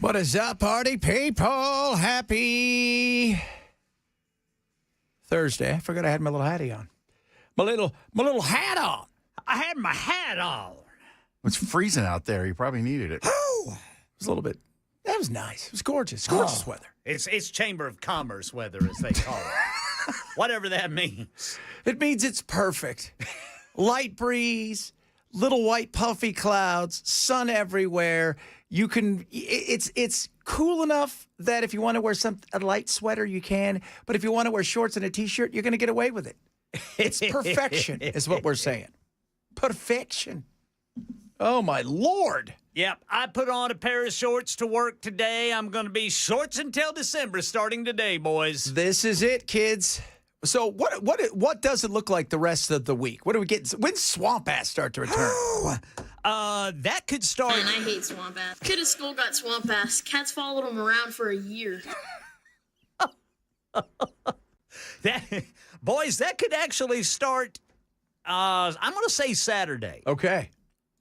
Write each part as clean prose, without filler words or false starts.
What is up, party people? Happy Thursday. I forgot I had my little hattie on. My little hat on. I had my hat on. It's freezing out there. You probably needed it. Oh, it was a little bit. That was nice. It was gorgeous. Gorgeous weather. It's Chamber of Commerce weather, as they call it. Whatever that means. It means it's perfect. Light breeze, little white puffy clouds, sun everywhere. You can. It's cool enough that if you want to wear a light sweater, you can. But if you want to wear shorts and a t-shirt, you're going to get away with it. It's perfection, is what we're saying. Perfection. Oh my Lord. Yep, I put on a pair of shorts to work today. I'm going to be shorts until December, starting today, boys. This is it, kids. So what does it look like the rest of the week? What do we get? When's Swamp Ass start to return? That could start. Man, I hate Swamp Ass. Kid at school got Swamp Ass. Cats followed him around for a year. Boys, that could actually start, I'm going to say Saturday. Okay.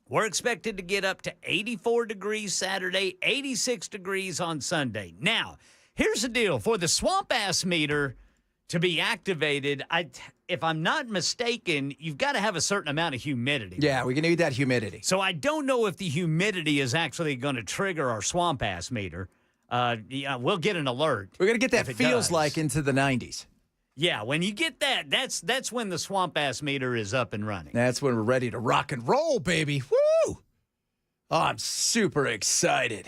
We're expected to get up to 84 degrees Saturday, 86 degrees on Sunday. Now, here's the deal. For the Swamp Ass meter to be activated, if I'm not mistaken, you've got to have a certain amount of humidity. Yeah, we can need that humidity. So I don't know if the humidity is actually going to trigger our Swamp Ass meter. Yeah, we'll get an alert. We're going to get that feels does. like into the 90s. Yeah, when you get that, that's when the Swamp Ass meter is up and running. That's when we're ready to rock and roll, baby. Woo! Oh, I'm super excited.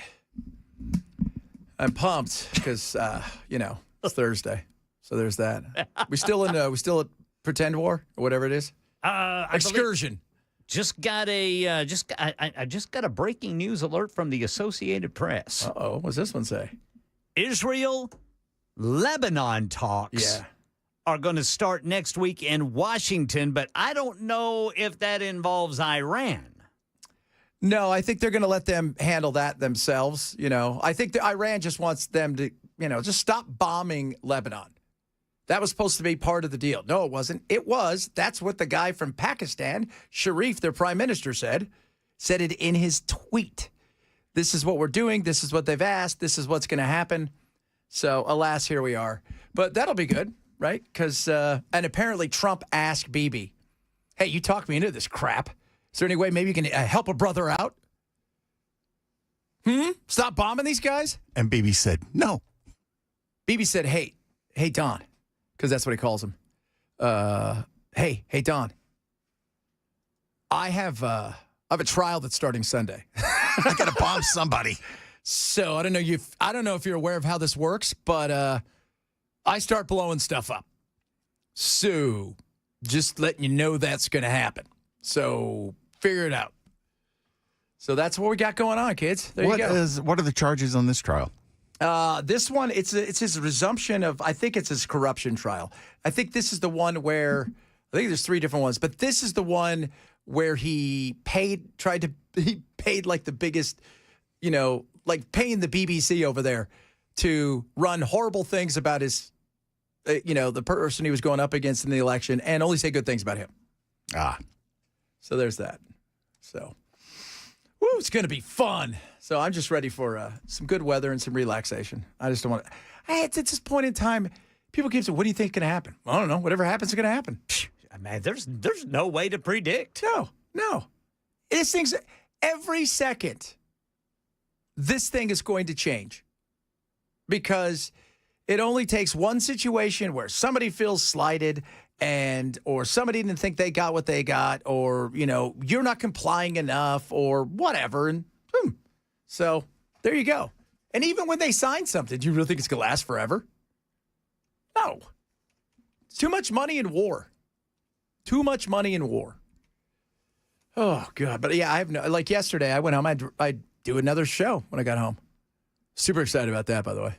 I'm pumped because, it's Thursday. So there's that. We still at Pretend War or whatever it is? Excursion. Just got I just got a breaking news alert from the Associated Press. Uh-oh. What's this one say? Israel, Lebanon talks are going to start next week in Washington, but I don't know if that involves Iran. No, I think they're going to let them handle that themselves. I think Iran just wants them to, just stop bombing Lebanon. That was supposed to be part of the deal. No, it wasn't. It was. That's what the guy from Pakistan, Sharif, their prime minister, said it in his tweet. This is what we're doing. This is what they've asked. This is what's going to happen. So, alas, here we are. But that'll be good, right? Because, and apparently Trump asked Bibi, hey, you talked me into this crap. Is there any way maybe you can help a brother out? Stop bombing these guys? And Bibi said, no. Bibi said, hey, Don. Because that's what he calls him. Hey, Don. I have a trial that's starting Sunday. I got to bomb somebody. So I don't know if you're aware of how this works, but I start blowing stuff up. So just letting you know that's going to happen. So figure it out. So that's what we got going on, kids. There you go. What are the charges on this trial? This one, it's his resumption of, I think it's his corruption trial. I think this is the one where, I think there's three different ones, but this is the one where he paid like the biggest, like paying the BBC over there to run horrible things about his, the person he was going up against in the election and only say good things about him. So there's that. So, woo, it's going to be fun. So I'm just ready for some good weather and some relaxation. I just don't want to. At this point in time, people keep saying, what do you think is going to happen? I don't know. Whatever happens is going to happen. Man, there's no way to predict. No. This thing's every second. This thing is going to change because it only takes one situation where somebody feels slighted or somebody didn't think they got what they got, or, you're not complying enough or whatever. And boom. So there you go. And even when they sign something, do you really think it's going to last forever? No. It's too much money in war. Too much money in war. Oh, God. But, yeah, like yesterday, I went home. I'd do another show when I got home. Super excited about that, by the way.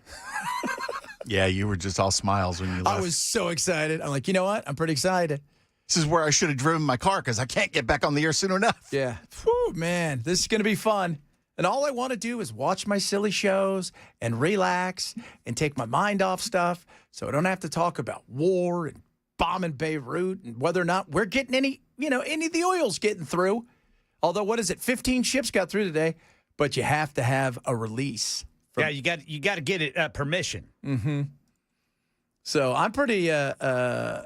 Yeah, you were just all smiles when you left. I was so excited. I'm like, you know what? I'm pretty excited. This is where I should have driven my car because I can't get back on the air soon enough. Yeah. Whew, man, this is going to be fun. And all I want to do is watch my silly shows and relax and take my mind off stuff so I don't have to talk about war and bombing Beirut and whether or not we're getting any of the oil's getting through. Although, 15 ships got through today. But you have to have a release Yeah, you got to get it permission. Mm-hmm. So I'm pretty. What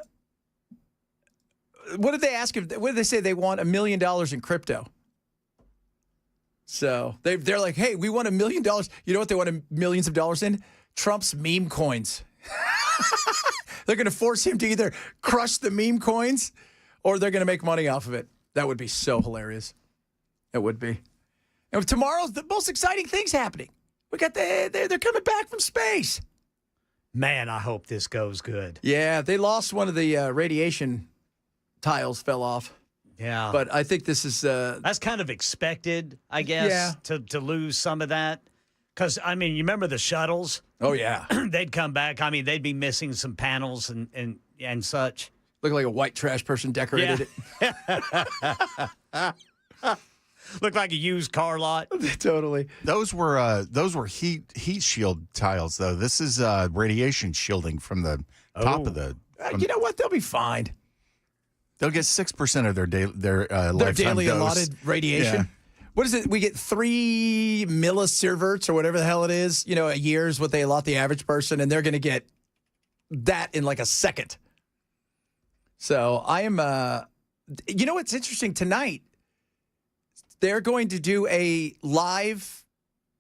did they ask? What did they say? They want $1 million in crypto. So they're like, hey, we want $1 million. You know what they want millions of dollars in? Trump's meme coins. They're going to force him to either crush the meme coins or they're going to make money off of it. That would be so hilarious. It would be. And tomorrow's the most exciting thing's happening. We got they're coming back from space. Man, I hope this goes good. Yeah, they lost one of the radiation tiles fell off. Yeah. But I think this is that's kind of expected, I guess, to lose some of that. Because, I mean, you remember the shuttles? Oh, yeah. They'd come back. I mean, they'd be missing some panels and such. Look like a white trash person decorated it. Looked like a used car lot. Totally. Those were heat shield tiles, though. This is radiation shielding from the top of the. You know what? They'll be fine. They'll get 6% of their Their lifetime daily dose. allotted radiation. Yeah. What is it? We get 3 millisieverts or whatever the hell it is. You know, a year is what they allot the average person, and they're going to get that in like a second. So I am. You know what's interesting tonight? They're going to do a live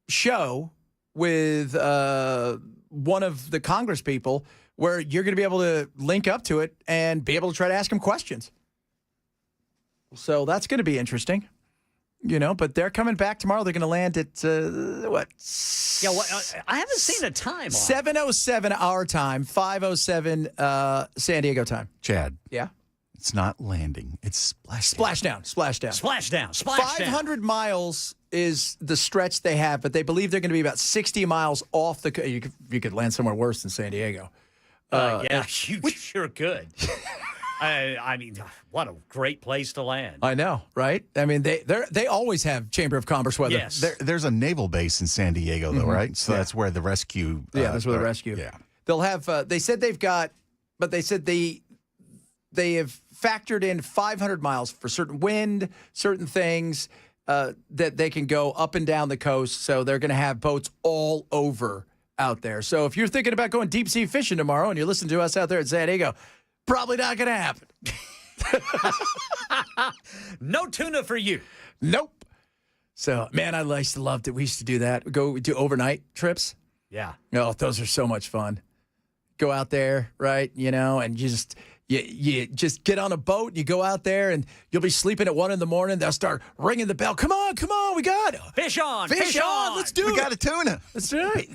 show with one of the Congress people where you're going to be able to link up to it and be able to try to ask them questions. So that's going to be interesting, you know, but they're coming back tomorrow. They're going to land at, what? Yeah, I haven't seen a time. 7:07 our time, 5:07 San Diego time. Chad. Yeah. It's not landing. It's splashdown. Splashdown. Splashdown. 500 miles is the stretch they have, but they believe they're going to be about 60 miles off the. You could land somewhere worse than San Diego. Yeah, you sure could. I mean, what a great place to land. I know, right? I mean, they always have Chamber of Commerce weather. Yes. There's a naval base in San Diego, though, right? So that's where the rescue. Yeah, that's where the rescue. Yeah. They'll have. They said they've got, but they said they have factored in 500 miles for certain wind, certain things that they can go up and down the coast. So they're going to have boats all over out there. So if you're thinking about going deep sea fishing tomorrow and you're listening to us out there in San Diego, probably not going to happen. No tuna for you. Nope. So, man, I used to love it. We used to do that. Go do overnight trips. Yeah. Oh, those are so much fun. Go out there, right? You know, and you just get on a boat and you go out there and you'll be sleeping at 1 a.m. They'll start ringing the bell. Come on, we got it. Fish on. Fish on. Let's do it. We got a tuna. That's right.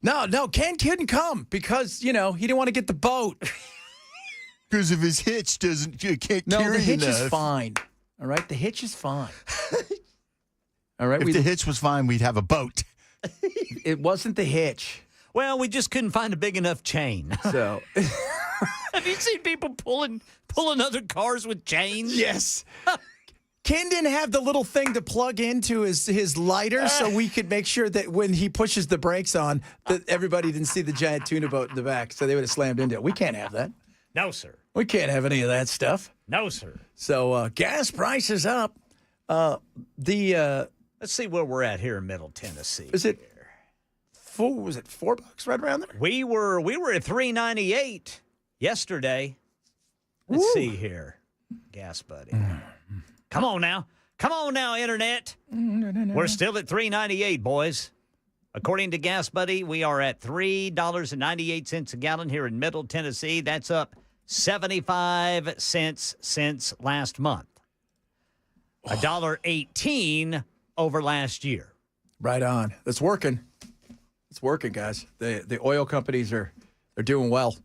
No, Ken couldn't come because, you know, he didn't want to get the boat. Because if his hitch can't carry No, the hitch enough. is fine. All right, the hitch is fine. All right, If the hitch was fine, we'd have a boat. it wasn't the hitch. Well, we just couldn't find a big enough chain. So, Have you seen people pulling other cars with chains? yes. Ken didn't have the little thing to plug into his lighter, so we could make sure that when he pushes the brakes on, that everybody didn't see the giant tuna boat in the back, so they would have slammed into it. We can't have that. No, sir. We can't have any of that stuff. No, sir. So gas prices up. Let's see where we're at here in Middle Tennessee. Is it was it $4 right around there? We were at $3.98 yesterday. Let's see here. Gas buddy. Come on now, Internet. We're still at $3.98, boys. According to Gas Buddy, we are at $3.98 a gallon here in Middle Tennessee. That's up 75 cents since last month. $1.18 over last year. Right on. That's working. It's working, guys. The oil companies they're doing well.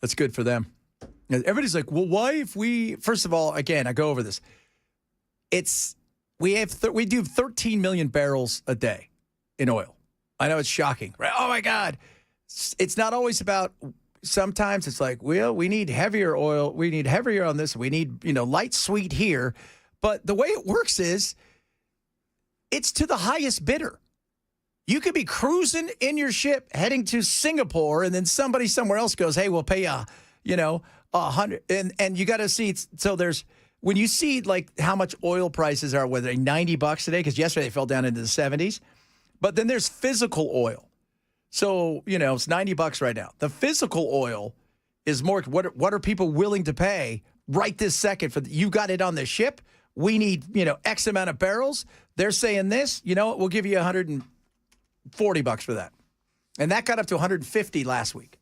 That's good for them. And everybody's like, well, why if we? First of all, again, I go over this. We do 13 million barrels a day in oil. I know it's shocking, right? Oh my God. It's not always about. Sometimes it's like, well, we need heavier oil. We need heavier on this. We need, light sweet here. But the way it works is it's to the highest bidder. You could be cruising in your ship heading to Singapore, and then somebody somewhere else goes, hey, we'll pay $100. And you got to see, so there's, when you see like how much oil prices are, whether they're $90 a day, because yesterday they fell down into the 70s, But then there's physical oil. So, it's $90 right now. The physical oil is more, what are people willing to pay right this second for, you got it on the ship. We need, X amount of barrels. They're saying this, you know what, we'll give you $140 for that. And that got up to 150 last week.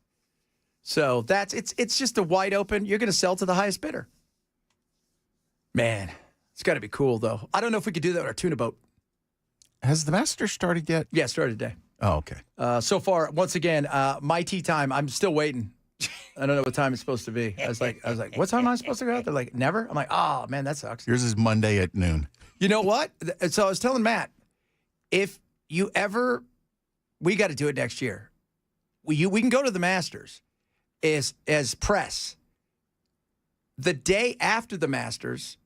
So it's just a wide open, you're going to sell to the highest bidder. Man, it's got to be cool, though. I don't know if we could do that on our tuna boat. Has the Masters started yet? Yeah, started today. Oh, okay. So far, once again, my tea time, I'm still waiting. I don't know what time it's supposed to be. I was like, what time am I supposed to go out? They're like, never. I'm like, oh, man, that sucks. Yours is Monday at noon. You know what? So I was telling Matt, if you ever, we got to do it next year. We can go to the Masters as press. The day after the Masters,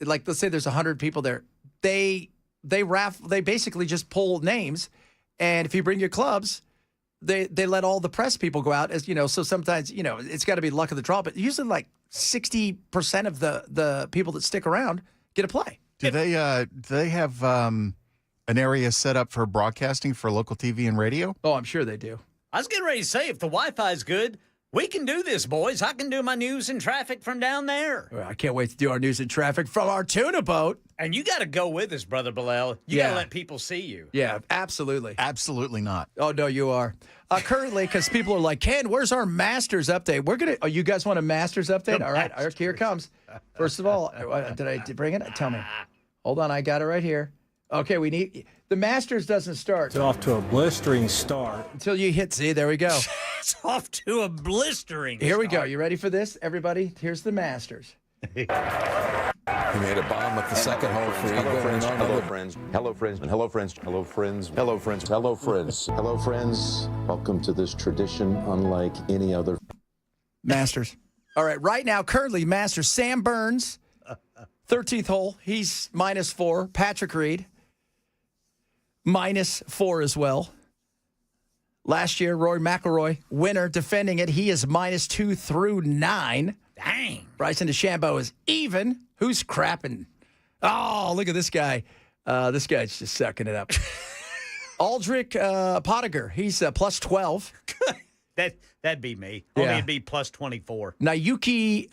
like let's say there's 100 people there, they basically just pull names, and if you bring your clubs, they let all the press people go out, as so sometimes it's got to be luck of the draw, but usually like 60% of the people that stick around get a play. Do they have an area set up for broadcasting for local TV and radio? Oh, I'm sure they do. I was getting ready to say, if the Wi-Fi's good, we can do this, boys. I can do my news and traffic from down there. Well, I can't wait to do our news and traffic from our tuna boat. And you got to go with us, Brother Bilal. You got to let people see you. Yeah, absolutely. Absolutely not. Oh, no, you are. Currently, because people are like, Ken, where's our Masters update? Oh, you guys want a Masters update? All right, here it comes. First of all, did I bring it? Tell me. Hold on, I got it right here. Okay, the Masters doesn't start. It's off to a blistering start. Until you hit, see, there we go. It's off to a blistering Here we start. go. You ready for this, everybody? Here's the Masters. He made a bomb at the second hole for Hello, friends. Hello, friends. Hello, friends. Hello, friends. Hello, friends. Hello, friends. Hello, friends. Hello, friends. Welcome to this tradition unlike any other. Masters. All right, right now, currently, Masters. Sam Burns, 13th hole. He's -4. Patrick Reed, -4 as well. Last year, Rory McIlroy, winner, defending it. He is -2 through 9. Dang. Bryson DeChambeau is even. Who's crapping? Oh, look at this guy. This guy's just sucking it up. Aldrich Pottinger, he's +12. That'd be me. Yeah. Only it'd be +24. Nayuki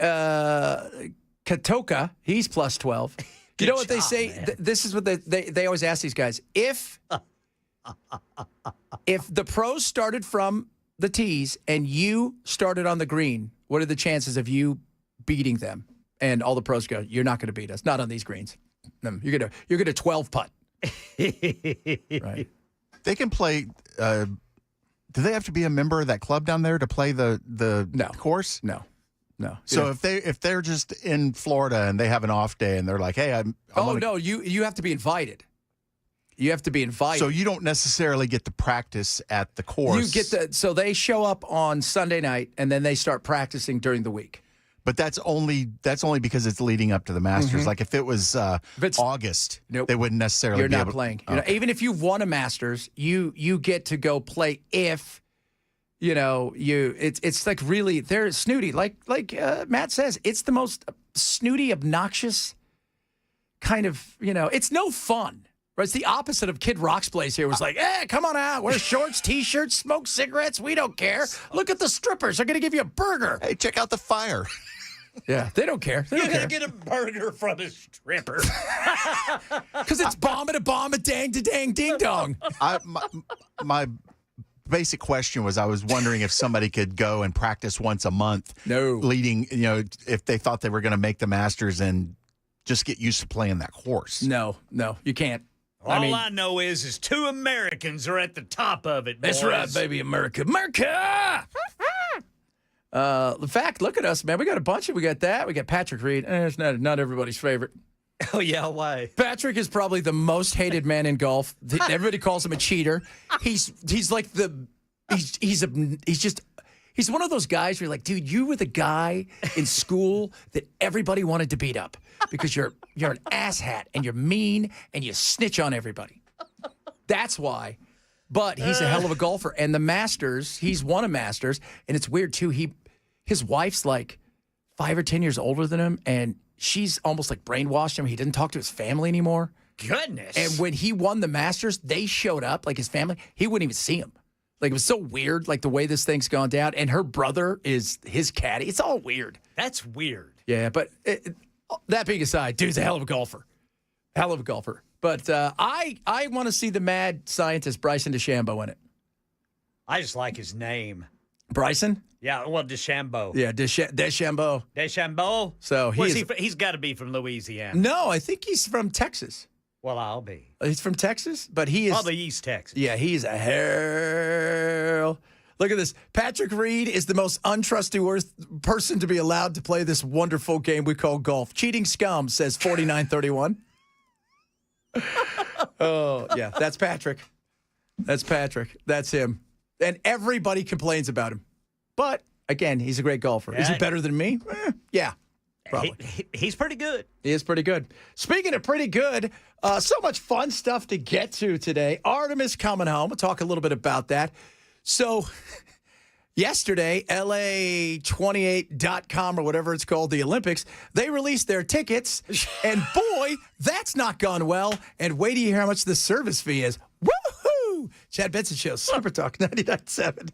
Katoka, he's +12. You know what they say? This is what they always ask these guys. If the pros started from the tees and you started on the green, what are the chances of you beating them? And all the pros go, you're not going to beat us. Not on these greens. You're gonna 12 putt. Right. They can play. Do they have to be a member of that club down there to play the course? No. So if they're just in Florida and they have an off day and they're like, hey, no, you have to be invited. You have to be invited. So you don't necessarily get to practice at the course. So they show up on Sunday night and then they start practicing during the week. But that's only because it's leading up to the Masters. Mm-hmm. Like if it was August, nope, they wouldn't necessarily. You're be not able playing. Okay. Even if you've won a Masters, you get to go play if. It's like really they're snooty. Like Matt says, it's the most snooty, obnoxious kind of. It's no fun. Right? It's the opposite of Kid Rock's place here. It was like, hey, come on out, wear shorts, T-shirts, smoke cigarettes. We don't care. Look at the strippers. They're going to give you a burger. Hey, check out the fire. Yeah, they don't care. You're going to get a burger from a stripper. Because it's bomb a dang to dang ding dong. My basic question was, I was wondering if somebody could go and practice once a month. No. Leading, if they thought they were going to make the Masters and just get used to playing that course. No, you can't. All I know is 2 Americans are at the top of it, boys. That's right, baby, America. In fact, look at us, man. We got a bunch of. We got that. We got Patrick Reed. It's not everybody's favorite. Oh yeah, why? Patrick is probably the most hated man in golf. Everybody calls him a cheater. He's like he's one of those guys where you're like, dude, you were the guy in school that everybody wanted to beat up because you're an asshat and you're mean and you snitch on everybody. That's why. But he's a hell of a golfer. And the Masters, he's won a Masters. And it's weird, too. His wife's like 5 or 10 years older than him, and she's almost like brainwashed him. He didn't talk to his family anymore. goodness. And when he won the Masters, they showed up, like his family. He wouldn't even see him. Like, it was so weird, like the way this thing's gone down. And her brother is his caddy. It's all weird. That's weird. Yeah, but that being aside, dude's a hell of a golfer. Hell of a golfer. But I want to see the mad scientist Bryson DeChambeau in it. I just like his name. Bryson? Yeah, well, DeChambeau. Yeah, DeChambeau. DeChambeau? So he's got to be from Louisiana. No, I think he's from Texas. Well, I'll be. He's from Texas, but he is Probably East Texas. Yeah, he's a hell. Look at this. Patrick Reed is the most untrustworthy person to be allowed to play this wonderful game we call golf. Cheating scum, says 4931. Oh, yeah, that's Patrick. That's Patrick. That's him. And everybody complains about him. But, again, he's a great golfer. Is he better than me? Yeah, probably. He's pretty good. He is pretty good. Speaking of pretty good, so much fun stuff to get to today. Artemis coming home. We'll talk a little bit about that. So yesterday, LA28.com or whatever it's called, the Olympics, they released their tickets. And boy, that's not gone well. And wait till you hear how much the service fee is. Woohoo! Chad Benson Show, Super Talk 99.7.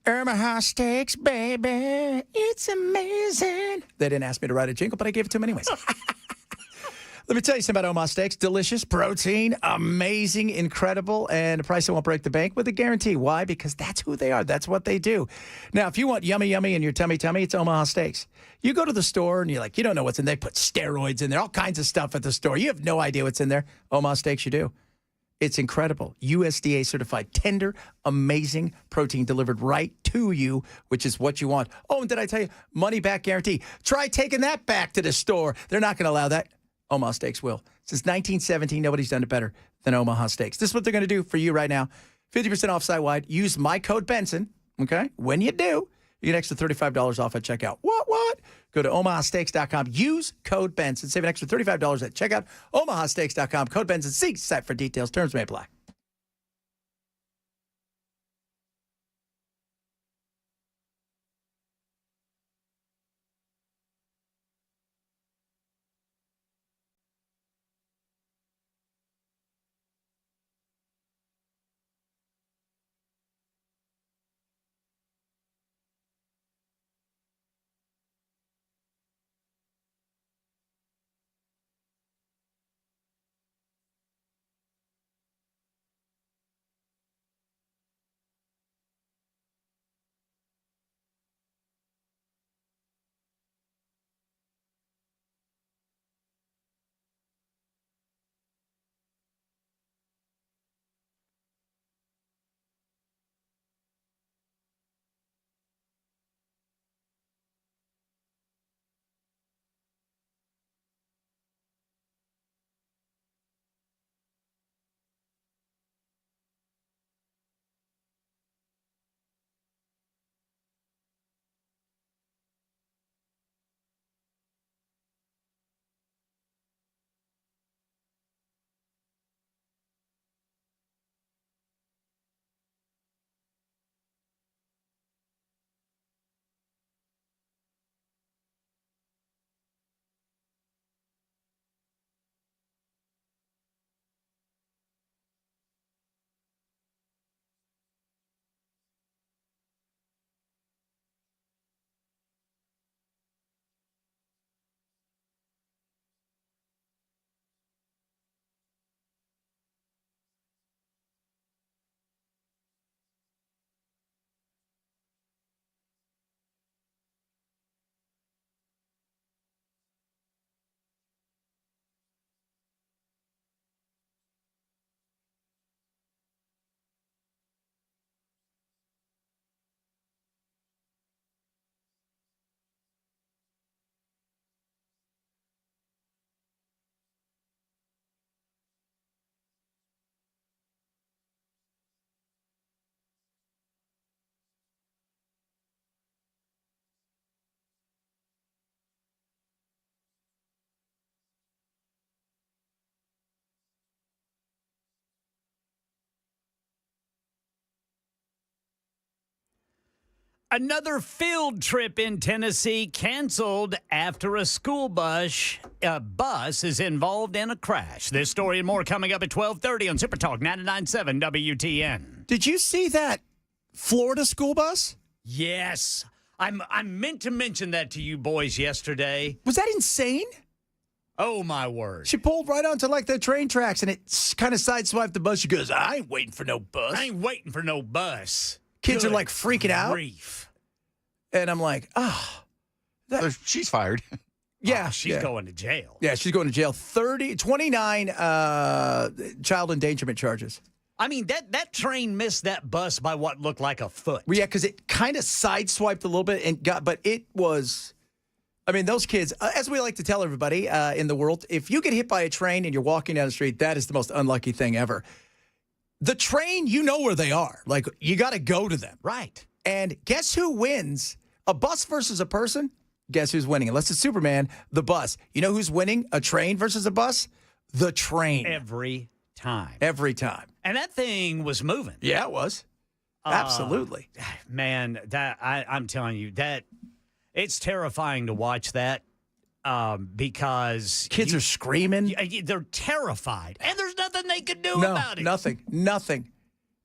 Omaha Steaks, baby, it's amazing. They didn't ask me to write a jingle, but I gave it to them anyways. Let me tell you something about Omaha Steaks. Delicious, protein, amazing, incredible, and a price that won't break the bank with a guarantee. Why? Because that's who they are. That's what they do. Now, if you want yummy in your tummy, it's Omaha Steaks. You go to the store and you're like, you don't know what's in there. They put steroids in there, all kinds of stuff at the store. You have no idea what's in there. Omaha Steaks, you do. It's incredible. USDA certified, tender, amazing protein delivered right to you, which is what you want. Oh, and did I tell you, money back guarantee. Try taking that back to the store. They're not going to allow that. Omaha Steaks will. Since 1917, nobody's done it better than Omaha Steaks. This is what they're going to do for you right now. 50% off site-wide. Use my code Benson, okay? When you do, you get an extra $35 off at checkout. What? Go to omahasteaks.com. Use code Benson. Save an extra $35 at checkout. omahasteaks.com. Code Benson. See site for details. Terms may apply. Another field trip in Tennessee canceled after a school bus is involved in a crash. This story and more coming up at 12:30 on Super Talk 99.7 WTN. Did you see that Florida school bus? Yes. I meant to mention that to you boys yesterday. Was that insane? Oh, my word. She pulled right onto like the train tracks and it kind of sideswiped the bus. She goes, I ain't waiting for no bus. I ain't waiting for no bus. Kids Good are like freaking out. grief. And I'm like, oh. So she's fired. Yeah. She's going to jail. Yeah, she's going to jail. 29 child endangerment charges. I mean, that train missed that bus by what looked like a foot. Well, yeah, because it kind of sideswiped a little bit but it was, I mean, those kids, as we like to tell everybody in the world, if you get hit by a train and you're walking down the street, that is the most unlucky thing ever. The train, you know where they are. Like, you got to go to them. Right. And guess who wins? A bus versus a person? Guess who's winning? Unless it's Superman, the bus. You know who's winning? A train versus a bus? The train. Every time. Every time. And that thing was moving. Yeah, it was. Absolutely. Man, I'm telling you, that it's terrifying to watch that because Kids are screaming. they're terrified. And there's nothing they can do about it. Nothing.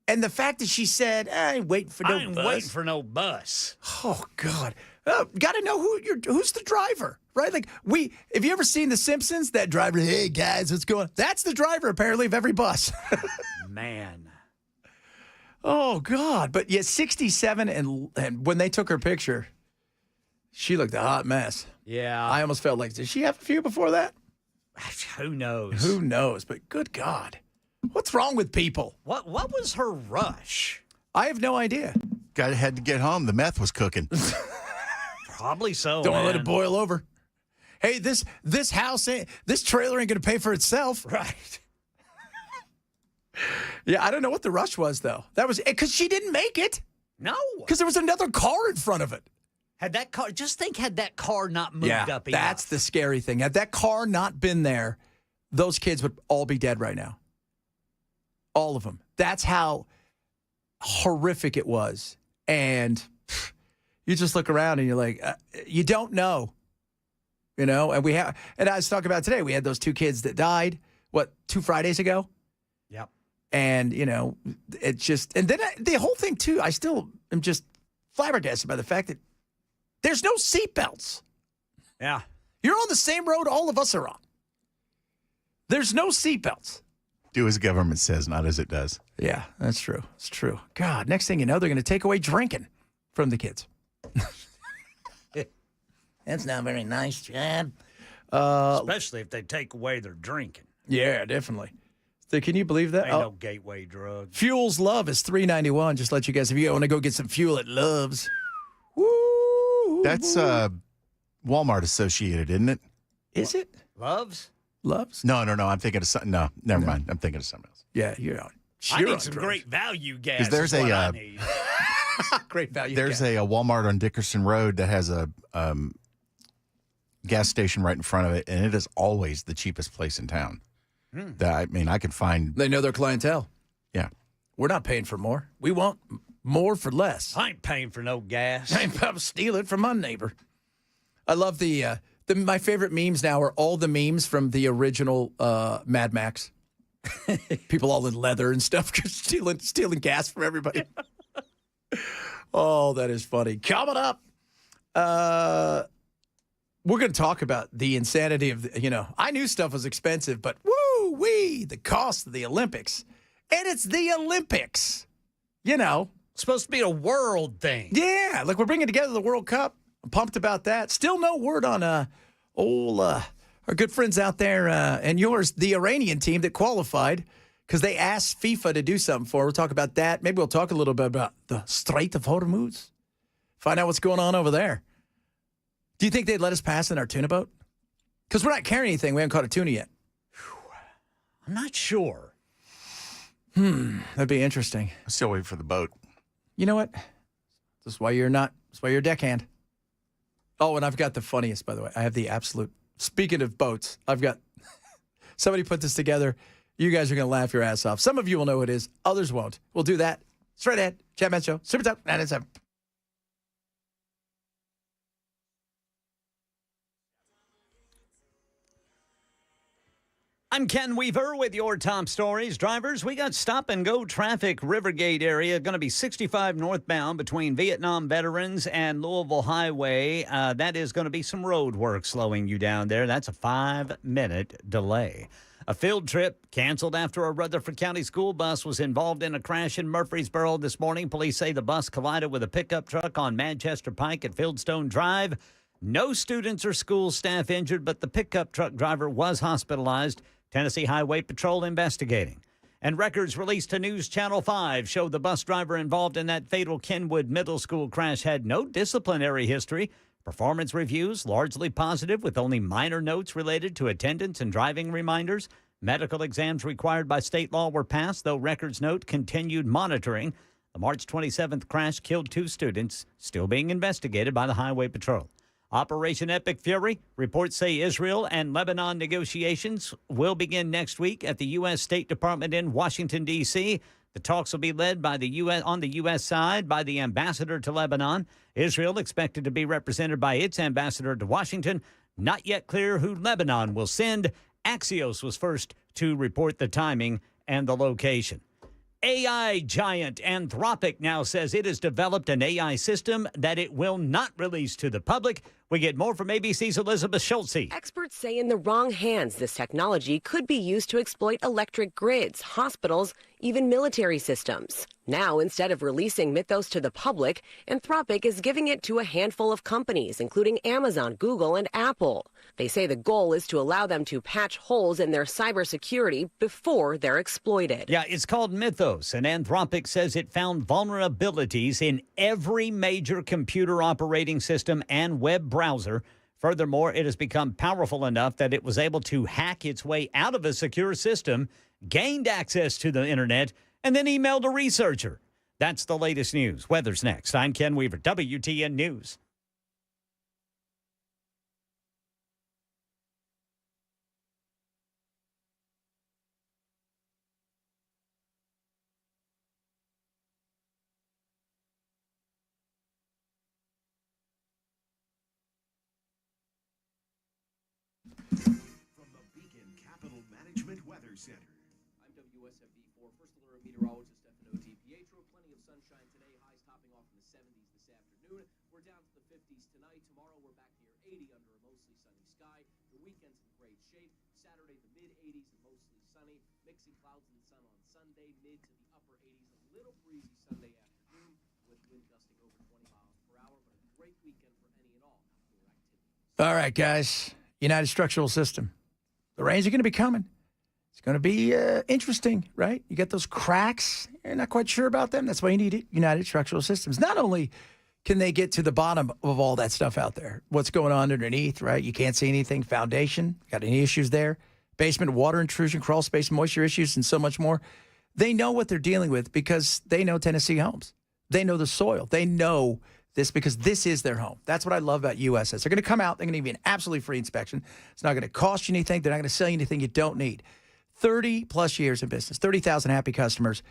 And the fact that she said, I ain't waiting for no I ain't bus. waiting for no bus. Oh, God. Got to know who's the driver, right? Like, have you ever seen The Simpsons? That driver, hey, guys, what's going on? That's the driver, apparently, of every bus. Man. Oh, God. But yeah, 67, and when they took her picture, she looked a hot mess. Yeah. I almost felt like, did she have a few before that? Who knows? Who knows? But good God. What's wrong with people? What was her rush? I have no idea. Had to get home. The meth was cooking. Probably so. Don't want to let man. it boil over. Hey, this house, this trailer ain't going to pay for itself. Right. Yeah, I don't know what the rush was, though. That was because she didn't make it. No. Because there was another car in front of it. Had that car not moved up enough. That's the scary thing. Had that car not been there, those kids would all be dead right now. All of them. That's how horrific it was. And you just look around and you're like, you don't know. You know, and I was talking about today, we had those two kids that died, 2 Fridays ago? Yep. And, you know, it just, and then the whole thing too, I still am just flabbergasted by the fact that there's no seatbelts. Yeah. You're on the same road all of us are on. There's no seatbelts. Do as government says, not as it does. Yeah, that's true. It's true. God, next thing you know, they're going to take away drinking from the kids. That's not very nice, Chad. Especially if they take away their drinking. Yeah, definitely. So can you believe that? Ain't no gateway drug. Fuel's Love is $3.91. Just let you guys, if you want to go get some fuel at Love's. Woo! That's Walmart associated, isn't it? Is it? Loves? Love's? No. I'm thinking of something. No, never mind. I'm thinking of something else. Yeah, you're on. I You're need on some drugs. great value gas. There's is what a, I need. Great value. There's gas. a Walmart on Dickerson Road that has a gas station right in front of it, and it is always the cheapest place in town. I can find. They know their clientele. Yeah. We're not paying for more. We want more for less. I ain't paying for no gas. I'm stealing from my neighbor. I love my favorite memes now are all the memes from the original Mad Max. People all in leather and stuff, stealing gas from everybody. Oh, that is funny. Coming up, we're going to talk about the insanity of, I knew stuff was expensive, but woo-wee, the cost of the Olympics. And it's the Olympics, Supposed to be a world thing. Yeah, like we're bringing together the World Cup. I'm pumped about that. Still no word on our good friends out there and yours, the Iranian team that qualified because they asked FIFA to do something for. We'll talk about that. Maybe we'll talk a little bit about the Strait of Hormuz. Find out what's going on over there. Do you think they'd let us pass in our tuna boat? Because we're not carrying anything. We haven't caught a tuna yet. I'm not sure. That'd be interesting. I'm still waiting for the boat. You know what? This is why you're a deckhand. Oh, and I've got the funniest, by the way. I have the absolute, speaking of boats, I've got, somebody put this together. You guys are going to laugh your ass off. Some of you will know who it is. Others won't. We'll do that straight ahead. Chad Matz Show, Super Talk 97. I'm Ken Weaver with your top stories. Drivers, we got stop-and-go traffic. Rivergate area going to be 65 northbound between Vietnam Veterans and Louisville Highway. That is going to be some road work slowing you down there. That's a 5-minute delay. A field trip canceled after a Rutherford County school bus was involved in a crash in Murfreesboro this morning. Police say the bus collided with a pickup truck on Manchester Pike at Fieldstone Drive. No students or school staff injured, but the pickup truck driver was hospitalized. Tennessee Highway Patrol investigating. And records released to News Channel 5 show the bus driver involved in that fatal Kenwood Middle School crash had no disciplinary history. Performance reviews largely positive with only minor notes related to attendance and driving reminders. Medical exams required by state law were passed, though records note continued monitoring. The March 27th crash killed 2 students, still being investigated by the Highway Patrol. Operation Epic Fury. Reports say Israel and Lebanon negotiations will begin next week at the U.S. State Department in Washington, D.C. The talks will be led by the on the U.S. side by the ambassador to Lebanon. Israel expected to be represented by its ambassador to Washington. Not yet clear who Lebanon will send. Axios was first to report the timing and the location. AI giant Anthropic now says it has developed an AI system that it will not release to the public. We get more from ABC's Elizabeth Schultze. Experts say in the wrong hands, this technology could be used to exploit electric grids, hospitals, even military systems. Now, instead of releasing Mythos to the public, Anthropic is giving it to a handful of companies, including Amazon, Google, and Apple. They say the goal is to allow them to patch holes in their cybersecurity before they're exploited. Yeah, it's called Mythos, and Anthropic says it found vulnerabilities in every major computer operating system and web browser. Furthermore, it has become powerful enough that it was able to hack its way out of a secure system, gained access to the internet, and then emailed a researcher. That's the latest news. Weather's next. I'm Ken Weaver, WTN News. From the Beacon Capital Management Weather Center. I'm WSMV4 First Alert Meteorologist Stefano DiPietro. Plenty of sunshine today. Highs topping off in the 70s this afternoon. We're down to the 50s tonight. Tomorrow we're back near 80 under a mostly sunny sky. The weekend's in great shape. Saturday the mid-80s and mostly sunny. Mixing clouds and sun on Sunday. Mid to the upper 80s. A little breezy Sunday afternoon with wind gusting over 20 miles per hour. But a great weekend for any and all outdoor activities. All right, guys. United Structural System. The rains are going to be coming. It's going to be interesting, right? You get those cracks. You're not quite sure about them. That's why you need United Structural Systems. Not only can they get to the bottom of all that stuff out there, what's going on underneath, right? You can't see anything. Foundation, got any issues there? Basement water intrusion, crawl space, moisture issues, and so much more. They know what they're dealing with because they know Tennessee homes. They know the soil. They know this because this is their home. That's what I love about USS. They're going to come out. They're going to give you an absolutely free inspection. It's not going to cost you anything. They're not going to sell you anything you don't need. 30-plus years in business, 30,000 happy customers,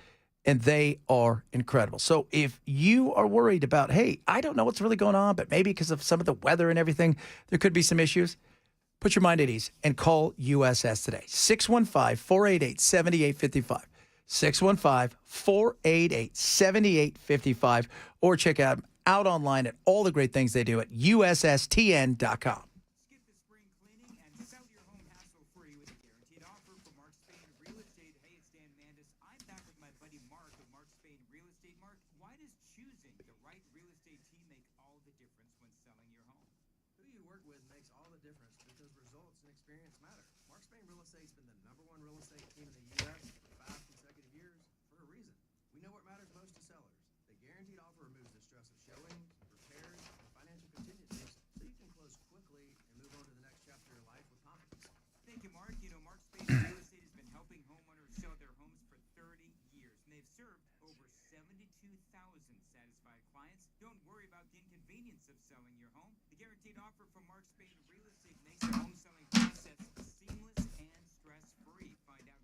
and they are incredible. So if you are worried about, hey, I don't know what's really going on, but maybe because of some of the weather and everything, there could be some issues, put your mind at ease and call USS today. 615-488-7855. 615-488-7855. Or check out online at all the great things they do at USSTN.com. Skip the spring cleaning and sell your home hassle-free with a guaranteed offer from Mark Spain Real Estate. Hey, it's Dan Mandis. I'm back with my buddy Mark of Mark Spain Real Estate. Mark, why does choosing the right real estate team make all the difference when selling your home? Who you work with makes all the difference because results and experience matter. Mark Spain Real Estate's been the #1 real estate team in the U.S. for 5 consecutive years for a reason. We know what matters most to sellers. The guaranteed offer removes the stress of showings, repairs, and financial contingencies so you can close quickly and move on to the next chapter of your life with confidence. Thank you, Mark. You know, Mark Spain Real Estate has been helping homeowners sell their homes for 30 years, and they've served over 72,000 satisfied clients. Don't worry about the inconvenience of selling your home. The guaranteed offer from Mark Spain Real Estate makes the home selling process seamless and stress-free. Find out.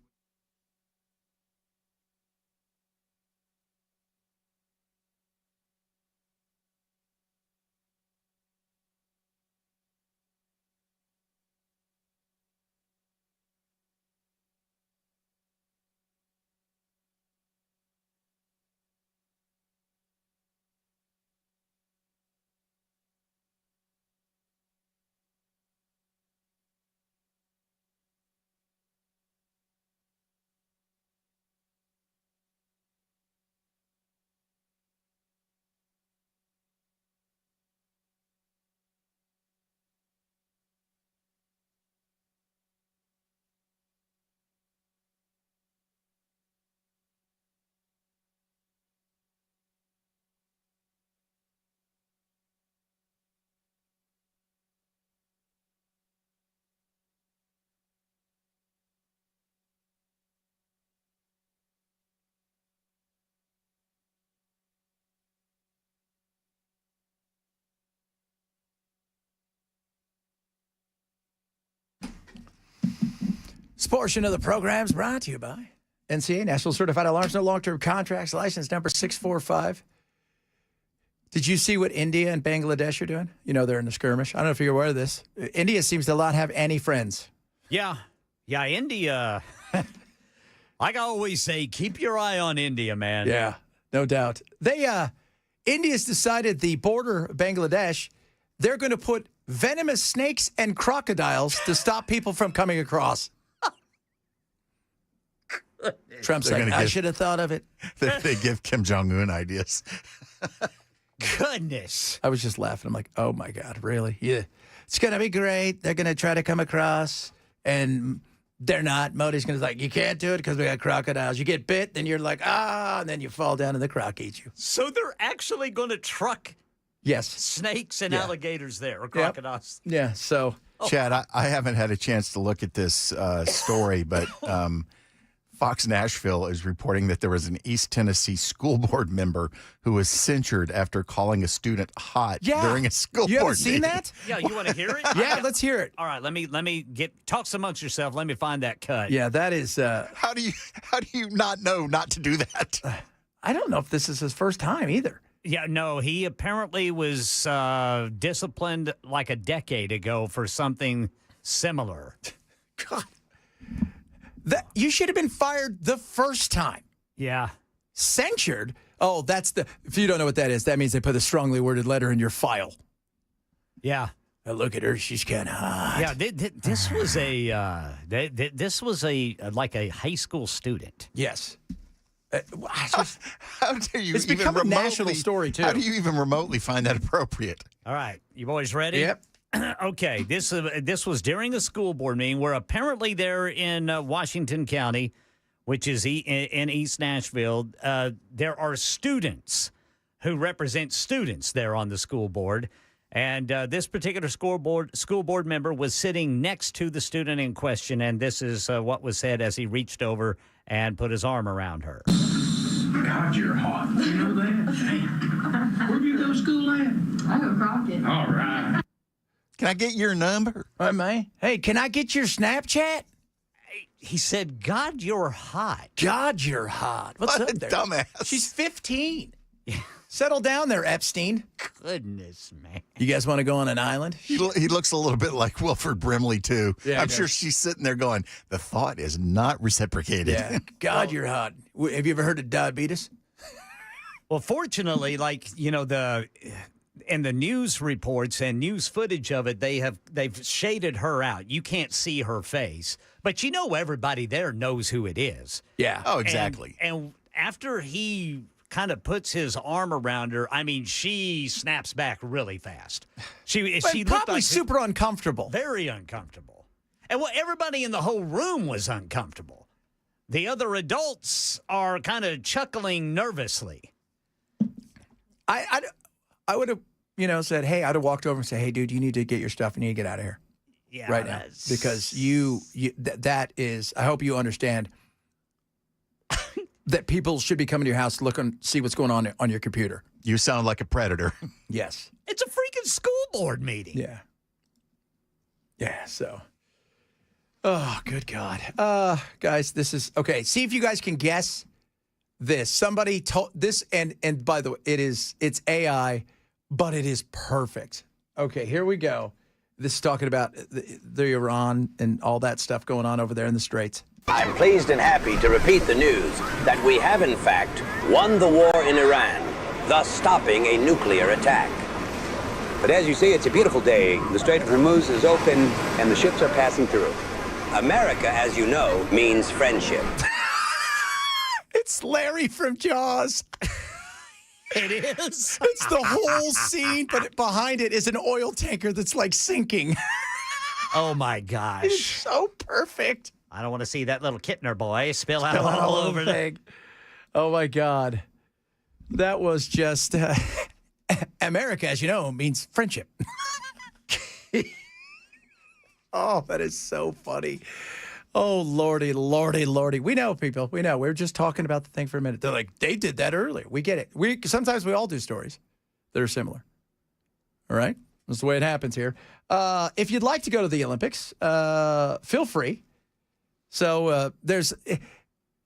portion of the program is brought to you by NCA, National Certified Alarms, No Long-Term Contracts, license number 645. Did you see what India and Bangladesh are doing? You know, they're in the skirmish. I don't know if you're aware of this. India seems to not have any friends. Yeah. Yeah, India. Like I always say, keep your eye on India, man. Yeah, no doubt. India's decided the border of Bangladesh, they're going to put venomous snakes and crocodiles to stop people from coming across. Trump's like, I should have thought of it. They give Kim Jong-un ideas. Goodness. I was just laughing. I'm like, oh, my God, really? Yeah. It's going to be great. They're going to try to come across, and they're not. Modi's going to be like, you can't do it because we got crocodiles. You get bit, then you're like, and then you fall down and the croc eats you. So they're actually going to truck snakes and alligators there, or crocodiles. Yep. Yeah, so. Chad, I haven't had a chance to look at this story, but Fox Nashville is reporting that there was an East Tennessee school board member who was censured after calling a student hot during a school board meeting. You haven't seen that? Yeah, you want to hear it? Yeah, let's hear it. All right, let me talk amongst yourself. Let me find that cut. Yeah, that is. How do you not know not to do that? I don't know if this is his first time either. Yeah, no, he apparently was disciplined like a decade ago for something similar. God. You should have been fired the first time. Yeah. Censured? Oh, if you don't know what that is, that means they put a strongly worded letter in your file. Yeah. Look at her, she's kind of hot. Yeah, this was like a high school student. Yes. How do you it's even become a remotely, national story, too. How do you even remotely find that appropriate? All right, you boys ready? Yep. Okay, this was during a school board meeting where apparently they're in Washington County, which is in East Nashville. There are students who represent students there on the school board, and this particular school board member was sitting next to the student in question, and this is what was said as he reached over and put his arm around her. God, you're hot. You know that? Hey, where do you go to school at? I go Crockett. All right. Can I get your number? All right, hey, can I get your Snapchat? He said, God, you're hot. God, you're hot. What's what up a there? dumbass. She's 15. Settle down there, Epstein. Goodness, man. You guys want to go on an island? He looks a little bit like Wilford Brimley, too. Yeah, I'm sure she's sitting there going, the thought is not reciprocated. Yeah. God, you're hot. Have you ever heard of diabetes? Well, fortunately, in the news reports and news footage of it, they've shaded her out. You can't see her face, but everybody there knows who it is. Yeah. Oh, exactly. And after he kind of puts his arm around her, I mean, she snaps back really fast. She probably looked like super uncomfortable. Very uncomfortable. And everybody in the whole room was uncomfortable. The other adults are kind of chuckling nervously. I would have, said, hey, I'd have walked over and said, hey, dude, you need to get your stuff and you need to get out of here. Yeah. Right now. Because that is, I hope you understand that people should be coming to your house to look and see what's going on your computer. You sound like a predator. Yes. It's a freaking school board meeting. Yeah. Yeah, so. Oh, good God. Guys, this is, okay, see if you guys can guess this. Somebody told this, and by the way, it's AI, but it is perfect. Okay, here we go. This is talking about the Iran and all that stuff going on over there in the Straits. I'm pleased and happy to repeat the news that we have, in fact, won the war in Iran, thus stopping a nuclear attack. But as you see, it's a beautiful day. The Strait of Hormuz is open, and the ships are passing through. America, as you know, means friendship. It's Larry from Jaws. It is. It's the whole scene, but behind it is an oil tanker that's like sinking. Oh, my gosh. It's so perfect. I don't want to see that little Kittner boy spill out all over the thing. Oh, my God. That was just America, as you know, means friendship. Oh, that is so funny. Oh, Lordy, Lordy, Lordy. We know, people. We know. We're just talking about the thing for a minute. They're like, they did that earlier. We get it. Sometimes we all do stories that are similar. All right? That's the way it happens here. If you'd like to go to the Olympics, feel free. So there's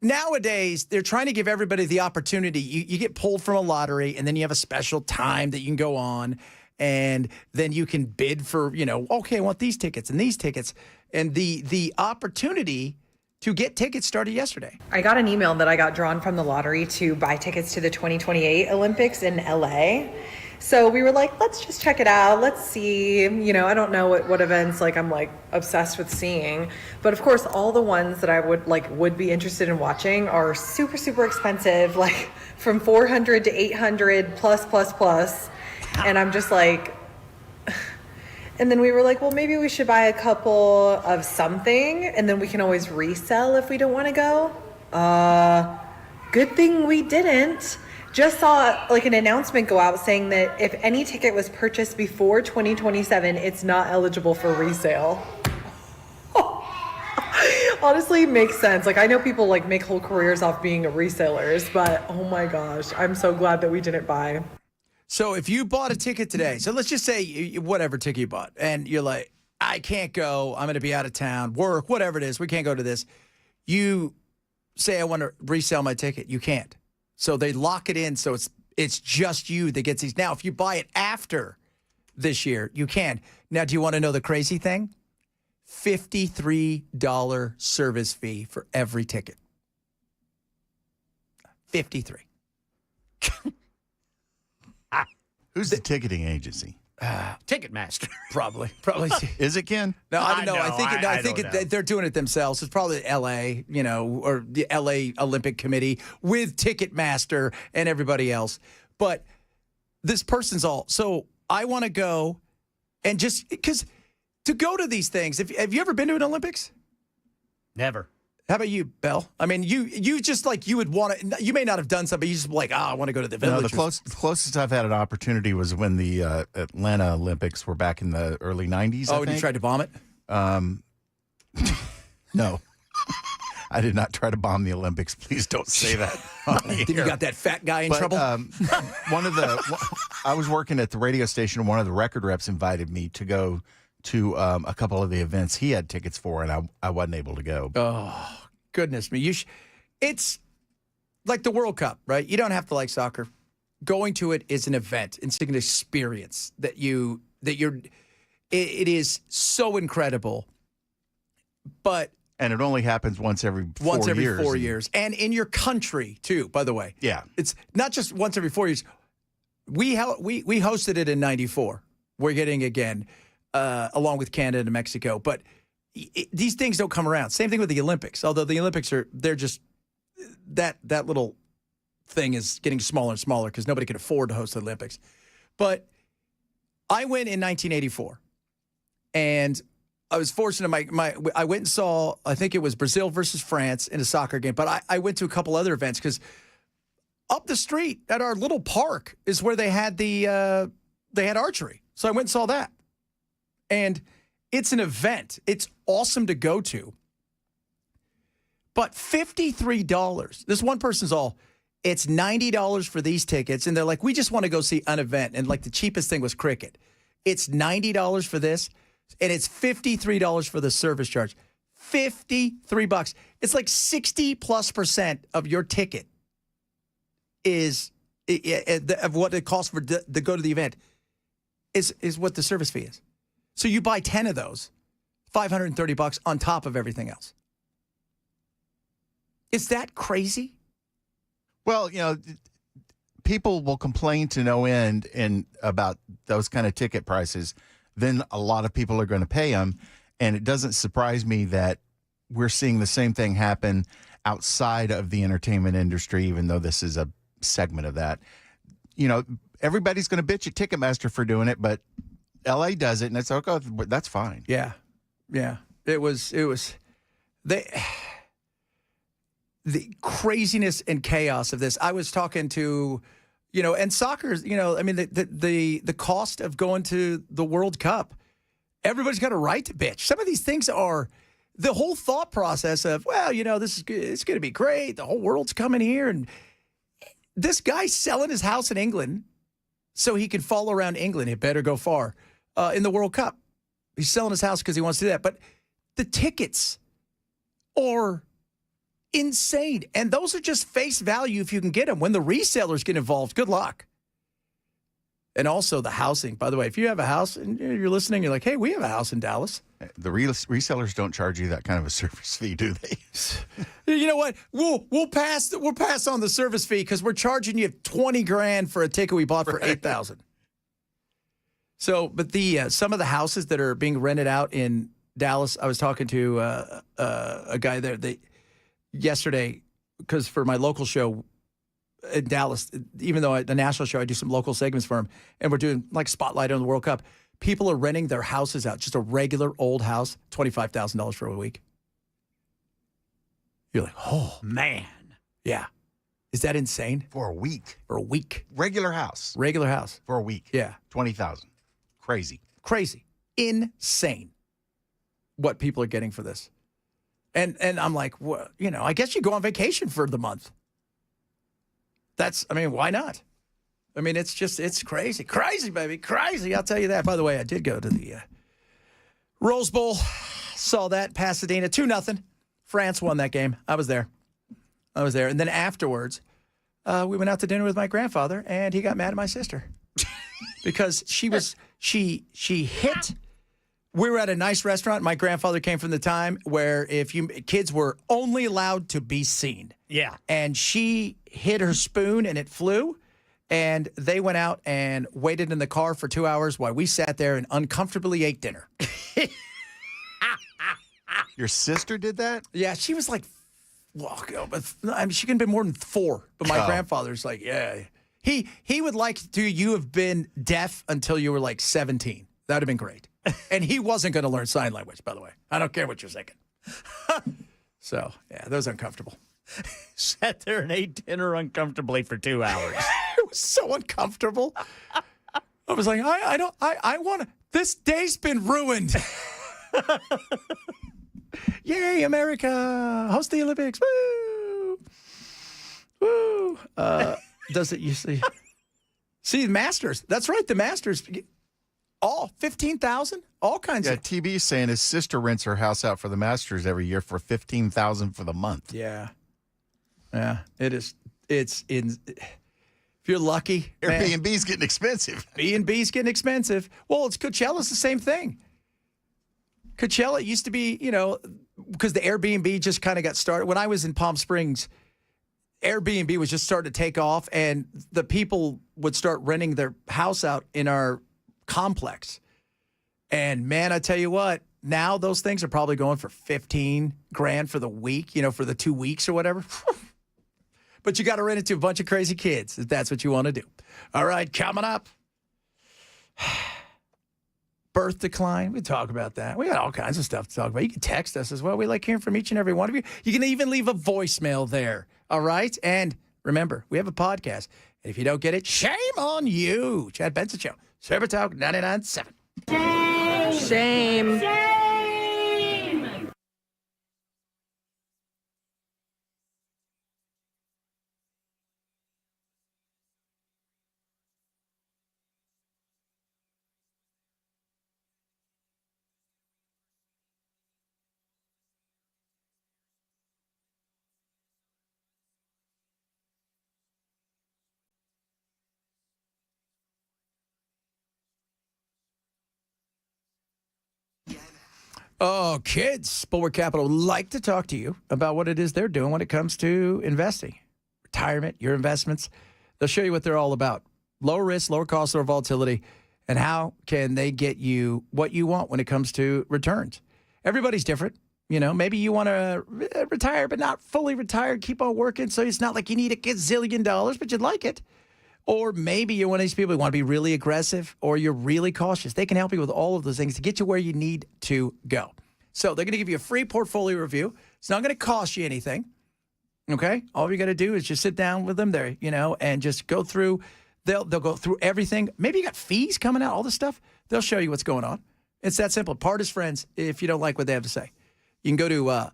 nowadays they're trying to give everybody the opportunity. You get pulled from a lottery, and then you have a special time that you can go on, and then you can bid for, okay, I want these tickets and these tickets, and the opportunity to get tickets started yesterday. I got an email that I got drawn from the lottery to buy tickets to the 2028 Olympics in LA. So we were like, let's just check it out. Let's see. I don't know what events I'm obsessed with seeing. But of course, all the ones that I would be interested in watching are super, super expensive, from 400 to 800 plus. And I'm just and then we were like, well, maybe we should buy a couple of something, and then we can always resell if we don't want to go. Good thing we didn't. Just saw an announcement go out saying that if any ticket was purchased before 2027, it's not eligible for resale. Honestly, makes sense. I know people make whole careers off being resellers, but oh my gosh, I'm so glad that we didn't buy. So if you bought a ticket today, so let's just say whatever ticket you bought, and you're like, I can't go, I'm going to be out of town, work, whatever it is, we can't go to this. You say, I want to resell my ticket. You can't. So they lock it in, so it's just you that gets these. Now, if you buy it after this year, you can. Now, do you want to know the crazy thing? $53 service fee for every ticket. 53. Who's the ticketing agency? Ticketmaster. Probably. Is it, Ken? No, I don't know. I think don't know. they're doing it themselves. It's probably L.A., or the L.A. Olympic Committee with Ticketmaster and everybody else. But this person's all, so I want to go and just, because to go to these things, have you ever been to an Olympics? Never. How about you, Bell? I mean, you just you would want to, you may not have done something, but you just I want to go to the village. No, the closest I've had an opportunity was when the Atlanta Olympics were back in the early 90s. Oh, and you tried to bomb it? No. I did not try to bomb the Olympics. Please don't say that. Then you got that fat guy in trouble? I was working at the radio station, and one of the record reps invited me to go to a couple of the events he had tickets for, and I wasn't able to go. Oh, goodness me. It's like the World Cup, right? You don't have to like soccer. Going to it is an event. It's an experience it is so incredible. And it only happens once every 4 years. And in your country, too, by the way. Yeah. It's not just once every 4 years. We hosted it in 94. We're getting again. Along with Canada and Mexico. But these things don't come around. Same thing with the Olympics. Although the Olympics they're just, that little thing is getting smaller and smaller because nobody can afford to host the Olympics. But I went in 1984. And I was fortunate. I went and saw, I think it was Brazil versus France in a soccer game. But I went to a couple other events because up the street at our little park is where they had archery. So I went and saw that. And it's an event. It's awesome to go to. But $53, this one person's all, it's $90 for these tickets. And they're like, we just want to go see an event. And the cheapest thing was cricket. It's $90 for this. And it's $53 for the service charge. $53. It's 60+% of your ticket of what it costs to go to the event is what the service fee is. So you buy 10 of those, $530 on top of everything else. Is that crazy? Well, people will complain to no end about those kind of ticket prices. Then a lot of people are going to pay them. And it doesn't surprise me that we're seeing the same thing happen outside of the entertainment industry, even though this is a segment of that. Everybody's going to bitch at Ticketmaster for doing it, but LA does it, and it's okay. That's fine. Yeah. It was the craziness and chaos of this. I was talking to, and soccer's, I mean, the cost of going to the World Cup. Everybody's got a right to bitch. Some of these things are the whole thought process of, well, this is good. It's going to be great. The whole world's coming here, and this guy's selling his house in England so he can follow around England. It better go far. In the World Cup. He's selling his house because he wants to do that. But the tickets or insane. And those are just face value if you can get them. When the resellers get involved, good luck. And also the housing. By the way, if you have a house and you're listening, you're like, hey, we have a house in Dallas. The resellers don't charge you that kind of a service fee, do they? You know what? We'll pass on the service fee because we're charging you $20,000 for a ticket we bought for $8,000. So, but the some of the houses that are being rented out in Dallas, I was talking to a guy there yesterday because for my local show in Dallas, even though the national show, I do some local segments for him, and we're doing like Spotlight on the World Cup. People are renting their houses out, just a regular old house, $25,000 for a week. You're like, oh, Man. yeah. Is that insane? For a week. For a week. Regular house. Regular house. For a week. Yeah. 20,000. Crazy. Crazy. Insane what people are getting for this. And I'm like, well, you know, I guess you go on vacation for the month. Why not? I mean, it's crazy. Crazy, baby. Crazy. I'll tell you that. By the way, I did go to the Rose Bowl. Saw that. Pasadena. 2-0. France won that game. I was there. And then afterwards, we went out to dinner with my grandfather, and he got mad at my sister. Because she hit. We were at a nice restaurant. My grandfather came from the time where kids were only allowed to be seen. Yeah. And she hit her spoon and it flew. And they went out and waited in the car for 2 hours while we sat there and uncomfortably ate dinner. Your sister did that? Yeah, she was like, well, I mean, she couldn't have been more than 4. But my grandfather's like, yeah. He would like you have been deaf until you were like 17. That would have been great. And he wasn't going to learn sign language, by the way. I don't care what you're thinking. So, yeah, that was uncomfortable. Sat there and ate dinner uncomfortably for 2 hours. It was so uncomfortable. I was like, I want to. This day's been ruined. Yay, America. Host the Olympics. Woo. Woo. Does it, you see? See, the Masters. That's right, the Masters. All 15,000, all kinds of. Yeah, TB's saying his sister rents her house out for the Masters every year for $15,000 for the month. Yeah. Yeah, it is. It's in. If you're lucky, Airbnb's getting expensive. B&B's getting expensive. Well, Coachella's the same thing. Coachella used to be, because the Airbnb just kind of got started. When I was in Palm Springs, Airbnb was just starting to take off, and the people would start renting their house out in our complex. And man, I tell you what, now those things are probably going for $15,000 for the week, for the 2 weeks or whatever. But you got to rent it to a bunch of crazy kids if that's what you want to do. All right, coming up. Birth decline. We talk about that. We got all kinds of stuff to talk about. You can text us as well. We like hearing from each and every one of you. You can even leave a voicemail there. All right? And remember, we have a podcast. And if you don't get it, shame on you. Chad Benson Show. Super Talk 99.7. Shame. Oh, kids, Bulwark Capital would like to talk to you about what it is they're doing when it comes to investing, retirement, your investments. They'll show you what they're all about. Lower risk, lower cost, lower volatility, and how can they get you what you want when it comes to returns. Everybody's different. Maybe you want to retire, but not fully retired, keep on working, so it's not like you need a gazillion dollars, but you'd like it. Or maybe you're one of these people who want to be really aggressive or you're really cautious. They can help you with all of those things to get you where you need to go. So they're going to give you a free portfolio review. It's not going to cost you anything, okay? All you got to do is just sit down with them there, and just go through. They'll go through everything. Maybe you got fees coming out, all this stuff. They'll show you what's going on. It's that simple. Part is friends if you don't like what they have to say. You can go to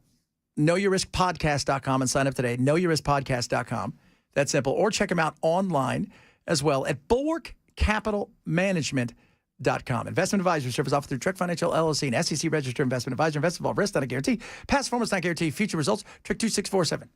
knowyourriskpodcast.com and sign up today. knowyourriskpodcast.com. That's simple. Or check them out online as well at bulwarkcapitalmanagement.com. Investment advisory service offered through Trek Financial LLC, an SEC registered investment advisor. Investment involved risk, not a guarantee. Past performance not guarantee. Future results. Trick 2647.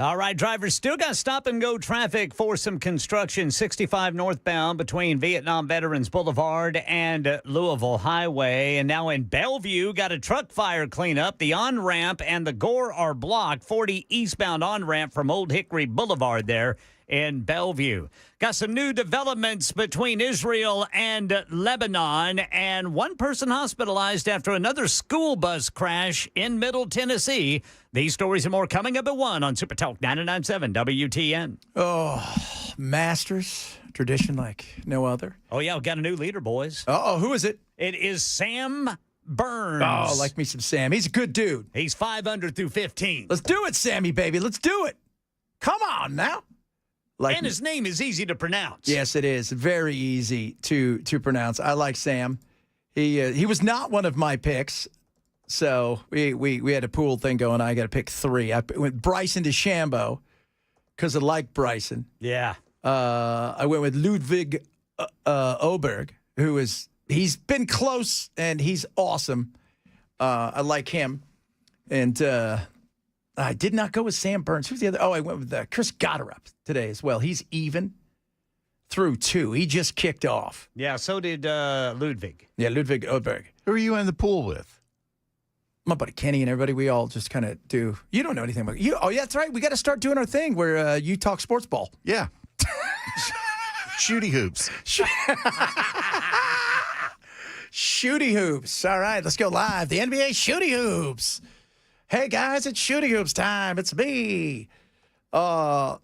All right, drivers still got stop-and-go traffic for some construction. 65 northbound between Vietnam Veterans Boulevard and Louisville Highway. And now in Bellevue, got a truck fire cleanup. The on-ramp and the Gore are blocked. 40 eastbound on-ramp from Old Hickory Boulevard there in Bellevue. Got some new developments between Israel and Lebanon, and one person hospitalized after another school bus crash in Middle Tennessee. These stories and more coming up at 1 on Super Talk 99.7 WTN. Oh, Masters, tradition like no other. Oh, yeah, we got a new leader, boys. Uh-oh, who is it? It is Sam Burns. Oh, like me some Sam. He's a good dude. He's 5 under through 15. Let's do it, Sammy, baby. Let's do it. Come on now. And his name is easy to pronounce. Yes, it is. Very easy to pronounce. I like Sam. He was not one of my picks, so we had a pool thing going. I got to pick 3. I went Bryson DeChambeau because I like Bryson. Yeah. I went with Ludwig Oberg, he's been close and he's awesome. I like him. And I did not go with Sam Burns. Who's the other? Oh, I went with Chris Gotterup today as well. He's even through 2. He just kicked off. Yeah, so did Ludwig. Yeah, Ludwig Oberg. Who are you in the pool with? My buddy Kenny and everybody. We all just kind of do. You don't know anything about you. Oh, yeah, that's right. We got to start doing our thing where you talk sports ball. Yeah. Shooty hoops. Shooty hoops. All right, let's go live. The NBA Shooty hoops. Hey guys, it's Shooty hoops time. It's me. That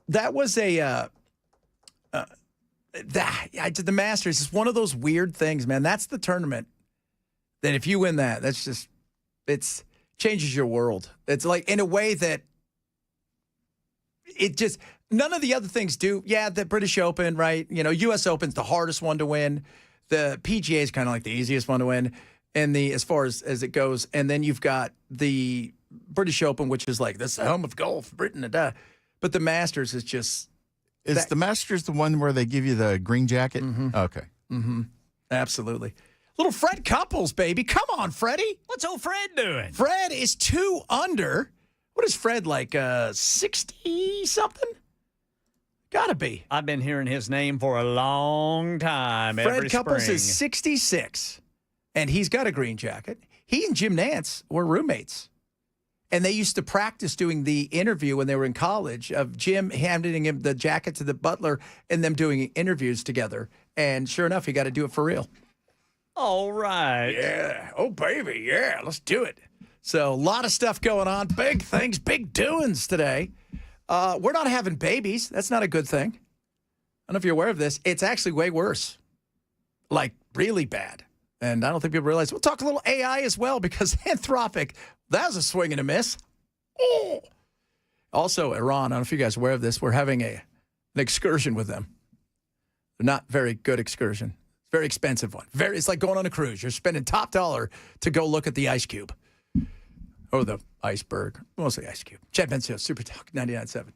was a I did the Masters. It's one of those weird things, man. That's the tournament that if you win that, that's just it's changes your world. It's like in a way that it just none of the other things do. Yeah, the British Open, right? You know, U.S. Open's the hardest one to win. The PGA is kind of like the easiest one to win, and as far as it goes. And then you've got the British Open, which is like this is the home of golf, Britain, but the Masters is just. Is the Masters the one where they give you the green jacket? Mm-hmm. Okay. Mm-hmm. Absolutely. Little Fred Couples, baby. Come on, Freddie. What's old Fred doing? Fred is 2 under. What is Fred, like 60-something? Gotta be. I've been hearing his name for a long time. Fred Couples is 66, and he's got a green jacket. He and Jim Nantz were roommates. And they used to practice doing the interview when they were in college of Jim handing him the jacket to the butler and them doing interviews together. And sure enough, he got to do it for real. All right. Yeah. Oh, baby. Yeah. Let's do it. So a lot of stuff going on. Big things, big doings today. We're not having babies. That's not a good thing. I don't know if you're aware of this. It's actually way worse. Like really bad. And I don't think people realize. We'll talk a little AI as well because Anthropic, that was a swing and a miss. Oh. Also, Iran, I don't know if you guys are aware of this. We're having an excursion with them. Not very good excursion. Very expensive one. It's like going on a cruise. You're spending top dollar to go look at the ice cube. Or the iceberg. Mostly ice cube. Chad Bensio, Super Talk 99.7.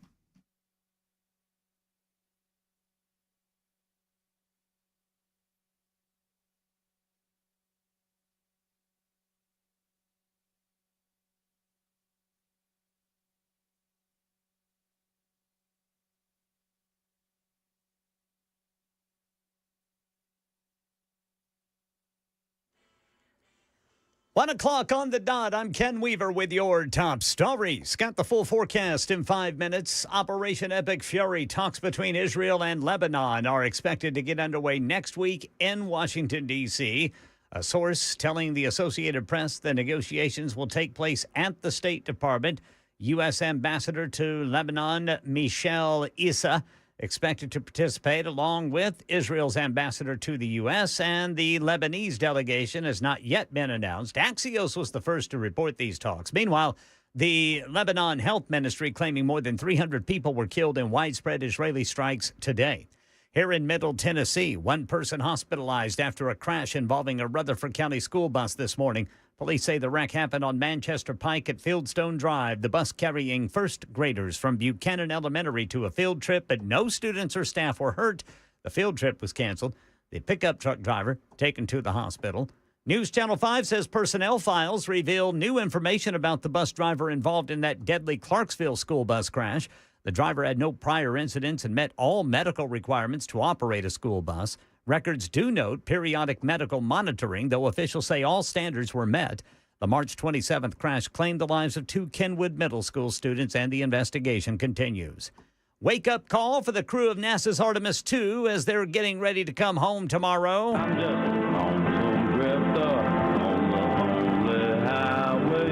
One o'clock on the dot. I'm Ken Weaver with your top stories. Got the full forecast in 5 minutes. Operation Epic Fury talks between Israel and Lebanon are expected to get underway next week in Washington, D.C. A source telling the Associated Press the negotiations will take place at the State Department. U.S. Ambassador to Lebanon, Michel Issa, expected to participate along with Israel's ambassador to the U.S., and the Lebanese delegation has not yet been announced. Axios was the first to report these talks. Meanwhile, the Lebanon Health Ministry claiming more than 300 people were killed in widespread Israeli strikes today. Here in Middle Tennessee, one person hospitalized after a crash involving a Rutherford County school bus this morning. Police say the wreck happened on Manchester Pike at Fieldstone Drive. The bus carrying first graders from Buchanan Elementary to a field trip, but no students or staff were hurt. The field trip was canceled. The pickup truck driver taken to the hospital. News Channel 5 says personnel files reveal new information about the bus driver involved in that deadly Clarksville school bus crash. The driver had no prior incidents and met all medical requirements to operate a school bus. Records do note periodic medical monitoring, though officials say all standards were met. The March 27th crash claimed the lives of 2 Kenwood Middle School students, and the investigation continues. Wake-up call for the crew of NASA's Artemis 2 as they're getting ready to come home tomorrow.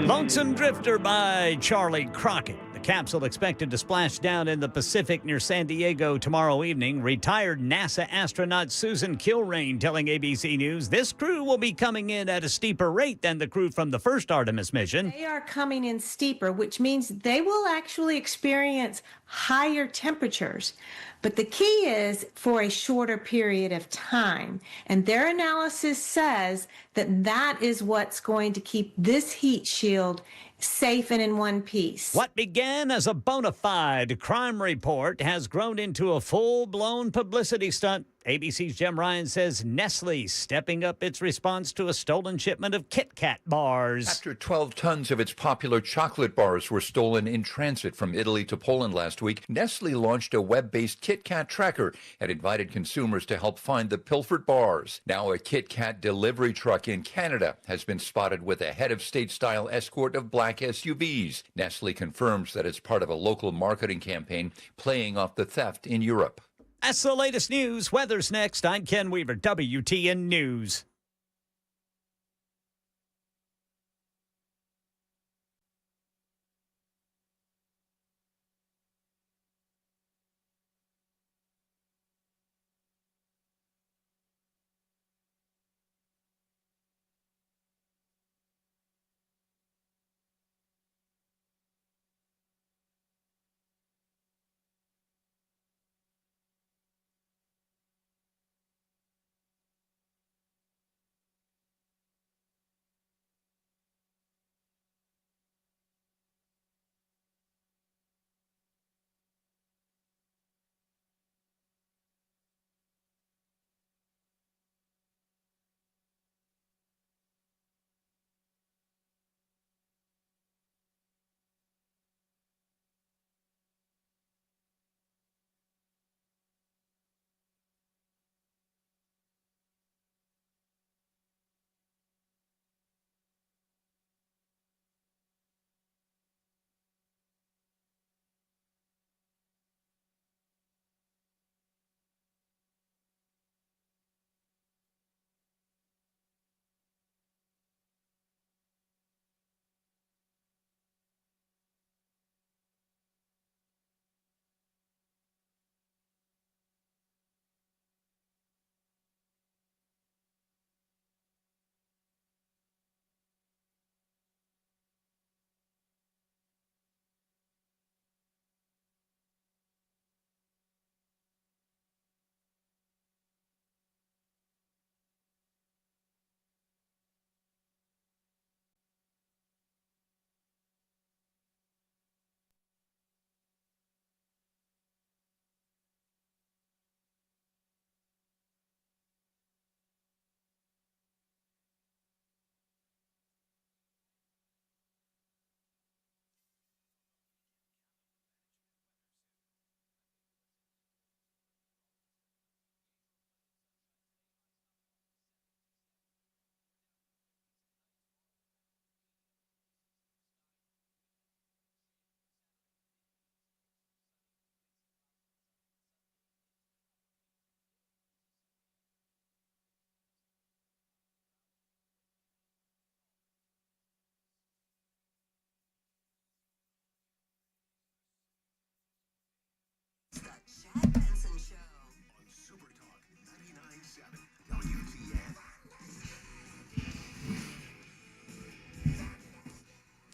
Lonesome Drifter by Charlie Crockett. The capsule expected to splash down in the Pacific near San Diego tomorrow evening. Retired NASA astronaut Susan Kilrain telling ABC News this crew will be coming in at a steeper rate than the crew from the first Artemis mission. They are coming in steeper, which means they will actually experience higher temperatures. But the key is for a shorter period of time. And their analysis says that that is what's going to keep this heat shield safe and in one piece. What began as a bona fide crime report has grown into a full-blown publicity stunt. ABC's Jem Ryan says Nestle stepping up its response to a stolen shipment of Kit Kat bars. After 12 tons of its popular chocolate bars were stolen in transit from Italy to Poland last week, Nestle launched a web-based Kit Kat tracker and invited consumers to help find the pilfered bars. Now a Kit Kat delivery truck in Canada has been spotted with a head-of-state-style escort of black SUVs. Nestle confirms that it's part of a local marketing campaign playing off the theft in Europe. That's the latest news. Weather's next. I'm Ken Weaver, WTN News.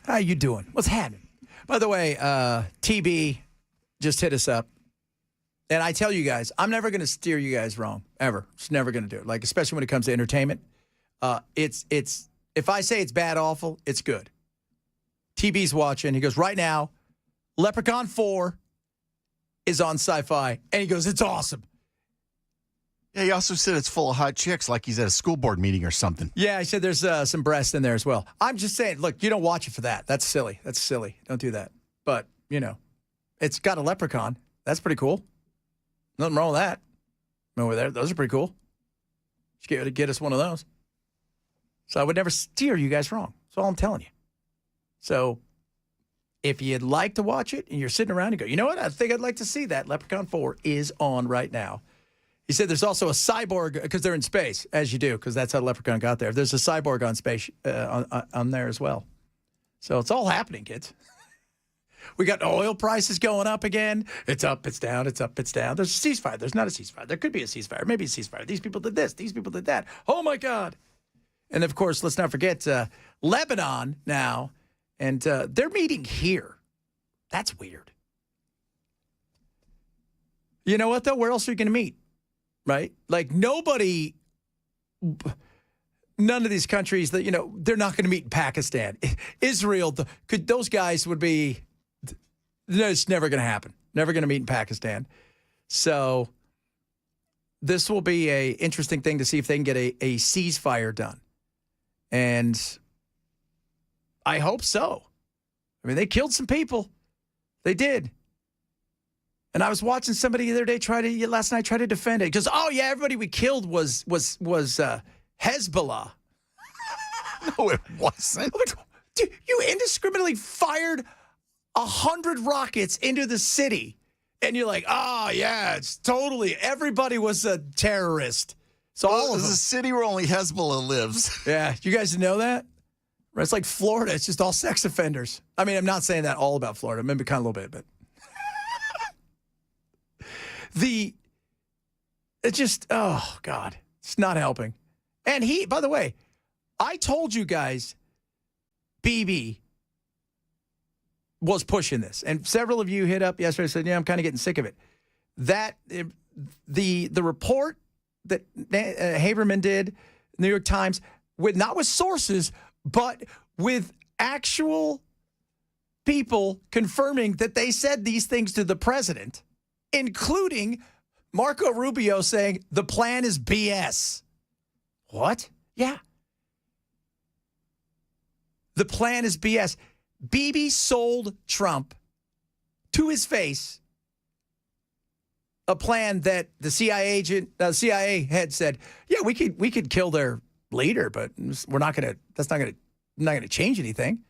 How you doing? What's happening? By the way, TB just hit us up. And I tell you guys, I'm never going to steer you guys wrong, ever. Just never going to do it. Like, especially when it comes to entertainment. It's if I say it's bad, awful, it's good. TB's watching. He goes, right now, Leprechaun 4 is on Sci-Fi. And he goes, it's awesome. Yeah, he also said it's full of hot chicks, like he's at a school board meeting or something. Yeah, he said there's some breasts in there as well. I'm just saying, look, you don't watch it for that. That's silly. That's silly. Don't do that. But, you know, it's got a leprechaun. That's pretty cool. Nothing wrong with that. Over there, those are pretty cool. Just get us one of those. So I would never steer you guys wrong. That's all I'm telling you. So if you'd like to watch it and you're sitting around and go, you know what? I think I'd like to see that. Leprechaun 4 is on right now. He said there's also a cyborg, because they're in space, as you do, because that's how Leprechaun got there. There's a cyborg on space on there as well. So it's all happening, kids. We got oil prices going up again. It's up, it's down, it's up, it's down. There's a ceasefire. There's not a ceasefire. There could be a ceasefire. Maybe a ceasefire. These people did this. These people did that. Oh, my God. And, of course, let's not forget Lebanon now. And they're meeting here. That's weird. You know what, though? Where else are you going to meet? Right? Like none of these countries that, you know, they're not going to meet in Pakistan. Israel, those guys would be, it's never going to happen. Never going to meet in Pakistan. So this will be a interesting thing to see if they can get a ceasefire done. And I hope so. I mean, they killed some people. They did. And I was watching somebody the other day last night try to defend it. Because, oh, yeah, everybody we killed was Hezbollah. No, it wasn't. Dude, you indiscriminately fired 100 rockets into the city. And you're like, oh, yeah, it's totally, everybody was a terrorist. So all of them. It's a city where only Hezbollah lives. Yeah, you guys know that? It's like Florida. It's just all sex offenders. I mean, I'm not saying that all about Florida. Maybe kind of a little bit, but. Oh, God, it's not helping. And by the way, I told you guys, BB was pushing this. And several of you hit up yesterday and said, yeah, I'm kind of getting sick of it. The report that Haberman did, New York Times, not with sources, but with actual people confirming that they said these things to the president, including Marco Rubio saying the plan is BS. What? Yeah. The plan is BS. Bibi sold Trump to his face a plan that the CIA had said, yeah, we could kill their leader, but we're not going to. That's not going to change anything.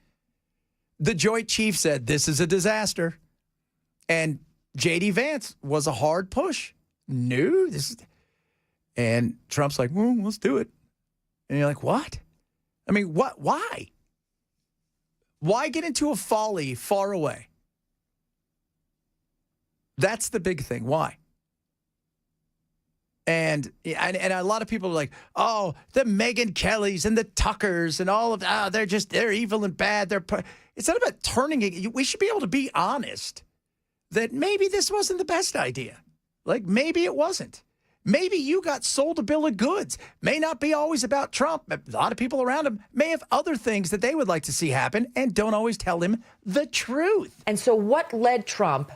The Joint Chief said this is a disaster, and J.D. Vance was a hard push. No, and Trump's like, well, let's do it. And you're like, what? I mean, what? Why? Why get into a folly far away? That's the big thing. Why? And a lot of people are like, oh, the Megyn Kellys and the Tuckers and all of that, they're evil and bad. It's not about turning it. We should be able to be honest that maybe this wasn't the best idea. Like, maybe it wasn't. Maybe you got sold a bill of goods. May not be always about Trump. A lot of people around him may have other things that they would like to see happen and don't always tell him the truth. And so what led Trump,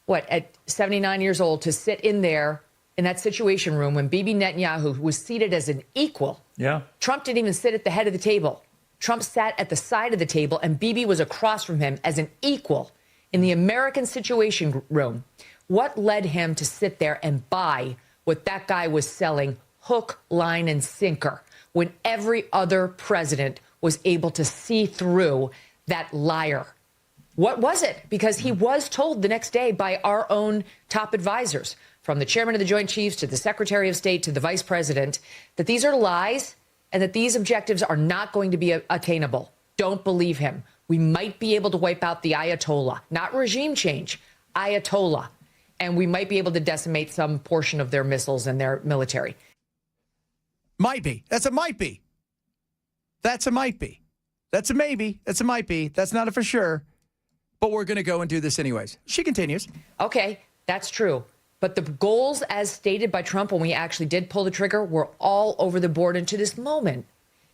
at 79 years old, to sit in there in that Situation Room when Bibi Netanyahu was seated as an equal? Yeah. Trump didn't even sit at the head of the table. Trump sat at the side of the table, and Bibi was across from him as an equal in the American Situation Room. What led him to sit there and buy what that guy was selling hook, line, and sinker when every other president was able to see through that liar? What was it? Because he was told the next day by our own top advisors, from the chairman of the Joint Chiefs to the Secretary of State to the vice president, that these are lies and that these objectives are not going to be attainable. Don't believe him. We might be able to wipe out the Ayatollah, not regime change, Ayatollah. And we might be able to decimate some portion of their missiles and their military. Might be. That's a might be. That's a might be. That's a maybe. That's a might be. That's not a for sure. But we're going to go and do this anyways. She continues. Okay, that's true. But the goals as stated by Trump when we actually did pull the trigger were all over the board. And to this moment,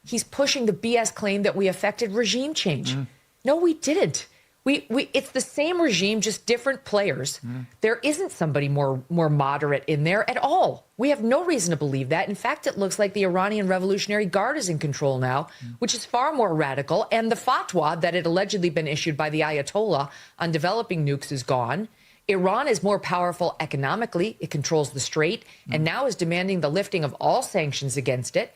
he's pushing the BS claim that we affected regime change. No, we didn't. It's the same regime, just different players. There isn't somebody more moderate in there at all. We have no reason to believe that. In fact, it looks like the Iranian Revolutionary Guard is in control now, which is far more radical. And the fatwa that had allegedly been issued by the Ayatollah on developing nukes is gone. Iran is more powerful economically. It controls the Strait and now is demanding the lifting of all sanctions against it.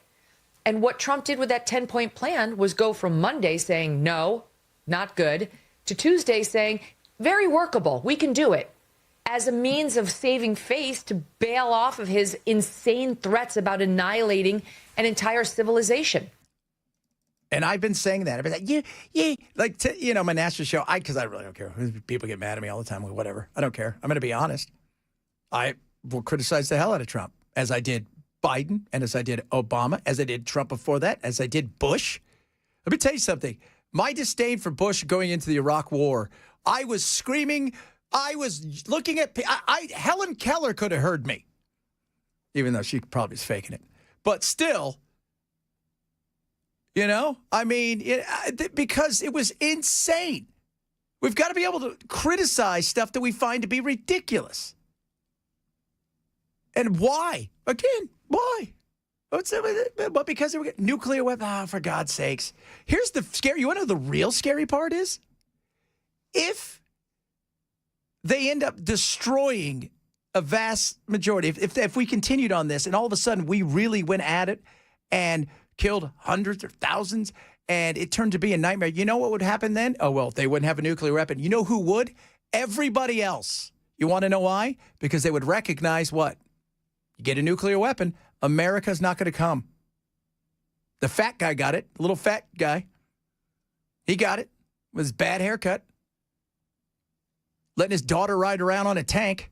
And what Trump did with that 10-point plan was go from Monday saying, no, not good, to Tuesday saying, very workable, we can do it, as a means of saving face to bail off of his insane threats about annihilating an entire civilization. And I've been saying that. I've been like, yeah, my national show, because I really don't care. People get mad at me all the time. Whatever. I don't care. I'm going to be honest. I will criticize the hell out of Trump, as I did Biden, and as I did Obama, as I did Trump before that, as I did Bush. Let me tell you something. My disdain for Bush going into the Iraq War, I was screaming. I was looking at Helen Keller could have heard me, even though she probably was faking it. But still, because it was insane. We've got to be able to criticize stuff that we find to be ridiculous. And why? Again, why? But because they were nuclear weapon. Oh, for God's sakes. Here's the scary. You want to know the real scary part is? If they end up destroying a vast majority, if we continued on this and all of a sudden we really went at it and killed hundreds or thousands and it turned to be a nightmare, you know what would happen then? Oh, well, they wouldn't have a nuclear weapon. You know who would? Everybody else. You want to know why? Because they would recognize what? You get a nuclear weapon, America's not going to come. The fat guy got it, the little fat guy. He got it with his bad haircut. Letting his daughter ride around on a tank.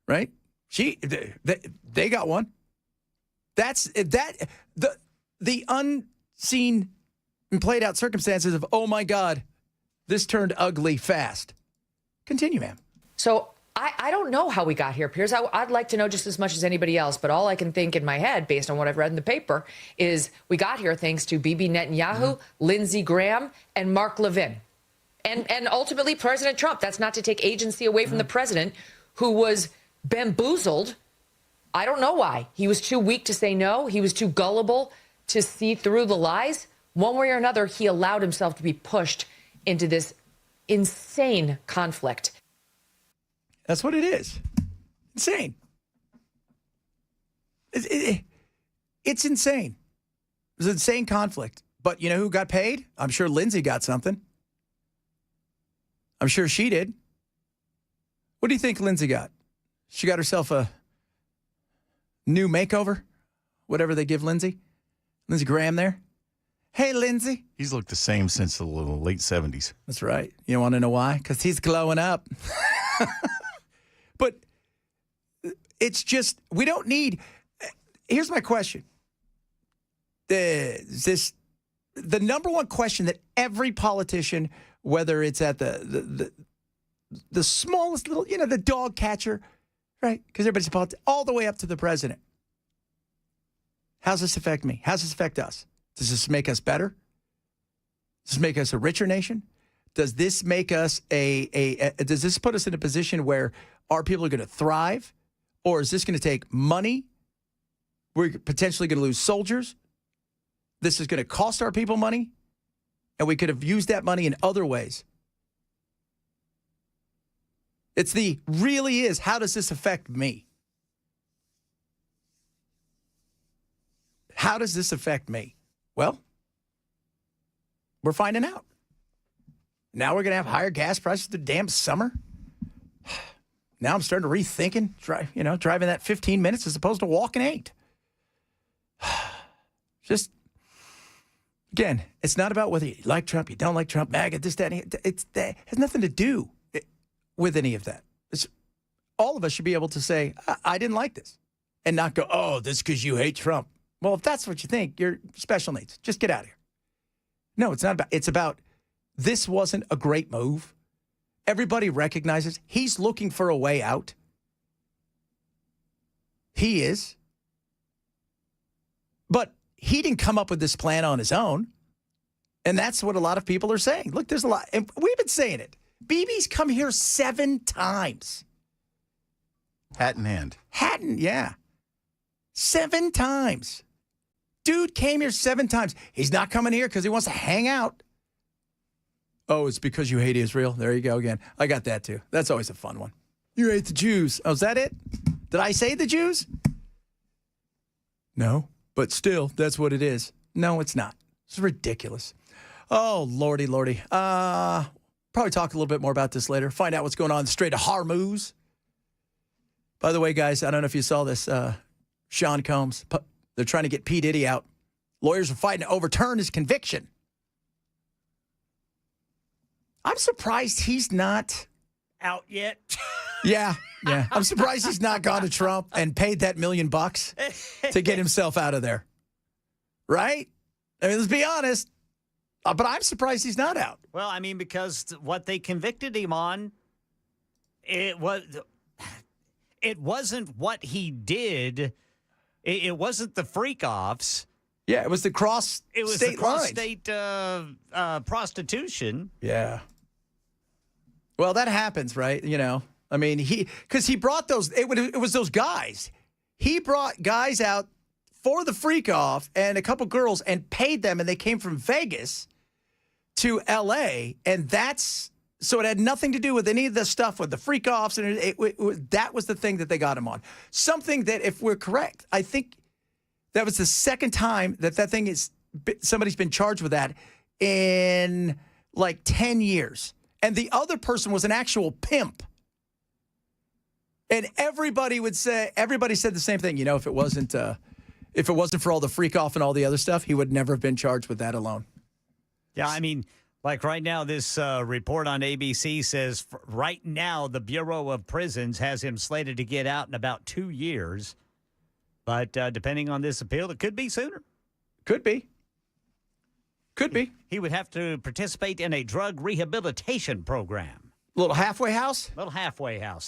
Right? They got one. That's the unseen and played out circumstances of, oh my God, this turned ugly fast. Continue, ma'am. So I don't know how we got here, Piers. I'd like to know just as much as anybody else, but all I can think in my head, based on what I've read in the paper, is we got here thanks to Bibi Netanyahu, Lindsey Graham, and Mark Levin. And ultimately President Trump. That's not to take agency away from the president, who was bamboozled. I don't know why. He was too weak to say no. He was too gullible to see through the lies. One way or another, he allowed himself to be pushed into this insane conflict. That's what it is. Insane. It's insane. It's an insane conflict. But you know who got paid? I'm sure Lindsay got something. I'm sure she did. What do you think Lindsay got? She got herself a new makeover? Whatever they give Lindsay? Lindsey Graham there? Hey, Lindsay. He's looked the same since the late 70s. That's right. You want to know why? Because he's glowing up. But it's just, we don't need, here's my question. The number one question that every politician, whether it's at the smallest little, the dog catcher, right? Because everybody's a politician, all the way up to the president. How's this affect me? How's this affect us? Does this make us better? Does this make us a richer nation? Does this make us does this put us in a position where our people are going to thrive? Or is this going to take money? We're potentially going to lose soldiers. This is going to cost our people money. And we could have used that money in other ways. Really is, how does this affect me? How does this affect me? Well, we're finding out. Now we're going to have higher gas prices the damn summer. Now I'm starting to rethinking, driving that 15 minutes as opposed to walking 8. Just, again, it's not about whether you like Trump, you don't like Trump, MAGA, this, that, and that has nothing to do with any of that. All of us should be able to say, I didn't like this, and not go, oh, this is because you hate Trump. Well, if that's what you think, you're special needs. Just get out of here. No, it's not about, it's about, this wasn't a great move. Everybody recognizes he's looking for a way out. He is. But he didn't come up with this plan on his own. And that's what a lot of people are saying. Look, there's a lot. And we've been saying it. BB's come here 7 times. Hat in hand. Yeah. 7 times. Dude came here 7 times. He's not coming here because he wants to hang out. Oh, it's because you hate Israel. There you go again. I got that too. That's always a fun one. You hate the Jews. Oh, is that it? Did I say the Jews? No, but still, that's what it is. No, it's not. It's ridiculous. Oh, lordy. Probably talk a little bit more about this later. Find out what's going on in the Strait of Hormuz. By the way, guys, I don't know if you saw this. Sean Combs, they're trying to get P. Diddy out. Lawyers are fighting to overturn his conviction. I'm surprised he's not out yet. Yeah. I'm surprised he's not gone to Trump and paid that $1 million to get himself out of there. Right? I mean, let's be honest. But I'm surprised he's not out. Well, I mean, because what they convicted him on, it wasn't what he did. It wasn't the freak-offs. Yeah, it was the cross-state It was the cross-state prostitution. Yeah. Well, that happens, right? I mean, because he brought those, it was those guys. He brought guys out for the freak off and a couple girls and paid them, and they came from Vegas to L.A., and so it had nothing to do with any of the stuff with the freak offs, and that was the thing that they got him on. Something that, if we're correct, I think that was the second time that thing is, somebody's been charged with that in like 10 years. And the other person was an actual pimp. And everybody said the same thing. You know, if it wasn't for all the freak off and all the other stuff, he would never have been charged with that alone. Yeah, I mean, like right now, this report on ABC says right now the Bureau of Prisons has him slated to get out in about 2 years. But depending on this appeal, it could be sooner. Could be. He would have to participate in a drug rehabilitation program. Little halfway house?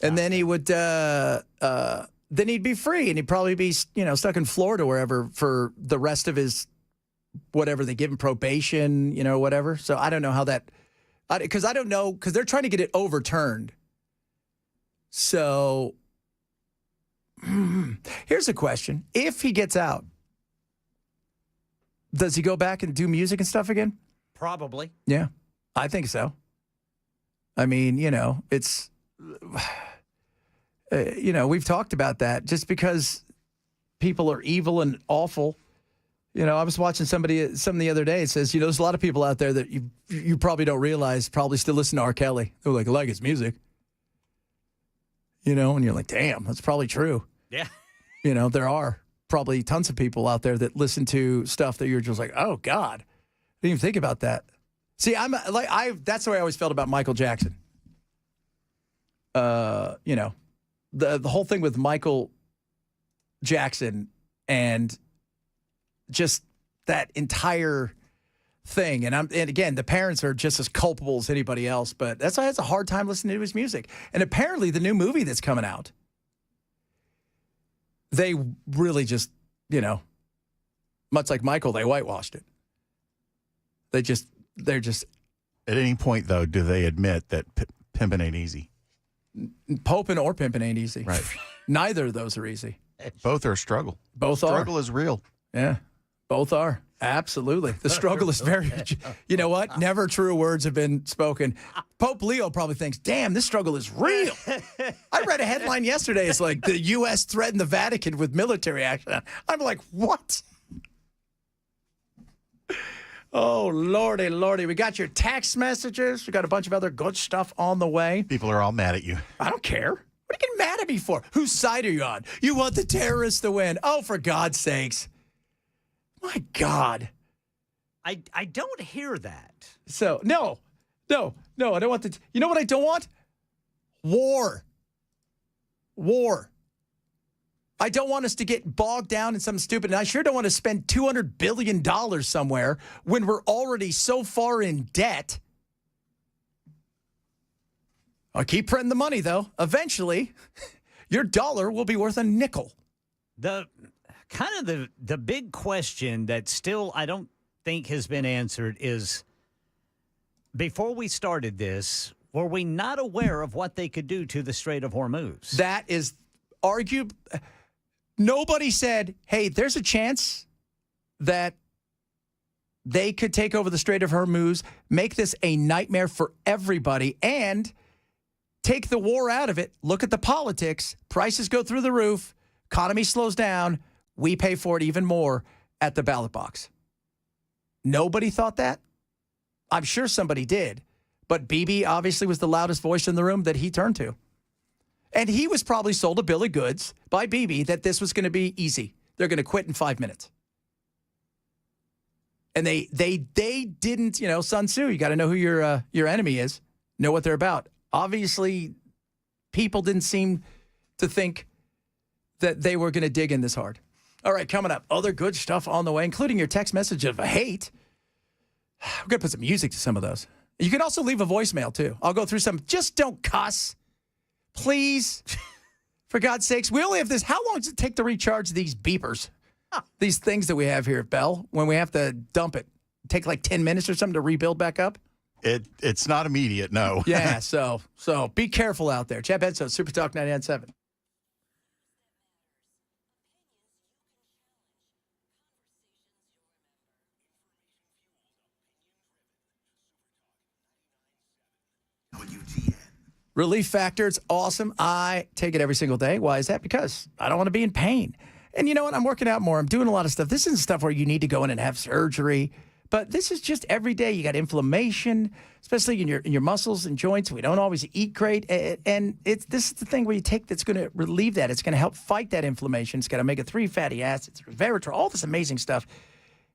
And then he would, then he'd be free, and he'd probably be, stuck in Florida or wherever for the rest of his, whatever they give him, probation, whatever. So I don't know how that, because they're trying to get it overturned. So here's a question. If he gets out, does he go back and do music and stuff again? Probably. Yeah, I think so. I mean, it's, we've talked about that. Just because people are evil and awful. I was watching something the other day. It says, there's a lot of people out there that you probably don't realize probably still listen to R. Kelly. They're like his music. And you're like, damn, that's probably true. Yeah. There are probably tons of people out there that listen to stuff that you're just like, oh, God. I didn't even think about that. See, that's the way I always felt about Michael Jackson. The whole thing with Michael Jackson and just that entire thing. And again, the parents are just as culpable as anybody else, but that's why I had a hard time listening to his music. And apparently the new movie that's coming out, they really just, much like Michael, they whitewashed it. They're just. At any point, though, do they admit that pimping ain't easy? Poping or pimping ain't easy. Right. Neither of those are easy. Both are a struggle. Both are. Struggle is real. Yeah, both are. Absolutely. The struggle is very, you know what? Never truer words have been spoken. Pope Leo probably thinks, damn, this struggle is real. I read a headline yesterday. It's like the U.S. threatened the Vatican with military action. I'm like, what? Oh, Lordy, Lordy. We got your text messages. We got a bunch of other good stuff on the way. People are all mad at you. I don't care. What are you getting mad at me for? Whose side are you on? You want the terrorists to win. Oh, for God's sakes. My God. I don't hear that. So, no, I don't want you know what I don't want? War. I don't want us to get bogged down in something stupid, and I sure don't want to spend $200 billion somewhere when we're already so far in debt. I'll keep printing the money, though. Eventually, your dollar will be worth a nickel. The big question that still I don't think has been answered is, before we started this, were we not aware of what they could do to the Strait of Hormuz? That is argued. Nobody said, hey, there's a chance that they could take over the Strait of Hormuz, make this a nightmare for everybody, and take the war out of it. Look at the politics. Prices go through the roof. Economy slows down. We pay for it even more at the ballot box. Nobody thought that? I'm sure somebody did. But Bibi obviously was the loudest voice in the room that he turned to. And he was probably sold a bill of goods by Bibi that this was going to be easy. They're going to quit in 5 minutes. And they didn't, Sun Tzu, you got to know who your enemy is, know what they're about. Obviously, people didn't seem to think that they were going to dig in this hard. All right, coming up, other good stuff on the way, including your text message of hate. We're going to put some music to some of those. You can also leave a voicemail, too. I'll go through some. Just don't cuss. Please. For God's sakes. We only have this. How long does it take to recharge these beepers? These things that we have here at Bell when we have to dump it. Take like 10 minutes or something to rebuild back up? It's not immediate, no. Yeah, so be careful out there. Chad Benson, Super Talk 99.7. Relief Factor, it's awesome. I take it every single day. Why is that? Because I don't want to be in pain. And you know what? I'm working out more. I'm doing a lot of stuff. This isn't stuff where you need to go in and have surgery. But this is just every day. You got inflammation, especially in your muscles and joints. We don't always eat great. And this is the thing where you take that's going to relieve that. It's going to help fight that inflammation. It's got omega-3 fatty acids, resveratrol, all this amazing stuff.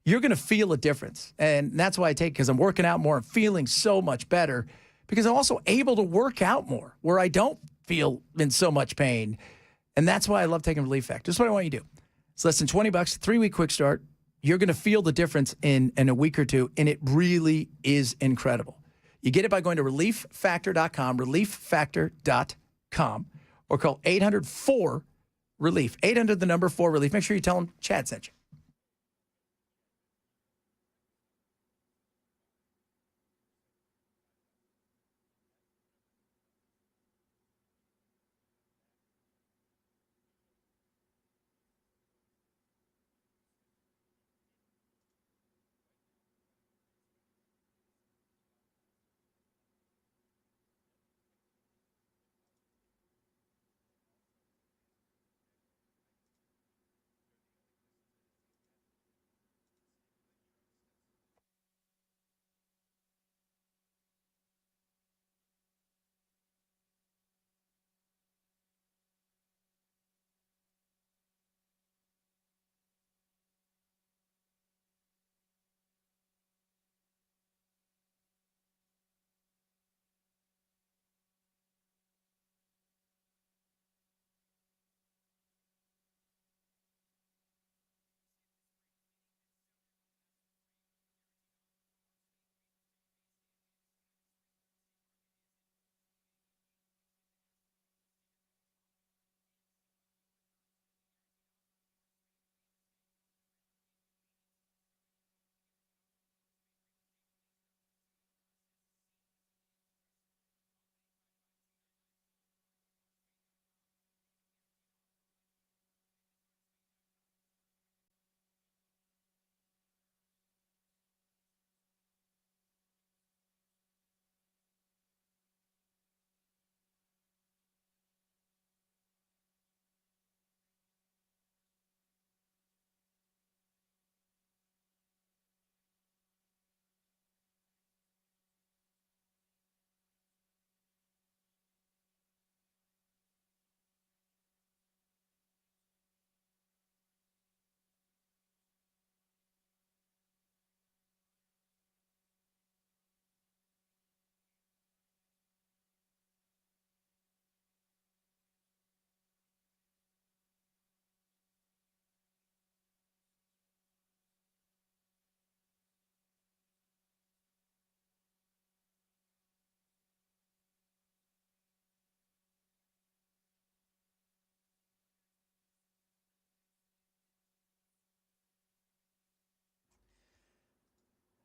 You're going to feel a difference. And that's why I take it, because I'm working out more. I'm feeling so much better because I'm also able to work out more where I don't feel in so much pain. And that's why I love taking Relief Factor. This is what I want you to do. It's less than $20, 3-week quick start. You're going to feel the difference in a week or two, and it really is incredible. You get it by going to relieffactor.com, relieffactor.com, or call 800-4-RELIEF, 800 the number 4-RELIEF. Make sure you tell them Chad sent you.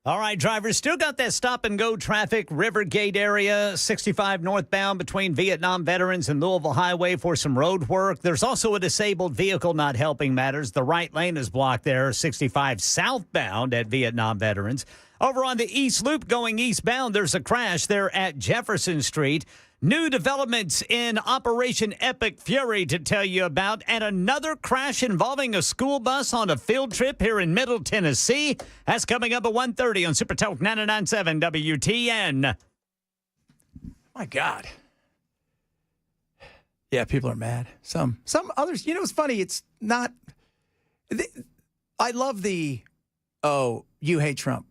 All right, drivers, still got that stop-and-go traffic, Rivergate area, 65 northbound between Vietnam Veterans and Louisville Highway for some road work. There's also a disabled vehicle not helping matters. The right lane is blocked there, 65 southbound at Vietnam Veterans. Over on the East Loop going eastbound, there's a crash there at Jefferson Street. New developments in Operation Epic Fury to tell you about, and another crash involving a school bus on a field trip here in Middle Tennessee. That's coming up at 1:30 on Super Talk 99.7 WTN. My God. Yeah, people are mad. Some others, it's funny. It's not. I love the, oh, you hate Trump.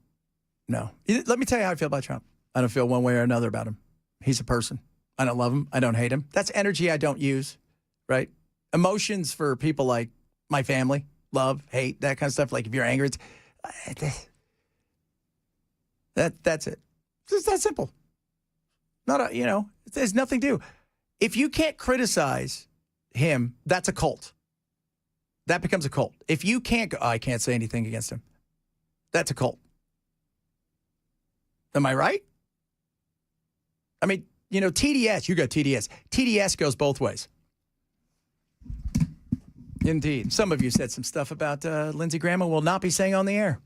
No. Let me tell you how I feel about Trump. I don't feel one way or another about him. He's a person. I don't love him. I don't hate him. That's energy I don't use, right? Emotions for people like my family, love, hate, that kind of stuff. Like if you're angry, that's it. It's just that simple. There's nothing to do. If you can't criticize him, that's a cult. That becomes a cult. If you can't go, I can't say anything against him. That's a cult. Am I right? I mean, TDS, you got TDS. TDS goes both ways. Indeed. Some of you said some stuff about Lindsey Graham will not be saying on the air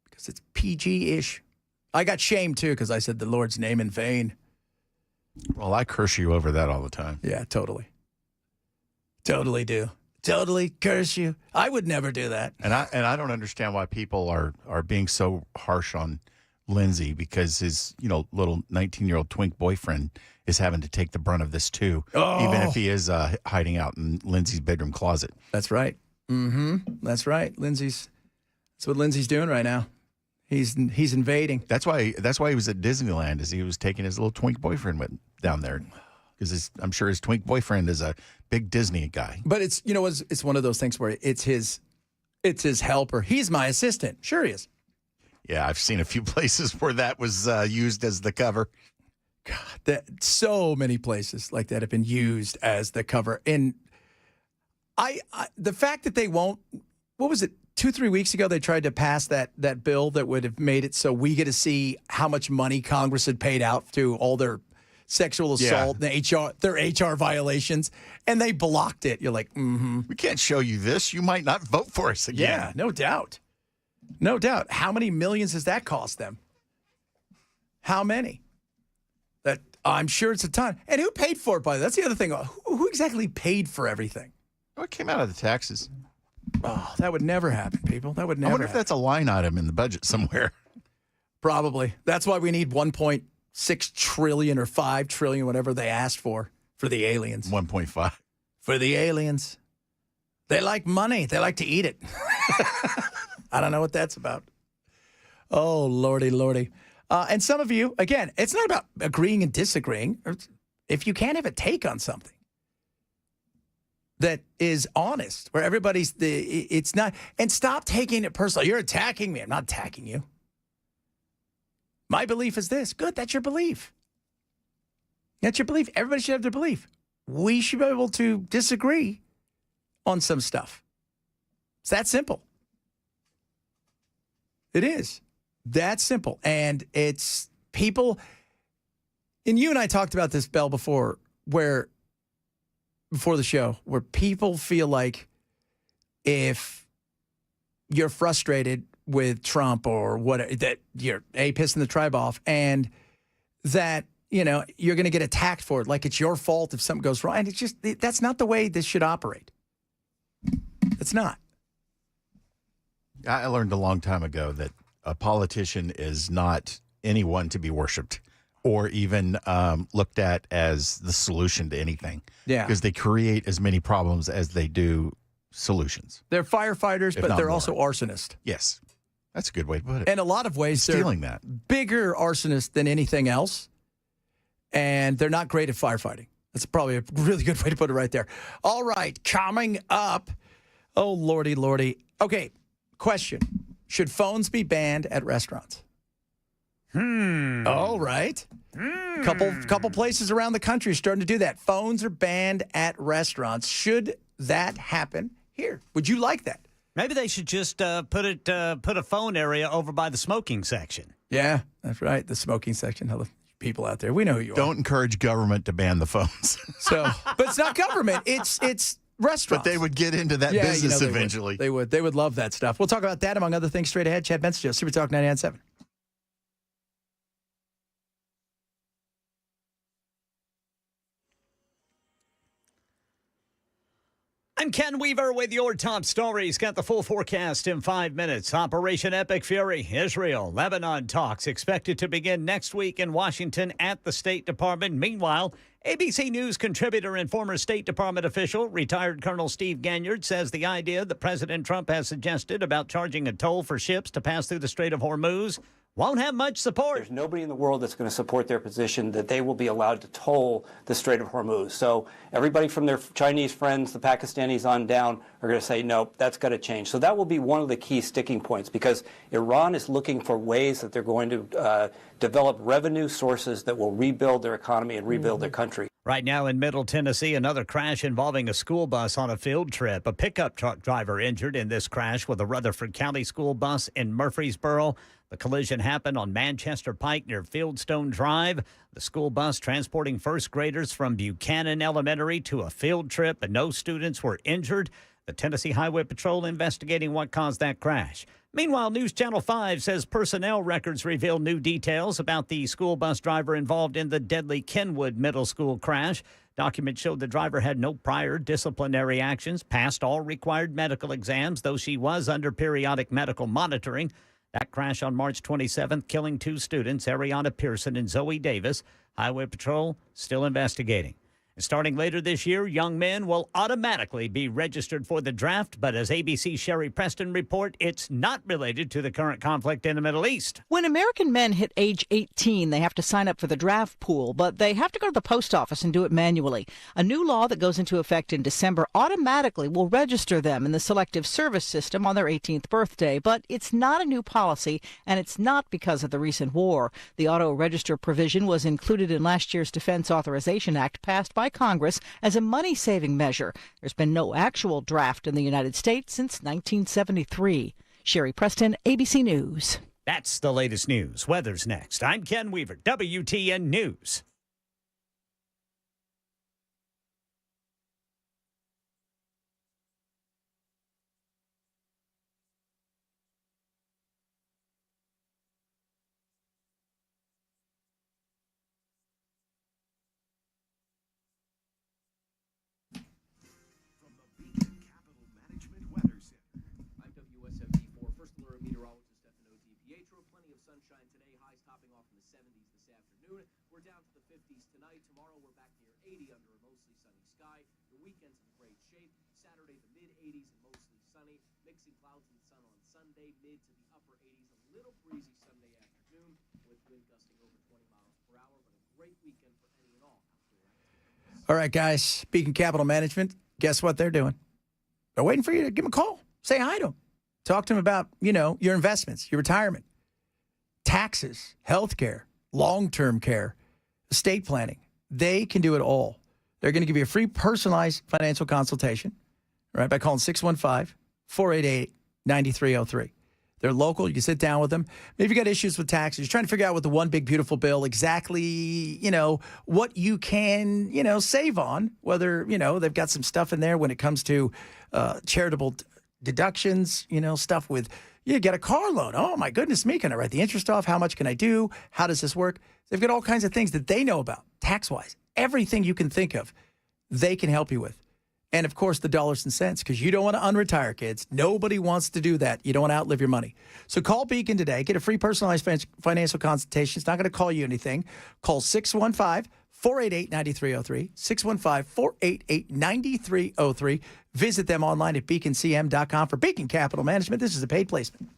because it's PG-ish. I got shamed, too, because I said the Lord's name in vain. Well, I curse you over that all the time. Yeah, totally. Totally do. Totally curse you. I would never do that. And I don't understand why people are being so harsh on Lindsey because his little 19-year-old twink boyfriend is having to take the brunt of this too, even if he is hiding out in Lindsey's bedroom closet. That's right. That's right. That's what Lindsey's doing right now. He's invading. That's why he was at Disneyland, is he was taking his little twink boyfriend down there. Because I'm sure his twink boyfriend is a big Disney guy. But it's one of those things where it's his helper. He's my assistant. Sure he is. Yeah, I've seen a few places where that was used as the cover. God, so many places like that have been used as the cover. And the fact that they won't, what was it, 2-3 weeks ago, they tried to pass that bill that would have made it so we get to see how much money Congress had paid out to all their sexual assault, their HR violations, and they blocked it. You're like, we can't show you this. You might not vote for us again. Yeah, no doubt. No doubt. How many millions does that cost them? How many? That I'm sure it's a ton. And who paid for it, by the way? That's the other thing. Who exactly paid for everything? Well, it came out of the taxes. Oh, that would never happen, people. That would never I wonder if that's a line item in the budget somewhere. Probably. That's why we need 1.6 trillion or 5 trillion, whatever they asked for the aliens. 1.5. For the aliens. They like money. They like to eat it. I don't know what that's about. Oh, lordy, lordy. And some of you, again, it's not about agreeing and disagreeing. If you can't have a take on something that is honest, where it's not, and stop taking it personal. You're attacking me. I'm not attacking you. My belief is this. Good, that's your belief. That's your belief. Everybody should have their belief. We should be able to disagree on some stuff. It's that simple. It is. That simple. And it's people, and you and I talked about this, Bell, before the show, where people feel like if you're frustrated with Trump or what, that you're pissing the tribe off, and that, you're going to get attacked for it, like it's your fault if something goes wrong. And it's just, that's not the way this should operate. It's not. I learned a long time ago that a politician is not anyone to be worshipped or even looked at as the solution to anything. Yeah. Because they create as many problems as they do solutions. They're firefighters, but they're also arsonists. Yes. That's a good way to put it. In a lot of ways, stealing that. Bigger arsonists than anything else, and they're not great at firefighting. That's probably a really good way to put it right there. All right, coming up. Oh, lordy, lordy. Okay, question. Should phones be banned at restaurants? All right. Couple places around the country are starting to do that. Phones are banned at restaurants. Should that happen here? Would you like that? Maybe they should just put a phone area over by the smoking section. Yeah, that's right. The smoking section. Hello, people out there. We know who you are. Don't encourage government to ban the phones. But it's not government. It's restaurants. But they would get into that business eventually. They would. They would love that stuff. We'll talk about that, among other things, straight ahead. Chad Benson, Super Talk 99.7. I'm Ken Weaver with your top stories. Got the full forecast in 5 minutes. Operation Epic Fury, Israel, Lebanon talks expected to begin next week in Washington at the State Department. Meanwhile, ABC News contributor and former State Department official, retired Colonel Steve Ganyard, says the idea that President Trump has suggested about charging a toll for ships to pass through the Strait of Hormuz won't have much support. There's nobody in the world that's going to support their position that they will be allowed to toll the Strait of Hormuz. So everybody from their Chinese friends, the Pakistanis on down, are going to say, nope, that's got to change. So that will be one of the key sticking points, because Iran is looking for ways that they're going to develop revenue sources that will rebuild their economy and rebuild their country. Right now in Middle Tennessee, another crash involving a school bus on a field trip. A pickup truck driver injured in this crash with a Rutherford County school bus in Murfreesboro. The collision happened on Manchester Pike near Fieldstone Drive. The school bus transporting first graders from Buchanan Elementary to a field trip, and no students were injured. The Tennessee Highway Patrol investigating what caused that crash. Meanwhile, News Channel 5 says personnel records reveal new details about the school bus driver involved in the deadly Kenwood Middle School crash. Documents showed the driver had no prior disciplinary actions, passed all required medical exams, though she was under periodic medical monitoring. That crash on March 27th, killing 2 students, Ariana Pearson and Zoe Davis. Highway Patrol still investigating. Starting later this year, young men will automatically be registered for the draft, but as ABC's Sherry Preston report, it's not related to the current conflict in the Middle East. When American men hit age 18, they have to sign up for the draft pool, but they have to go to the post office and do it manually. A new law that goes into effect in December automatically will register them in the Selective Service System on their 18th birthday, but it's not a new policy, and it's not because of the recent war. The auto register provision was included in last year's Defense Authorization Act passed by Congress as a money-saving measure. There's been no actual draft in the United States since 1973. Sherry Preston, ABC News. That's the latest news. Weather's next. I'm Ken Weaver, WTN News. Sunshine today, highs topping off in the 70s this afternoon. We're down to the 50s tonight. Tomorrow we're back near 80 under a mostly sunny sky. The weekend's in great shape. Saturday, the mid-80s and mostly sunny. Mixing clouds and sun on Sunday, mid to the upper 80s. A little breezy Sunday afternoon with wind gusting over 20 miles per hour. But a great weekend for any and all outdoor activities. All right, guys. Beacon Capital Management, guess what they're doing? They're waiting for you to give them a call. Say hi to them. Talk to them about, your investments, your retirement, taxes, healthcare, long-term care, estate planning. They can do it all. They're going to give you a free personalized financial consultation, right, by calling 615-488-9303. They're local. You can sit down with them. Maybe you got issues with taxes. You're trying to figure out with the one big beautiful bill exactly, what you can, save on, whether, they've got some stuff in there when it comes to charitable deductions, stuff with, you get a car loan. Oh, my goodness me. Can I write the interest off? How much can I do? How does this work? They've got all kinds of things that they know about tax-wise. Everything you can think of, they can help you with. And, of course, the dollars and cents, because you don't want to unretire, kids. Nobody wants to do that. You don't want to outlive your money. So call Beacon today. Get a free personalized financial consultation. It's not going to call you anything. Call 615-488-9303, 615-488-9303. Visit them online at beaconcm.com for Beacon Capital Management. This is a paid placement.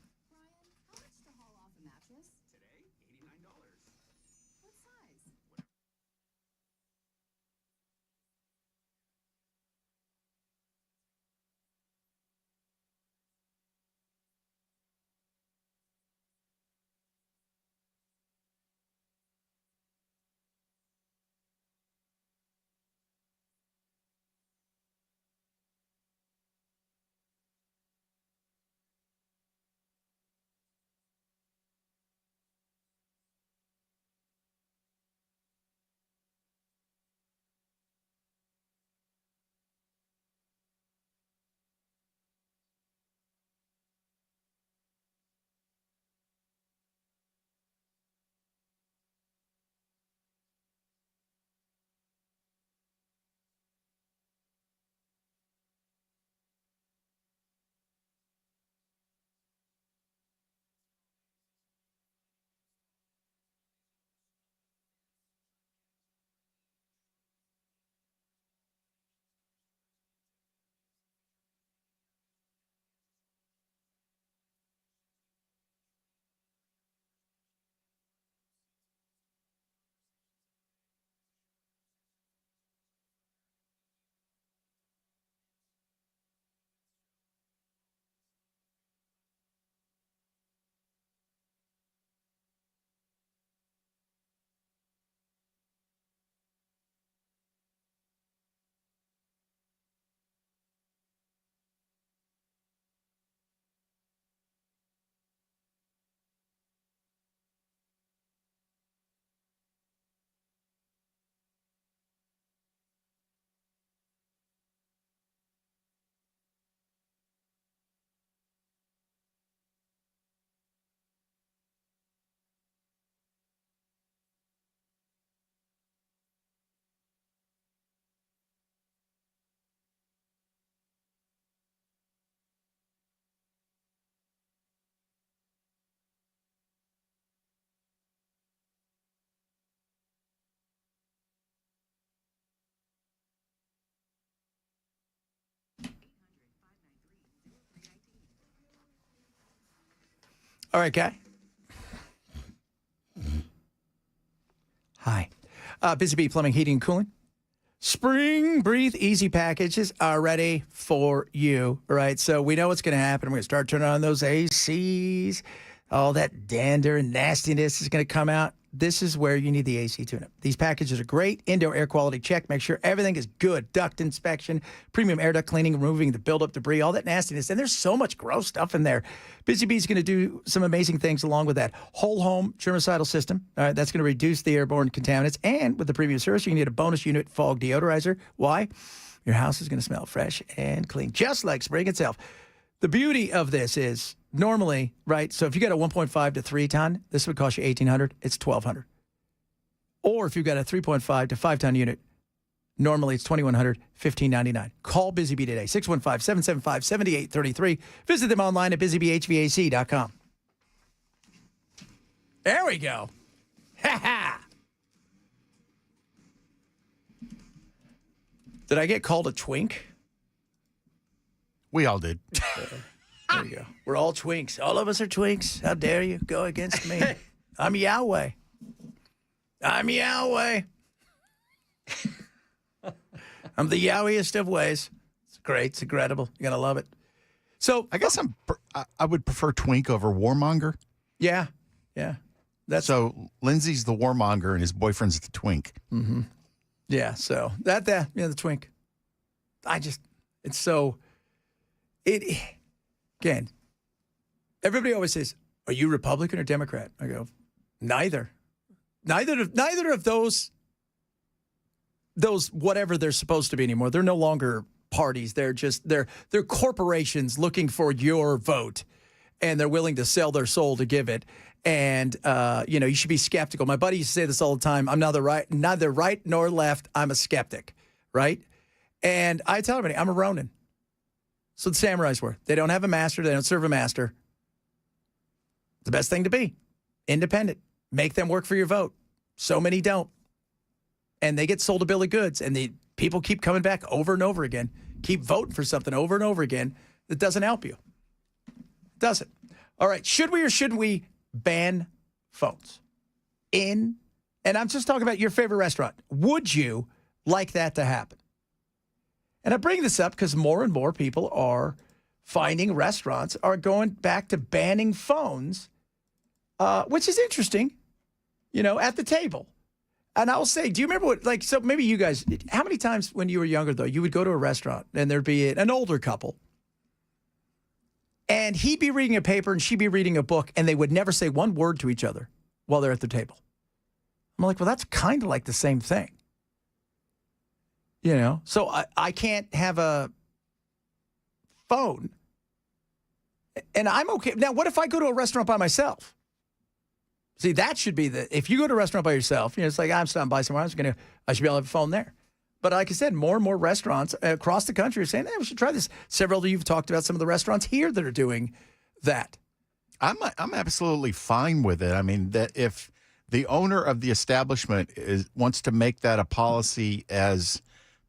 All right, Guy. Hi. Busy Bee Plumbing, Heating, and Cooling. Spring Breathe Easy packages are ready for you, right? So we know what's going to happen. We're going to start turning on those ACs. All that dander and nastiness is going to come out. This is where you need the AC tune-up. These packages are great. Indoor air quality check. Make sure everything is good. Duct inspection, premium air duct cleaning, removing the buildup debris, all that nastiness. And there's so much gross stuff in there. Busy Bee's going to do some amazing things along with that. Whole home germicidal system. All right, that's going to reduce the airborne contaminants. And with the premium service, you can get a bonus unit fog deodorizer. Why? Your house is going to smell fresh and clean, just like spring itself. The beauty of this is normally, right, so if you got a 1.5 to 3 ton, this would cost you $1,800. It's $1,200. Or if you've got a 3.5 to 5 ton unit, normally it's $2,100, $1,599. Call Busy Bee today, 615-775-7833. Visit them online at busybehvac.com. There we go. Ha ha. Did I get called a twink? We all did. There you go. We're all twinks. All of us are twinks. How dare you go against me? I'm Yahweh. I'm Yahweh. I'm the Yahwehest of ways. It's great. It's incredible. You're going to love it. So I guess I would prefer twink over warmonger. Yeah. Yeah. So Lindsay's the warmonger and his boyfriend's the twink. Mm-hmm. Yeah. So the twink. Again, everybody always says, are you Republican or Democrat? I go, neither. Neither of those whatever they're supposed to be anymore. They're no longer parties. They're corporations looking for your vote, and they're willing to sell their soul to give it. And you should be skeptical. My buddy used to say this all the time. I'm neither right nor left. I'm a skeptic, right? And I tell everybody, I'm a Ronin. So the samurais were. They don't have a master. They don't serve a master. The best thing to be. Independent. Make them work for your vote. So many don't. And they get sold a bill of goods. And the people keep coming back over and over again. Keep voting for something over and over again that doesn't help you. Doesn't. All right. Should we or shouldn't we ban phones? And I'm just talking about your favorite restaurant. Would you like that to happen? And I bring this up because more and more people are finding restaurants are going back to banning phones, which is interesting, at the table. And I'll say, do you remember so maybe you guys, how many times when you were younger, though, you would go to a restaurant and there'd be an older couple and he'd be reading a paper and she'd be reading a book and they would never say one word to each other while they're at the table. I'm like, well, that's kind of like the same thing. So I can't have a phone, and I'm okay. Now, what if I go to a restaurant by myself? See, that should be if you go to a restaurant by yourself, it's like, I'm stopping by somewhere, I should be able to have a phone there. But like I said, more and more restaurants across the country are saying, hey, we should try this. Several of you have talked about some of the restaurants here that are doing that. I'm absolutely fine with it. I mean, that if the owner of the establishment wants to make that a policy as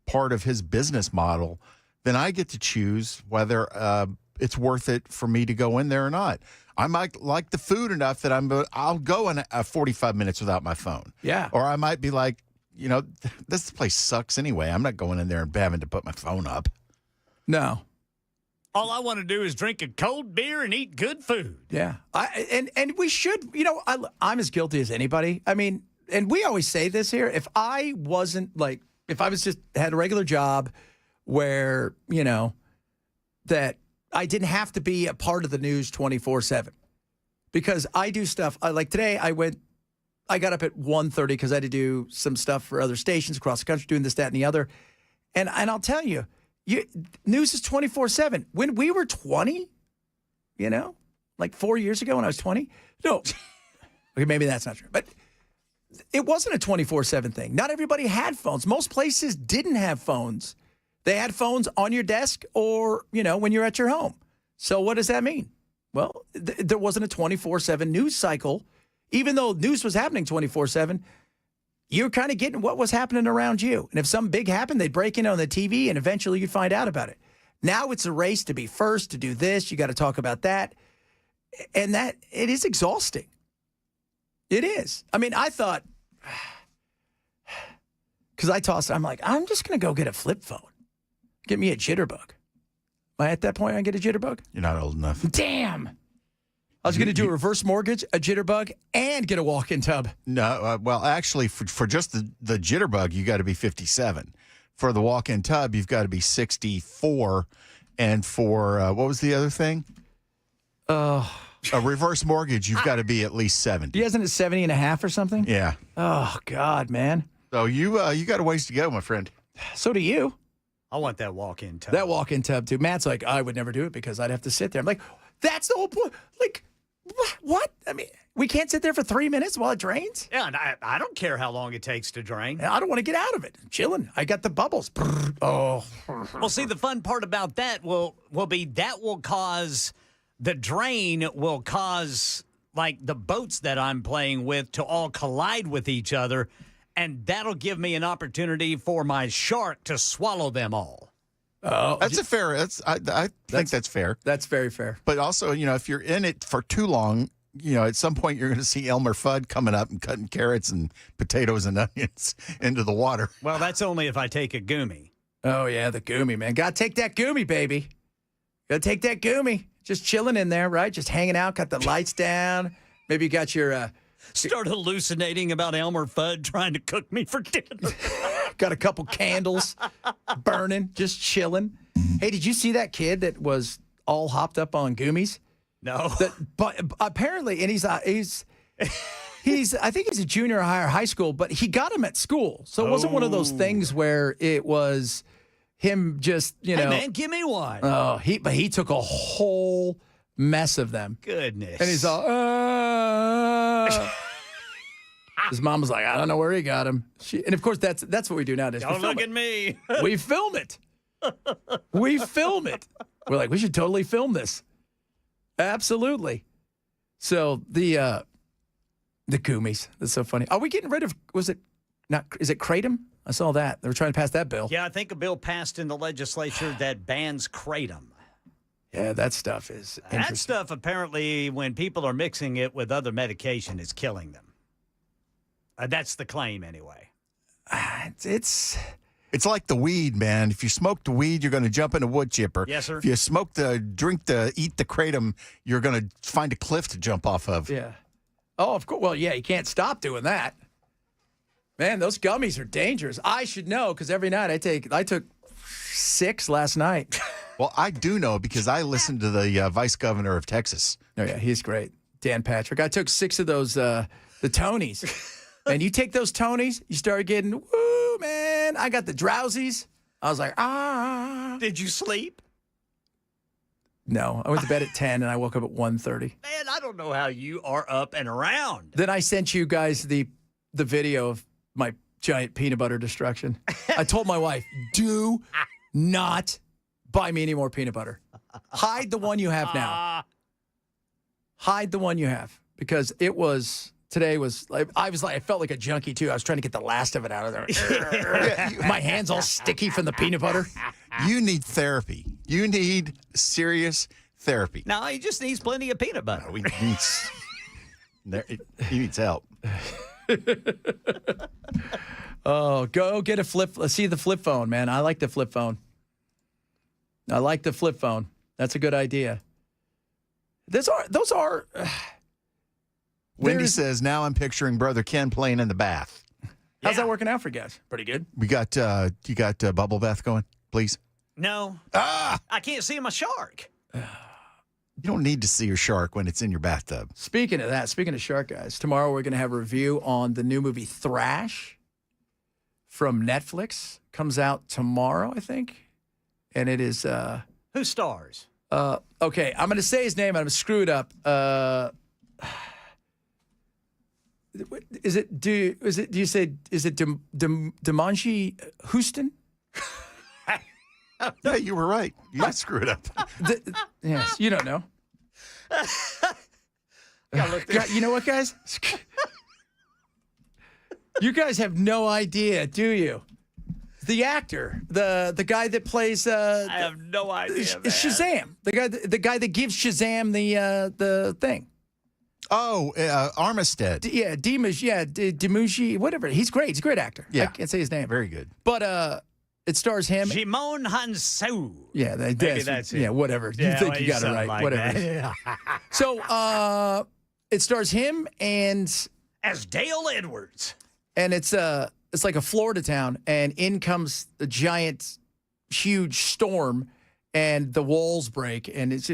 part of his business model, then I get to choose whether it's worth it for me to go in there or not. I might like the food enough that I'll go in 45 minutes without my phone. Yeah. Or I might be like, this place sucks anyway. I'm not going in there and having to put my phone up. No. All I want to do is drink a cold beer and eat good food. Yeah. And we should, I'm as guilty as anybody. I mean, and we always say this here, if I was just had a regular job where, that I didn't have to be a part of the news 24/7 because I do stuff like today I got up at 1:30 because I had to do some stuff for other stations across the country doing this, that, and the other. And I'll tell you, news is 24/7. When we were 20, like 4 years ago when I was 20, no, okay, maybe that's not true, but it wasn't a 24/7 thing. Not everybody had phones. Most places didn't have phones. They had phones on your desk or, when you're at your home. So what does that mean? Well, there wasn't a 24/7 news cycle. Even though news was happening 24/7, you're kind of getting what was happening around you. And if something big happened, they'd break in on the TV and eventually you'd find out about it. Now it's a race to be first, to do this. You got to talk about that. And that it is exhausting. It is. I mean, I thought, because I tossed, I'm like, I'm just going to go get a flip phone. Get me a jitterbug. Am I at that point I get a jitterbug? You're not old enough. Damn. I was going to do a reverse mortgage, a jitterbug, and get a walk-in tub. No, well, actually, for just the jitterbug, you got to be 57. For the walk-in tub, you've got to be 64. And for, what was the other thing? A reverse mortgage, you've got to be at least 70. He hasn't at 70 and a half or something? Yeah. Oh, God, man. So you got a ways to go, my friend. So do you. I want that walk-in tub. That walk-in tub, too. Matt's like, I would never do it because I'd have to sit there. I'm like, that's the whole point. Like, what? I mean, we can't sit there for 3 minutes while it drains? Yeah, and I don't care how long it takes to drain. I don't want to get out of it. I'm chilling. I got the bubbles. Oh. Well, see, the fun part about that will be that will cause the drain will cause like the boats that I'm playing with to all collide with each other, and that'll give me an opportunity for my shark to swallow them all. Oh, that's a fair. I think that's fair. That's very fair. But also, if you're in it for too long, at some point you're going to see Elmer Fudd coming up and cutting carrots and potatoes and onions into the water. Well, that's only if I take a Goomy. Oh, yeah, the Goomy, man. Got to take that Goomy, baby. Got to take that Goomy. Just chilling in there, right? Just hanging out, got the lights down. Maybe you got your... Start hallucinating about Elmer Fudd trying to cook me for dinner. Got a couple candles burning, just chilling. Hey, did you see that kid that was all hopped up on Goomies? No. But apparently, and he's I think he's a junior or high school, but he got him at school. So it wasn't one of those things where it was him just, Hey, man, give me one. Oh, but he took a whole mess of them. Goodness. And he's all, his mom was like, I don't know where he got him. And of course, that's what we do nowadays. Don't look at me. We film it. We film it. We're like, we should totally film this. Absolutely. So the Goomies. That's so funny. Are we getting rid of? Is it Kratom? I saw that they were trying to pass that bill. Yeah, I think a bill passed in the legislature that bans Kratom. Yeah, that stuff is interesting. That stuff apparently, when people are mixing it with other medication, is killing them. That's the claim, anyway. It's like the weed, man. If you smoke the weed, you're going to jump in a wood chipper. Yes, sir. If you eat the kratom, you're going to find a cliff to jump off of. Yeah. Oh, of course. Well, yeah, you can't stop doing that. Man, those gummies are dangerous. I should know because every night I took 6 last night. Well, I do know because I listened to the vice governor of Texas. Oh, yeah, he's great. Dan Patrick. I took 6 of those, the Tonys. And you take those Tonys, you start getting, woo, man. I got the drowsies. I was like, ah. Did you sleep? No, I went to bed at 10 and I woke up at 1:30. Man, I don't know how you are up and around. Then I sent you guys the video of my giant peanut butter destruction. I told my wife, do not buy me any more peanut butter. Hide the one you have now. Hide the one you have because today was like, I felt like a junkie too. I was trying to get the last of it out of there. My hands all sticky from the peanut butter. You need therapy. You need serious therapy. No, he just needs plenty of peanut butter. He needs help. Oh, go get a flip. Let's see the flip phone, man. I like the flip phone. That's a good idea. Those are. Wendy says, now I'm picturing Brother Ken playing in the bath. How's that working out for you guys? Pretty good. You got bubble bath going, please? No. I can't see my shark. You don't need to see your shark when it's in your bathtub. Speaking of shark guys, tomorrow we're going to have a review on the new movie Thrash from Netflix. Comes out tomorrow, I think. And it is... Who stars? Okay, I'm going to say his name. I'm going to screw it up. Is it Demanji Houston? Yeah, you were right. You did screw it up. Yes, you don't know. You know what, guys? You guys have no idea, do you? The actor, the guy that plays I have no idea. Shazam. The guy that gives Shazam the thing. Oh, Armistead. Dimushi, whatever. He's great. He's a great actor. Yeah. I can't say his name. Very good. But it stars him. Jimon Hansu. Yeah, Maybe that's it. Yeah, whatever. You Yeah, think well, you got it right. like Whatever. that. So it stars him and as Dale Edwards. And it's like a Florida town, and in comes a giant, huge storm, and the walls break, and it's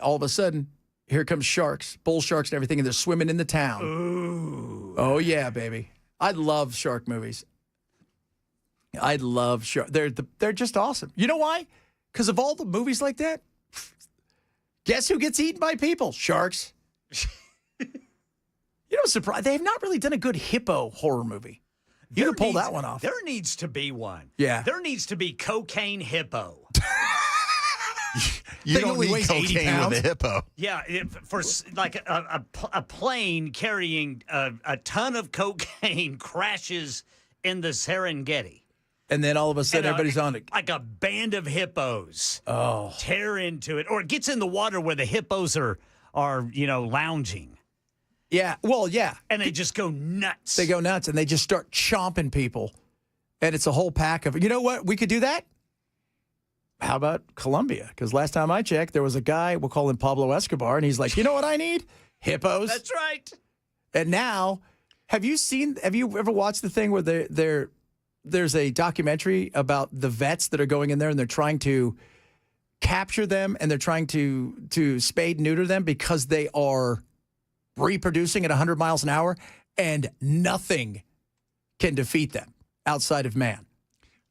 all of a sudden, here comes sharks, bull sharks, and everything, and they're swimming in the town. Ooh. Oh yeah, baby! I love shark movies. I love shark. They're just awesome. You know why? Because of all the movies like that. Guess who gets eaten by people? Sharks. Surprise! They have not really done a good hippo horror movie. You could pull that one off. There needs to be one. Yeah. There needs to be Cocaine Hippo. You don't need cocaine with a hippo. Yeah, for like a plane carrying a ton of cocaine crashes in the Serengeti. And then all of a sudden, everybody's on it. Like a band of hippos Oh. tear into it. Or it gets in the water where the hippos are lounging. Yeah, well, yeah. And they just go nuts. They go nuts, and they just start chomping people. And it's a whole pack of, you know what? We could do that. How about Colombia? Because last time I checked, there was a guy, we'll call him Pablo Escobar, and he's like, you know what I need? Hippos. That's right. And now, have you ever watched the thing where there's a documentary about the vets that are going in there and they're trying to capture them and they're trying to spade and neuter them because they are reproducing at 100 miles an hour and nothing can defeat them outside of man.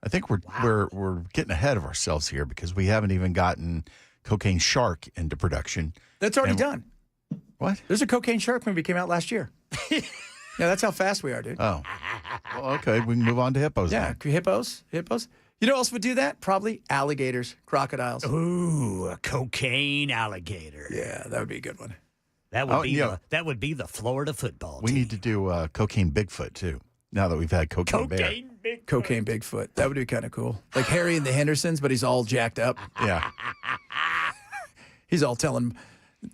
I think we're getting ahead of ourselves here because we haven't even gotten Cocaine Shark into production. That's already done. What? There's a Cocaine Shark movie came out last year. Yeah, that's how fast we are, dude. Oh. Well, okay, we can move on to hippos. Yeah, then. hippos. You know who else would do that? Probably alligators, crocodiles. Ooh, a cocaine alligator. Yeah, that would be a good one. That would be the Florida football We team. need to do Cocaine Bigfoot, too, now that we've had Cocaine Bear. Cocaine Bigfoot. That would be kind of cool. Like Harry and the Hendersons, but he's all jacked up. Yeah. He's all telling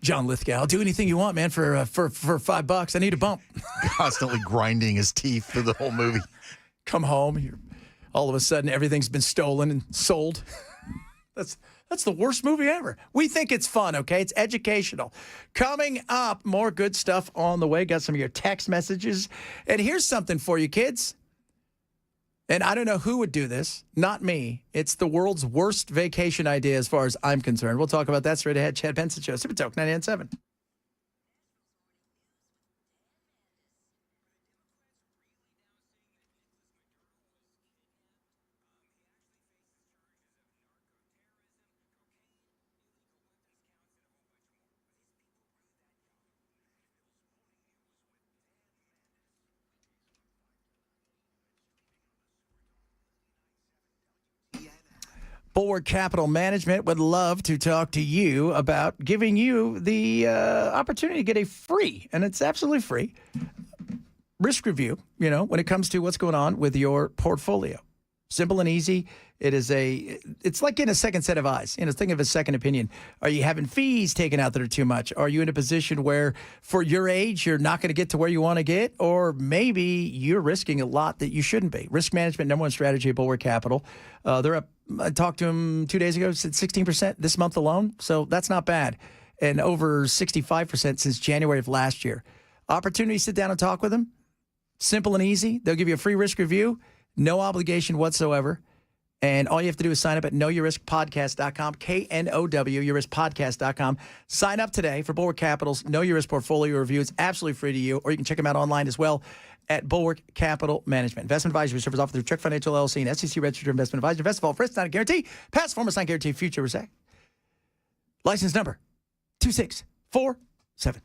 John Lithgow, I'll do anything you want, man, for $5. I need a bump. Constantly grinding his teeth through the whole movie. Come home, all of a sudden everything's been stolen and sold. That's the worst movie ever. We think it's fun, okay? It's educational. Coming up, more good stuff on the way. Got some of your text messages. And here's something for you, kids. And I don't know who would do this. Not me. It's the world's worst vacation idea as far as I'm concerned. We'll talk about that straight ahead. Chad Benson Show, Super Talk 99.7. Bulwark Capital Management would love to talk to you about giving you the opportunity to get a free, and it's absolutely free, risk review, when it comes to what's going on with your portfolio. Simple and easy. It's like getting a second set of eyes. Think of a second opinion. Are you having fees taken out that are too much? Are you in a position where for your age, you're not going to get to where you want to get? Or maybe you're risking a lot that you shouldn't be. Risk management, number one strategy at Bulwark Capital. They're up. I talked to them 2 days ago, said 16% this month alone. So that's not bad. And over 65% since January of last year. Opportunity to sit down and talk with them. Simple and easy. They'll give you a free risk review. No obligation whatsoever. And all you have to do is sign up at knowyourriskpodcast.com, K-N-O-W, yourriskpodcast.com. Sign up today for Bulwark Capital's Know Your Risk Portfolio Review. It's absolutely free to you, or you can check them out online as well at Bulwark Capital Management. Investment advisory service offered through Chuck Financial LLC and SEC Registered Investment Advisor. Invest all risk, not a guarantee. Past performance, not guarantee. Future risk. License number 2647.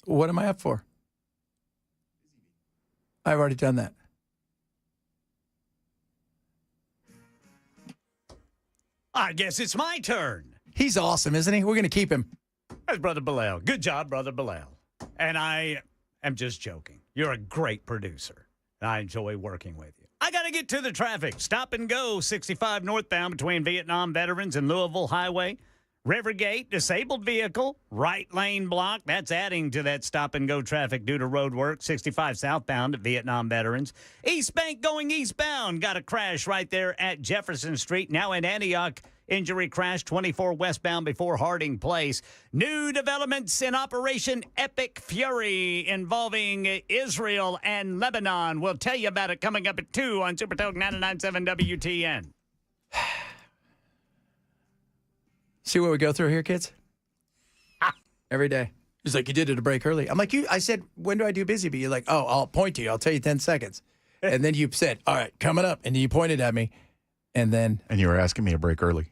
What am I up for? I've already done that. I guess it's my turn. He's awesome, isn't he? We're going to keep him. That's Brother Bilal. Good job, Brother Bilal. And I am just joking. You're a great producer. I enjoy working with you. I got to get to the traffic. Stop and go 65 northbound between Vietnam Veterans and Louisville Highway. Rivergate, disabled vehicle, right lane block. That's adding to that stop and go traffic due to road work. 65 southbound at Vietnam Veterans. East Bank going eastbound. Got a crash right there at Jefferson Street. Now in Antioch. Injury crash 24 westbound before Harding Place. New developments in Operation Epic Fury involving Israel and Lebanon. We'll tell you about it coming up at 2 on Super Talk 99.7 WTN. See what we go through here, kids? Every day. He's like, you did it a break early. I'm like, I said, when do I do busy? But you're like, oh, I'll point to you. I'll tell you 10 seconds. And then you said, all right, coming up. And then you pointed at me. And then. And you were asking me a break early.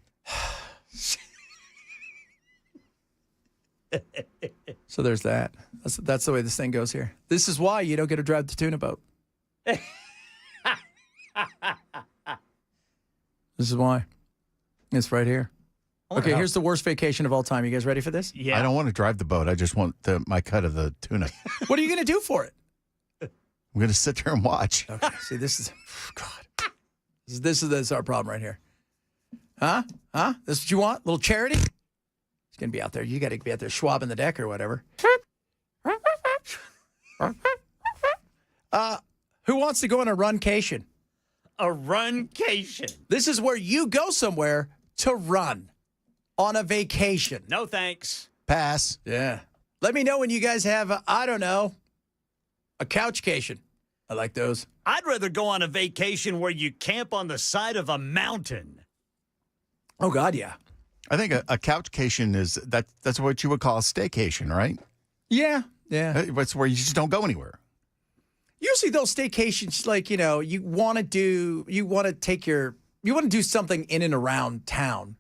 So there's that. That's the way this thing goes here. This is why you don't get to drive the tuna boat. This is why. It's right here. Okay, here's the worst vacation of all time. You guys ready for this? Yeah. I don't want to drive the boat. I just want my cut of the tuna. What are you going to do for it? I'm going to sit there and watch. Okay, see, this is, God. This is our problem right here. Huh? This is what you want? A little charity? It's going to be out there. You got to be out there schwabbing the deck or whatever. Who wants to go on a runcation? A runcation. This is where you go somewhere to run on a vacation. No thanks. Pass. Yeah. Let me know when you guys have, I don't know, a couchcation. I like those. I'd rather go on a vacation where you camp on the side of a mountain. Oh, God, yeah. I think a couchcation is, that's what you would call a staycation, right? Yeah. It's where you just don't go anywhere. Usually those staycations, like, you want to do something in and around town.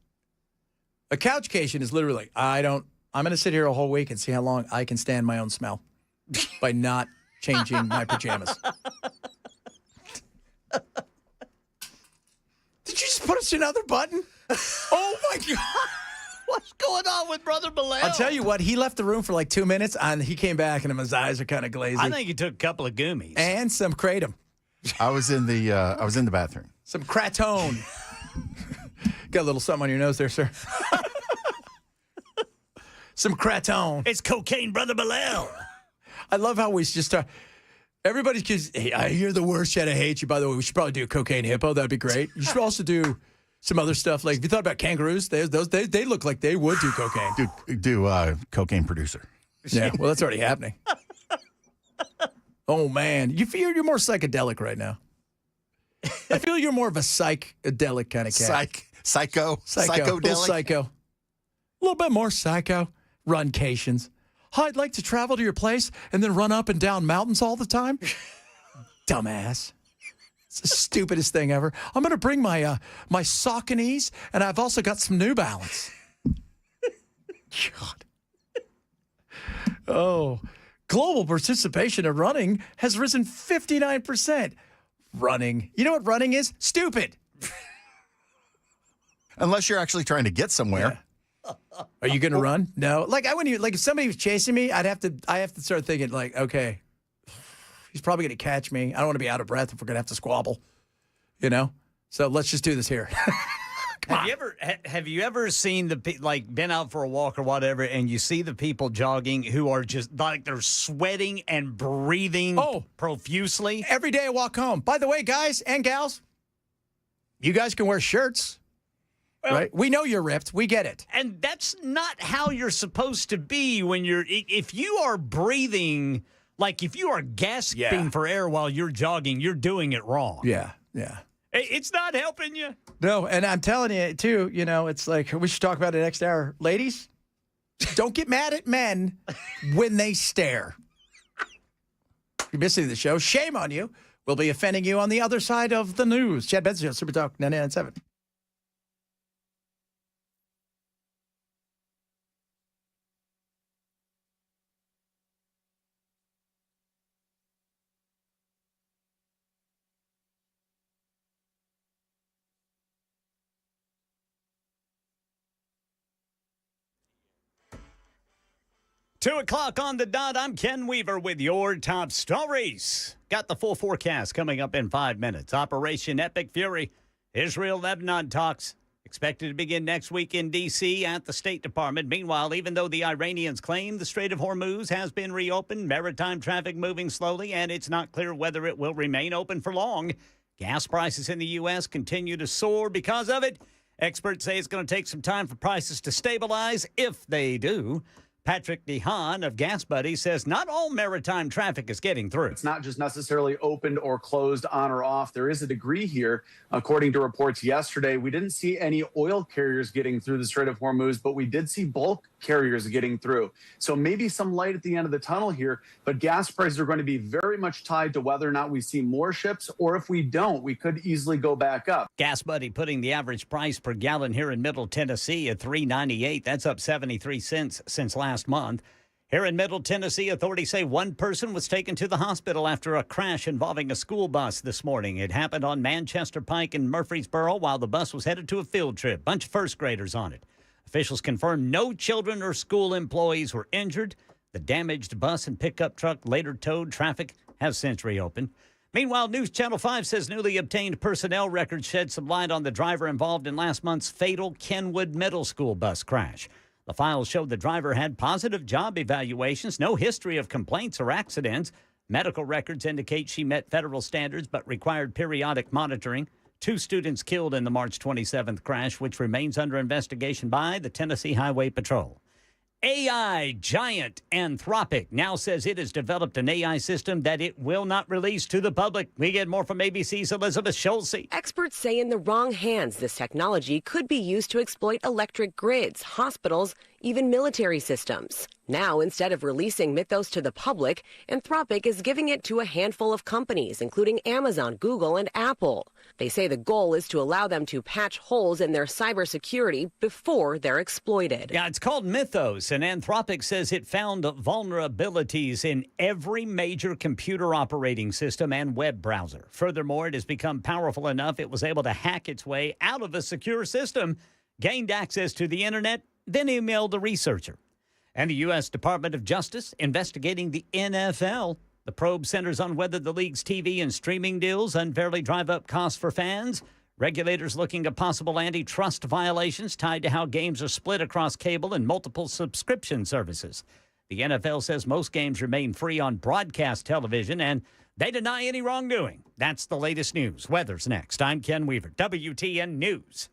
A couchcation is literally like, I'm going to sit here a whole week and see how long I can stand my own smell by not changing my pajamas. Did you just push another button? Oh, my God. What's going on with Brother Bilal? I'll tell you what, he left the room for like 2 minutes, and he came back, and his eyes are kind of glazy. I think he took a couple of gummies. And some kratom. I was in the bathroom. Some Kraton. Got a little something on your nose there, sir. Some Kraton. It's cocaine, Brother Bilal. I love how we just start. Everybody's just, hey, I hear the worst yet. I hate you. By the way, we should probably do cocaine hippo. That'd be great. You should also do some other stuff. Like, if you thought about kangaroos, they look like they would do cocaine. Do cocaine producer. Yeah, well, that's already happening. Oh, man. You feel you're more psychedelic right now. I feel you're more of a psychedelic kind of cat. Psycho. Little psycho. A little bit more psycho. Runcations. Hi, I'd like to travel to your place and then run up and down mountains all the time. Dumbass. It's the stupidest thing ever. I'm going to bring my Sauconys, and I've also got some New Balance. God. Oh. Global participation in running has risen 59%. Running. You know what running is? Stupid. Unless you're actually trying to get somewhere. Yeah. Are you going to run? No. Like, I wouldn't even, like, if somebody was chasing me, I have to start thinking, like, okay, he's probably going to catch me. I don't want to be out of breath if we're going to have to squabble, So let's just do this here. Have you ever seen been out for a walk or whatever, and you see the people jogging who are just like they're sweating and breathing profusely? Every day I walk home. By the way, guys and gals, you guys can wear shirts. Well, right? We know you're ripped. We get it. And that's not how you're supposed to be if you are breathing, like if you are gasping for air while you're jogging, you're doing it wrong. Yeah. It's not helping you. No, and I'm telling you, too, it's like we should talk about it next hour. Ladies, don't get mad at men when they stare. If you're missing the show, shame on you. We'll be offending you on the other side of the news. Chad Benson, Super Talk 99.7. 2 o'clock on the dot. I'm Ken Weaver with your top stories. Got the full forecast coming up in 5 minutes. Operation Epic Fury. Israel-Lebanon talks expected to begin next week in D.C. at the State Department. Meanwhile, even though the Iranians claim the Strait of Hormuz has been reopened, maritime traffic moving slowly, and it's not clear whether it will remain open for long. Gas prices in the U.S. continue to soar because of it. Experts say it's going to take some time for prices to stabilize, if they do. Patrick DeHaan of Gas Buddy says not all maritime traffic is getting through. It's not just necessarily opened or closed on or off. There is a degree here. According to reports yesterday, we didn't see any oil carriers getting through the Strait of Hormuz, but we did see bulk carriers getting through. So maybe some light at the end of the tunnel here, but gas prices are going to be very much tied to whether or not we see more ships, or if we don't, we could easily go back up. Gas Buddy putting the average price per gallon here in Middle Tennessee at $3.98. That's up 73 cents since last month. Here in Middle Tennessee, authorities say one person was taken to the hospital after a crash involving a school bus this morning. It happened on Manchester Pike in Murfreesboro while the bus was headed to a field trip. Bunch of first graders on it. Officials confirmed no children or school employees were injured. The damaged bus and pickup truck later towed. Traffic has since reopened. Meanwhile, News Channel 5 says newly obtained personnel records shed some light on the driver involved in last month's fatal Kenwood Middle School bus crash. The files showed the driver had positive job evaluations, no history of complaints or accidents. Medical records indicate she met federal standards but required periodic monitoring. 2 students killed in the March 27th crash, which remains under investigation by the Tennessee Highway Patrol. AI giant Anthropic now says it has developed an AI system that it will not release to the public. We get more from ABC's Elizabeth Schulze. Experts say in the wrong hands, this technology could be used to exploit electric grids, hospitals, even military systems. Now, instead of releasing Mythos to the public, Anthropic is giving it to a handful of companies, including Amazon, Google, and Apple. They say the goal is to allow them to patch holes in their cybersecurity before they're exploited. Yeah, it's called Mythos, and Anthropic says it found vulnerabilities in every major computer operating system and web browser. Furthermore, it has become powerful enough it was able to hack its way out of a secure system, gained access to the internet, then emailed the researcher. And the U.S. Department of Justice investigating the NFL. The probe centers on whether the league's TV and streaming deals unfairly drive up costs for fans. Regulators looking at possible antitrust violations tied to how games are split across cable and multiple subscription services. The NFL says most games remain free on broadcast television, and they deny any wrongdoing. That's the latest news. Weather's next. I'm Ken Weaver, WTN News.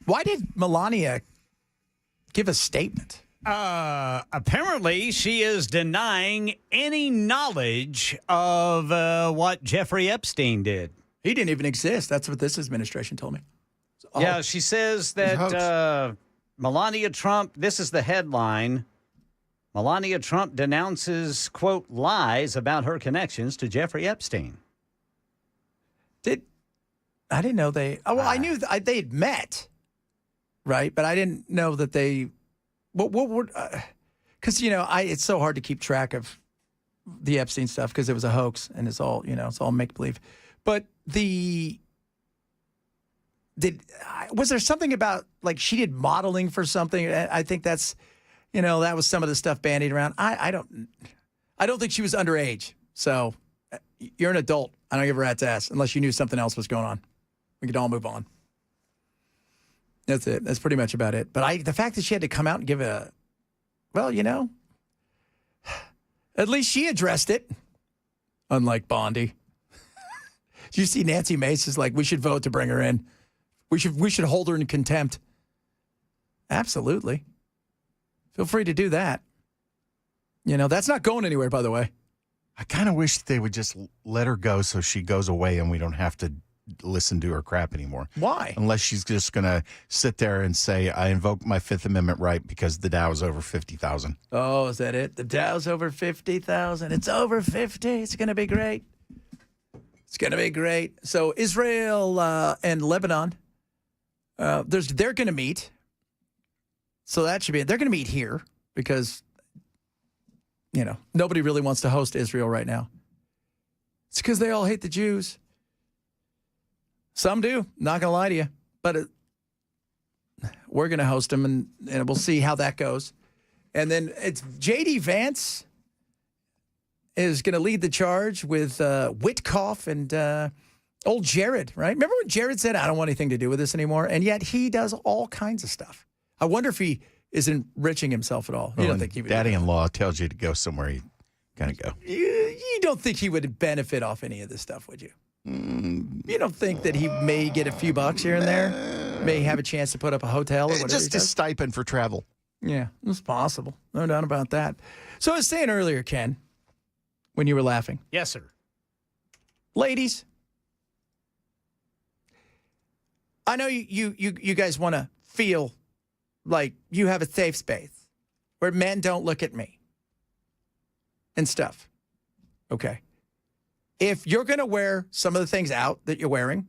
Why did Melania give a statement? Apparently, she is denying any knowledge of what Jeffrey Epstein did. He didn't even exist. That's what this administration told me. Yeah, she says that Melania Trump, this is the headline, Melania Trump denounces, quote, lies about her connections to Jeffrey Epstein. I didn't know they. Oh, well, I knew they had met, right? But I didn't know that they. What would? Because it's so hard to keep track of the Epstein stuff because it was a hoax and it's all make believe. But was there something about like she did modeling for something? I think that's, that was some of the stuff bandied around. I don't think she was underage. So you're an adult. I don't give a rat's ass unless you knew something else was going on. We could all move on. That's it. That's pretty much about it. But the fact that she had to come out and give at least she addressed it. Unlike Bondi. Did you see Nancy Mace is like, we should vote to bring her in. We should hold her in contempt. Absolutely. Feel free to do that. That's not going anywhere, by the way. I kind of wish they would just let her go so she goes away and we don't have to listen to her crap anymore. Why? Unless she's just going to sit there and say, I invoke my Fifth Amendment right because the Dow is over 50,000. Oh, is that it? The Dow's over 50,000. It's over 50. It's going to be great. It's going to be great. So Israel and Lebanon, they're going to meet. So that should be it. They're going to meet here because, nobody really wants to host Israel right now. It's because they all hate the Jews. Some do, not going to lie to you. But we're going to host them, and we'll see how that goes. And then it's J.D. Vance is going to lead the charge with Witkoff and old Jared, right? Remember when Jared said, I don't want anything to do with this anymore? And yet he does all kinds of stuff. I wonder if he is enriching himself at all. You don't think he would? Daddy-in-law tells you to go somewhere, you got to go. You don't think he would benefit off any of this stuff, would you? You don't think that he may get a few bucks here and there? May have a chance to put up a hotel or whatever? Just a stipend for travel. Yeah, it's possible. No doubt about that. So I was saying earlier, Ken, when you were laughing. Yes, sir. Ladies, I know you guys want to feel like you have a safe space where men don't look at me and stuff. Okay. If you're going to wear some of the things out that you're wearing,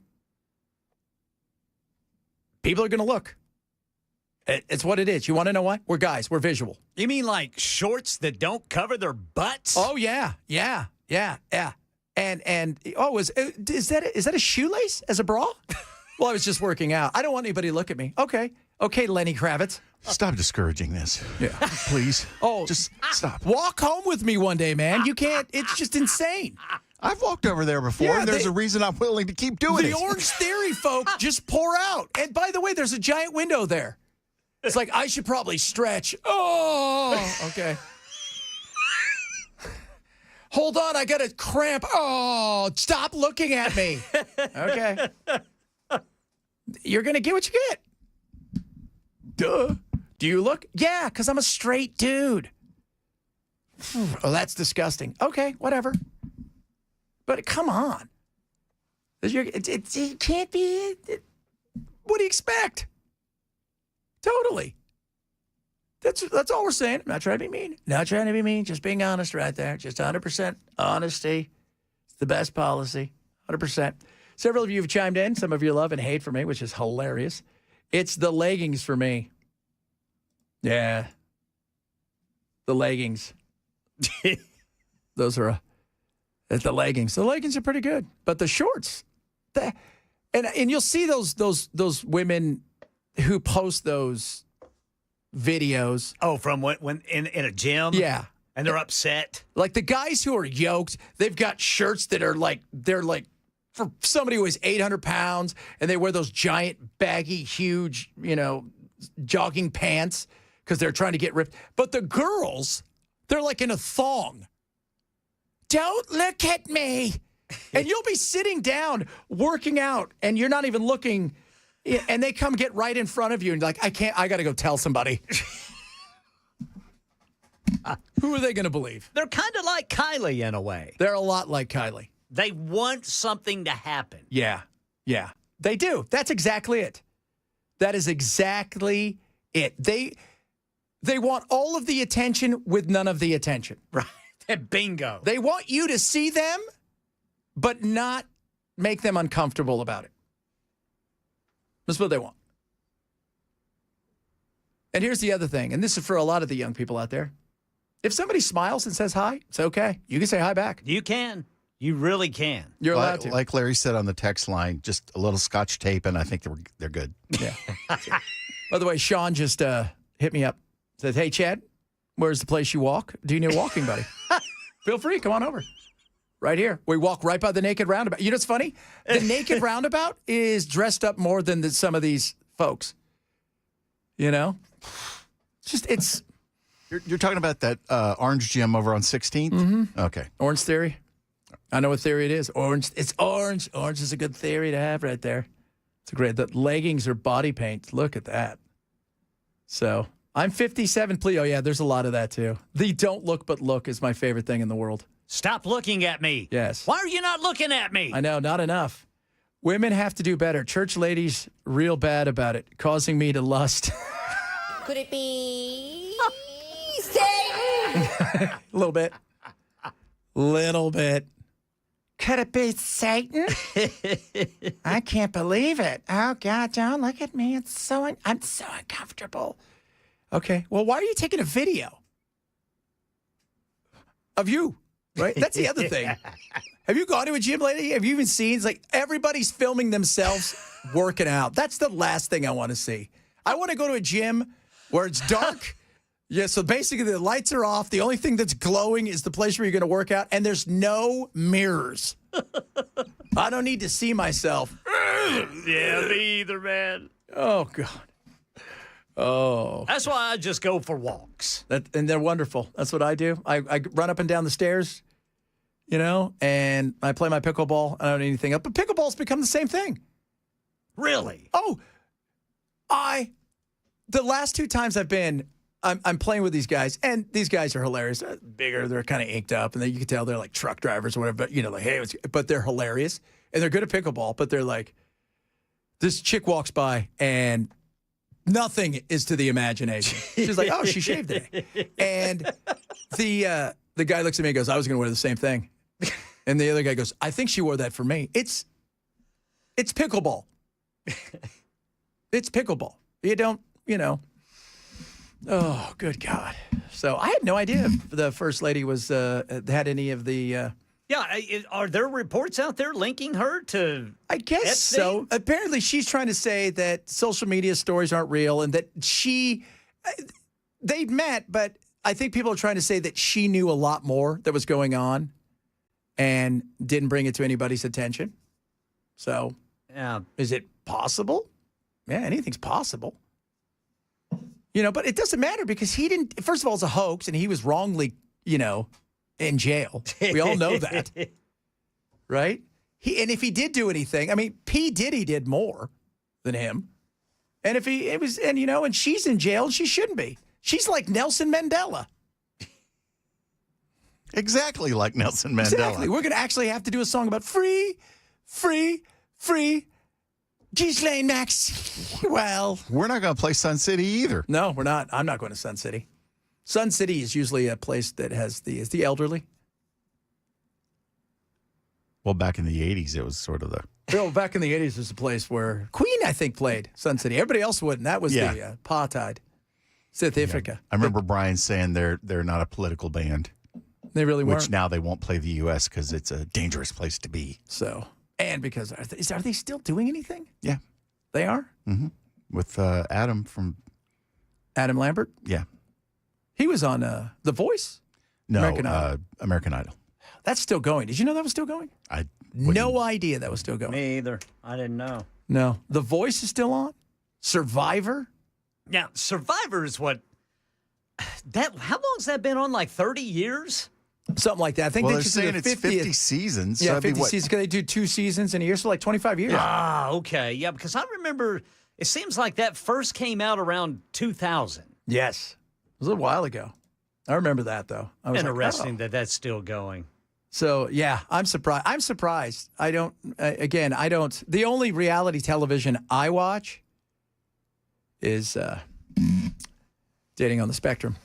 people are going to look. It's what it is. You want to know what? We're guys. We're visual. You mean like shorts that don't cover their butts? Oh, yeah. And is that a shoelace as a bra? Well, I was just working out. I don't want anybody to look at me. Okay, Lenny Kravitz. Stop discouraging this. Yeah. Please. Oh, just stop. Walk home with me one day, man. You can't. It's just insane. I've walked over there before, and there's a reason I'm willing to keep doing it. The Orange Theory folk just pour out. And by the way, there's a giant window there. It's like, I should probably stretch. Oh, okay. Hold on, I got a cramp. Oh, stop looking at me. Okay. You're going to get what you get. Duh. Do you look? Yeah, because I'm a straight dude. Oh, that's disgusting. Okay, whatever. But come on. It can't be. What do you expect? Totally. That's all we're saying. I'm not trying to be mean. Not trying to be mean. Just being honest right there. Just 100% honesty. It's the best policy. 100%. Several of you have chimed in. Some of you love and hate for me, which is hilarious. It's the leggings for me. Yeah. The leggings. Those are the leggings. The leggings are pretty good. But the shorts. And you'll see those women who post those videos. Oh, from when in a gym? Yeah. And they're upset. Like the guys who are yoked, they've got shirts that are they're for somebody who is 800 pounds, and they wear those giant, baggy, huge, jogging pants because they're trying to get ripped. But the girls, they're like in a thong. Don't look at me. And you'll be sitting down working out, and you're not even looking Yeah, and they come get right in front of you and like, I got to go tell somebody. Who are they going to believe? They're kind of like Kylie in a way. They're a lot like Kylie. They want something to happen. Yeah. Yeah. They do. That's exactly it. That is exactly it. They want all of the attention with none of the attention. Right. Bingo. They want you to see them, but not make them uncomfortable about it. That's what they want. And here's the other thing, and this is for a lot of the young people out there. If somebody smiles and says hi, it's okay. You can say hi back. You can. You really can. You're allowed to. Like Larry said on the text line, just a little Scotch tape, and I think they're good. Yeah. By the way, Sean just hit me up. Says, hey, Chad, where's the place you walk? Do you need a walking buddy? Feel free. Come on over. Right here. We walk right by the Naked Roundabout. You know what's funny? The Naked Roundabout is dressed up more than some of these folks. You know? It's... You're talking about that orange gym over on 16th? Mm-hmm. Okay. Orange theory. I know what theory it is. Orange. It's orange. Orange is a good theory to have right there. It's a great. The leggings are body paint. Look at that. So I'm 57. Please. Oh, yeah, there's a lot of that, too. The don't look but look is my favorite thing in the world. Stop looking at me. Yes. Why are you not looking at me? I know, not enough. Women have to do better. Church ladies, real bad about it, causing me to lust. Could it be Satan? A little bit. Little bit. Could it be Satan? I can't believe it. Oh, God, don't look at me. I'm so uncomfortable. Okay. Well, why are you taking a video of you? Right? That's the other thing. Have you gone to a gym lately? Have you even seen? It's like everybody's filming themselves working out. That's the last thing I want to see. I want to go to a gym where it's dark. Yeah, so basically the lights are off. The only thing that's glowing is the place where you're going to work out, and there's no mirrors. I don't need to see myself. Yeah, me either, man. Oh, God. Oh. That's why I just go for walks. And they're wonderful. That's what I do. I run up and down the stairs, you know, and I play my pickleball. I don't need anything else. But pickleball's become the same thing. Really? Oh, the last 2 times I've been, I'm playing with these guys, and these guys are hilarious. They're bigger, they're kind of inked up, and then you can tell they're like truck drivers or whatever. But you know, like, hey, but they're hilarious, and they're good at pickleball. But they're like, this chick walks by, and nothing is to the imagination. She's like, oh, she shaved today, and the guy looks at me and goes, I was going to wear the same thing, and the other guy goes, I think she wore that for me. It's pickleball. It's pickleball. You don't, you know. Oh, good God. So I had no idea if the First Lady was had any of the... are there reports out there linking her to I guess Epstein? So. Apparently she's trying to say that social media stories aren't real and that they'd met, but I think people are trying to say that she knew a lot more that was going on and didn't bring it to anybody's attention. So, yeah. Is it possible? Yeah, anything's possible. You know, but it doesn't matter because he didn't. First of all, it's a hoax, and he was wrongly, you know, in jail. We all know that, right? And if he did do anything, I mean, P. Diddy did more than him. And if and she's in jail, and she shouldn't be. She's like Nelson Mandela. Exactly like Nelson Mandela. Exactly. We're going to actually have to do a song about free, free, free. Ghislaine Max. Well, we're not going to play Sun City either. No, we're not. I'm not going to Sun City. Sun City is usually a place that has the elderly. Well, back in the 80s, it was sort of the... Well, back in the 80s, was a place where Queen, I think, played Sun City. Everybody else wouldn't. That was the apartheid. South Africa. Yeah. I remember Brian saying they're not a political band. They really weren't. Which now they won't play the U.S. because it's a dangerous place to be. So... And because are they still doing anything? Yeah, they are. Mm-hmm. With Adam Lambert. Yeah, he was on The Voice. No, American Idol. That's still going. Did you know that was still going? No idea that was still going. Me either. I didn't know. No, The Voice is still on. Survivor. Now, Survivor is what. How long has that been on? Like 30 years. Something like that. I think Well, they they're just did saying their it's 50 seasons. So Yeah, that'd be 50 what? seasons. Because they do 2 seasons in a year, so like 25 years. Ah, okay. Yeah, because I remember it seems like that first came out around 2000. Yes. It was a little while ago. I remember that, though. I was Interesting like, that that's still going. So, yeah, I'm surprised. I'm surprised. I don't, the only reality television I watch is Dating on the Spectrum.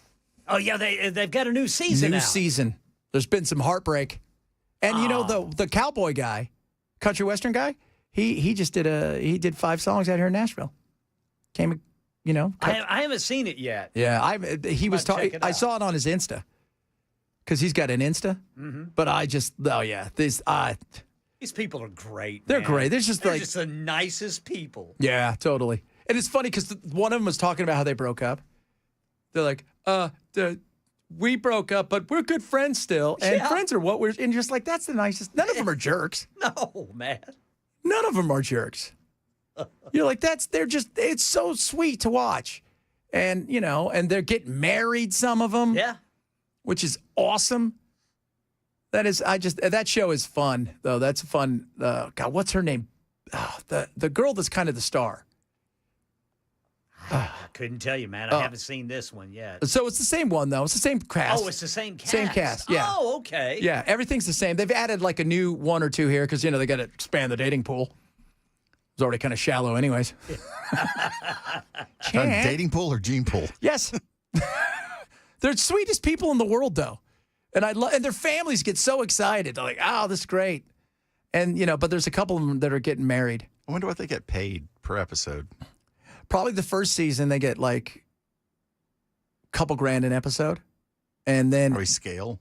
Oh, yeah, they've got a new season New out. season. There's been some heartbreak. And, the cowboy guy, country western guy, he just did 5 songs out here in Nashville. Came, I haven't seen it yet. Yeah, he was talking. I saw it on his Insta because he's got an Insta. Mhm. But These people are great. They're man. great. They're just the nicest people. Yeah, totally. And it's funny because one of them was talking about how they broke up. They're like, we broke up, but we're good friends still, and friends are what we're. And you're just like, that's the nicest. None of them are jerks. No, man. None of them are jerks. You're like, it's so sweet to watch. And, and they're getting married, some of them. Yeah. Which is awesome. That show is fun, though. That's fun. God, what's her name? The girl that's kind of the star. I couldn't tell you, man. I haven't seen this one yet. So it's the same one, though. It's the same cast. Oh, it's the same cast. Same cast, yeah. Oh, okay. Yeah, everything's the same. They've added like a new 1 or 2 here because, they got to expand the dating pool. It's already kind of shallow anyways. Dating pool or gene pool? Yes. They're the sweetest people in the world, though. And and their families get so excited. They're like, oh, this is great. And, but there's a couple of them that are getting married. I wonder what they get paid per episode. Probably the first season, they get like a couple grand an episode. And then. Probably scale,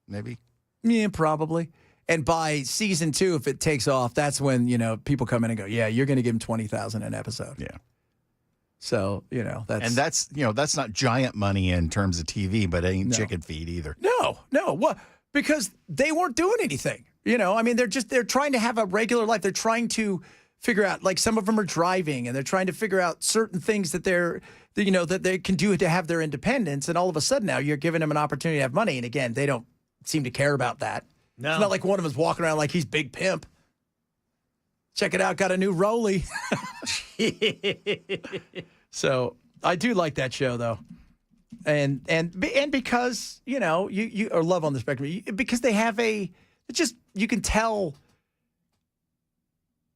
maybe? Yeah, probably. And by season 2, if it takes off, that's when, people come in and go, yeah, you're going to give them $20,000 an episode. Yeah. So, that's. And that's not giant money in terms of TV, but it ain't chicken feed either. No. What? Because they weren't doing anything. They're trying to have a regular life. They're trying to figure out, like some of them are driving and they're trying to figure out certain things that that they can do to have their independence. And all of a sudden now you're giving them an opportunity to have money. And again, they don't seem to care about that. No. It's not like one of them is walking around like he's big pimp. Check it out. Got a new Rolly. So I do like that show, though. And because, you are Love on the Spectrum, because they have you can tell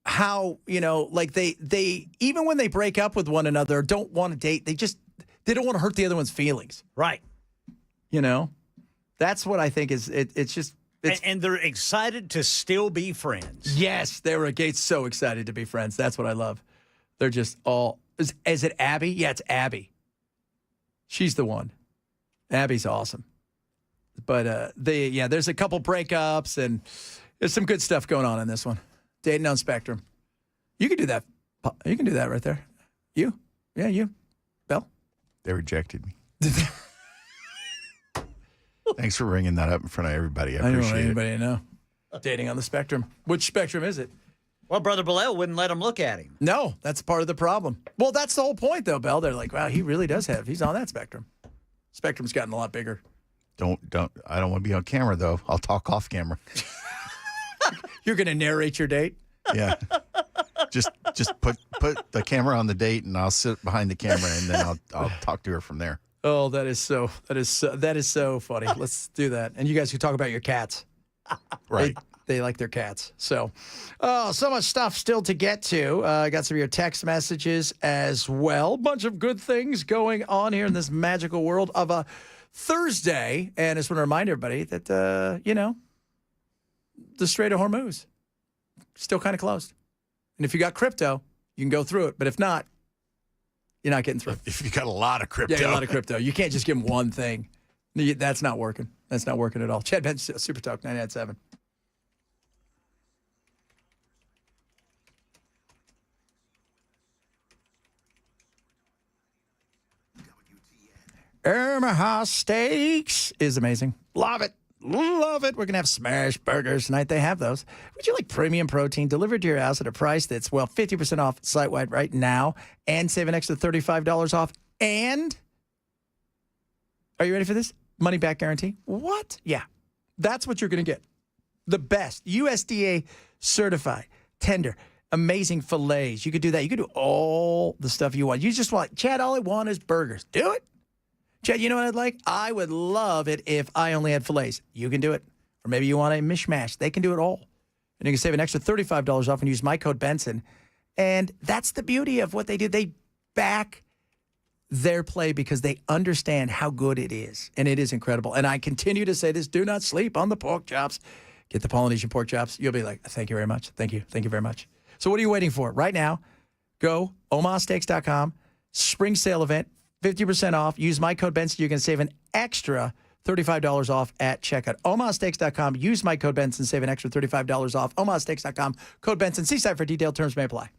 how, like they even when they break up with one another, don't want to date. They don't want to hurt the other one's feelings. Right. That's what I think is, and they're excited to still be friends. Yes, they were so excited to be friends. That's what I love. They're just all. Is it Abby? Yeah, it's Abby. She's the one. Abby's awesome. But there's a couple breakups and there's some good stuff going on in this one. Dating on Spectrum. You can do that. You can do that right there. You? Yeah, you. Bell? They rejected me. Thanks for bringing that up in front of everybody. I don't appreciate want it. anybody to know. Dating on the Spectrum. Which spectrum is it? Well, Brother Bilal wouldn't let him look at him. No, that's part of the problem. Well, that's the whole point, though, Bell. They're like, wow, he really does he's on that spectrum. Spectrum's gotten a lot bigger. I don't want to be on camera, though. I'll talk off camera. You're going to narrate your date? Yeah. Just put the camera on the date, and I'll sit behind the camera, and then I'll talk to her from there. Oh, that is so funny. Let's do that. And you guys can talk about your cats. Right. They like their cats. So much stuff still to get to. I got some of your text messages as well. Bunch of good things going on here in this magical world of a Thursday. And I just want to remind everybody that, the Strait of Hormuz still kind of closed. And if you got crypto, you can go through it. But if not, you're not getting through. If you got a lot of crypto. Yeah, a lot of crypto. You can't just give them one thing. That's not working. That's not working at all. Chad Bench, Super Talk 99.7. Omaha Steaks is amazing. Love it. Love it. We're going to have smash burgers tonight. They have those. Would you like premium protein delivered to your house at a price that's, 50% off site-wide right now and save an extra $35 off? And, are you ready for this? Money back guarantee. What? Yeah. That's what you're going to get. The best. USDA certified, tender, amazing fillets. You could do that. You could do all the stuff you want. You just want, Chad, all I want is burgers. Do it. Chad, you know what I'd like? I would love it if I only had fillets. You can do it. Or maybe you want a mishmash. They can do it all. And you can save an extra $35 off and use my code Benson. And that's the beauty of what they do. They back their play because they understand how good it is. And it is incredible. And I continue to say this, do not sleep on the pork chops. Get the Polynesian pork chops. You'll be like, thank you very much. Thank you. Thank you very much. So what are you waiting for? Right now, go omahasteaks.com, spring sale event, 50% off. Use my code Benson. You can save an extra $35 off at checkout. omahasteaks.com. Use my code Benson. Save an extra $35 off. omahasteaks.com. Code Benson. See site for detailed terms may apply.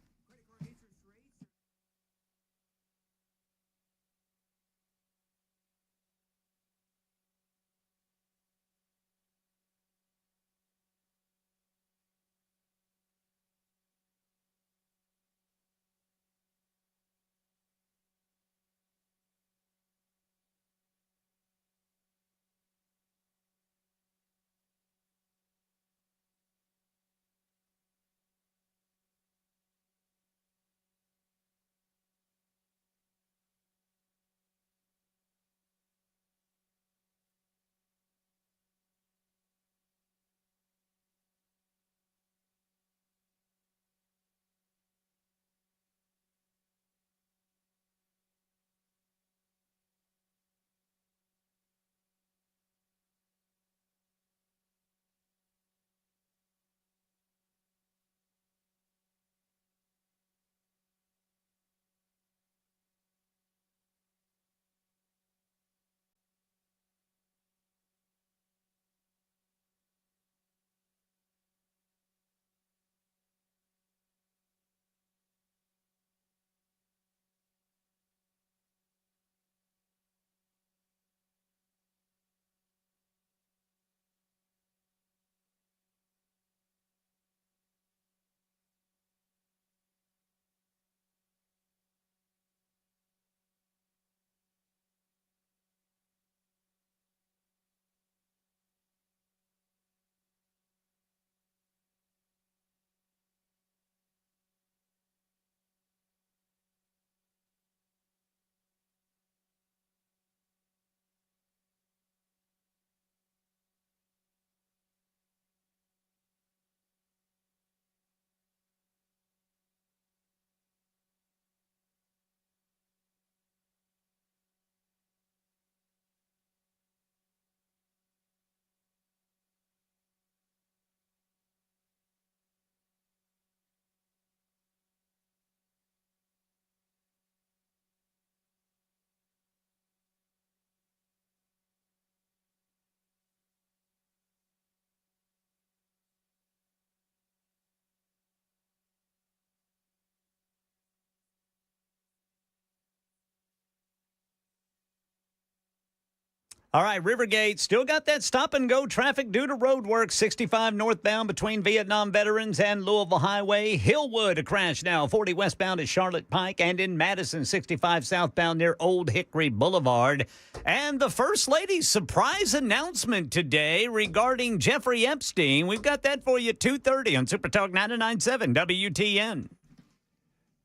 All right, Rivergate still got that stop-and-go traffic due to road work. 65 northbound between Vietnam Veterans and Louisville Highway. Hillwood, a crash now. 40 westbound at Charlotte Pike. And in Madison, 65 southbound near Old Hickory Boulevard. And the First Lady's surprise announcement today regarding Jeffrey Epstein. We've got that for you at 2:30 on Super Talk 99.7 WTN.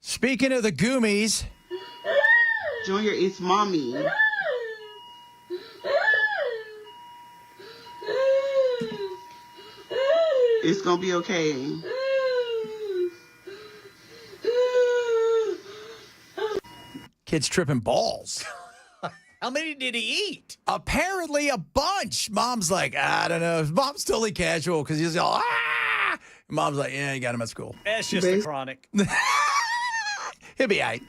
Speaking of the Goomies. Junior, it's mommy. It's gonna be okay. Kid's tripping balls. How many did he eat? Apparently a bunch. Mom's like, I don't know. Mom's totally casual because he's all, ah! And Mom's like, yeah, you got him at school. That's just the chronic. He'll be all right.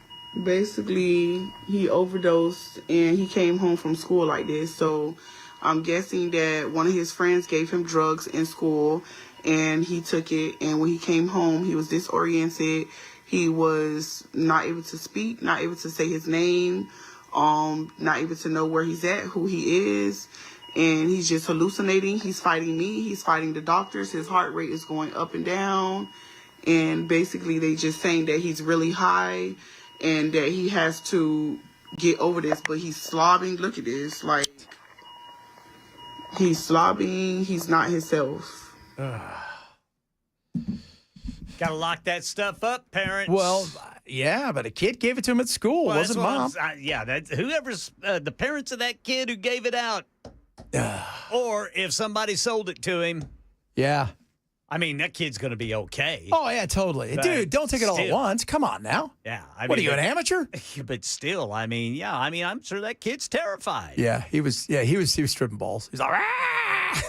Basically, he overdosed and he came home from school like this. So I'm guessing that one of his friends gave him drugs in school and he took it. And when he came home, he was disoriented. He was not able to speak, not able to say his name, not able to know where he's at, who he is. And he's just hallucinating. He's fighting me. He's fighting the doctors. His heart rate is going up and down. And basically, they just saying that he's really high and that he has to get over this. But he's slobbing. Look at this. Like, He's slobbing. He's not himself. Got to lock that stuff up, parents. Well, yeah, but a kid gave it to him at school. Well, Wasn't mom. Yeah, that's whoever's the parents of that kid who gave it out. Or if somebody sold it to him. Yeah. I mean, that kid's going to be okay. Oh, yeah, totally. But Dude, don't take it all at still. once. Come on now. Yeah. What are you, an amateur? But still, I mean, I'm sure that kid's terrified. Yeah, he was tripping balls. He's like, ah!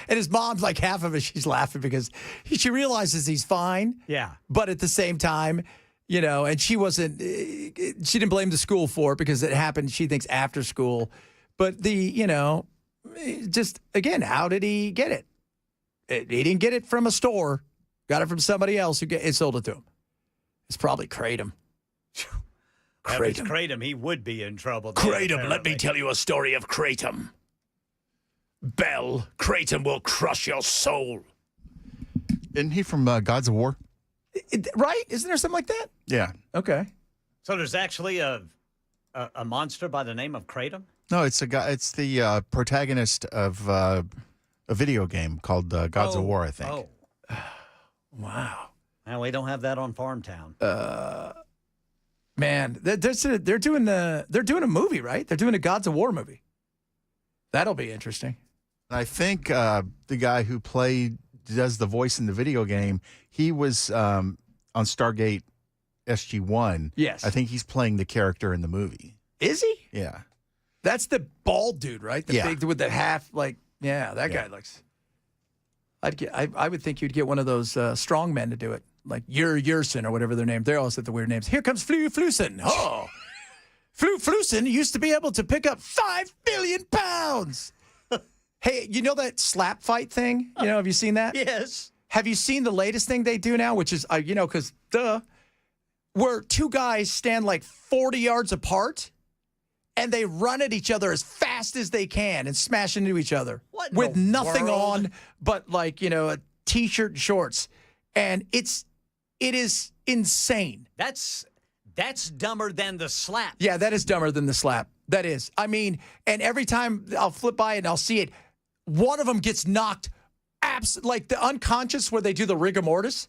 And his mom's like half of it, she's laughing because she realizes he's fine. Yeah. But at the same time, and she didn't blame the school for it because it happened, she thinks, after school. But just, again, how did he get it? He didn't get it from a store. Got it from somebody else who sold it to him. It's probably Kratom. If it's Kratom, he would be in trouble. Kratom, let me tell you a story of Kratom. Bell, Kratom will crush your soul. Isn't he from Gods of War? Right? Isn't there something like that? Yeah. Okay. So there's actually a monster by the name of Kratom? No, it's a guy. It's the protagonist of a video game called Gods of War, I think. Oh. Wow. Well, we don't have that on Farmtown. Man, they're doing a movie, right? They're doing a Gods of War movie. That'll be interesting. I think the guy who does the voice in the video game, he was on Stargate SG-1. Yes. I think he's playing the character in the movie. Is he? Yeah. That's the bald dude, right? The Yeah. big with the half, that guy looks. I would think you'd get one of those strong men to do it, like Yersin or whatever their name. They all said the weird names. Here comes Flusen. Oh, Flusen used to be able to pick up 5 billion pounds. Hey, you know that slap fight thing? Have you seen that? Yes. Have you seen the latest thing they do now, which is, because where two guys stand like 40 yards apart and they run at each other as fast as they can and smash into each other with nothing world? on but a T-shirt and shorts. And it is insane. That's dumber than the slap. Yeah, that is dumber than the slap. That is. I mean, and every time I'll flip by it and I'll see it, one of them gets knocked like the unconscious where they do the rigor mortis.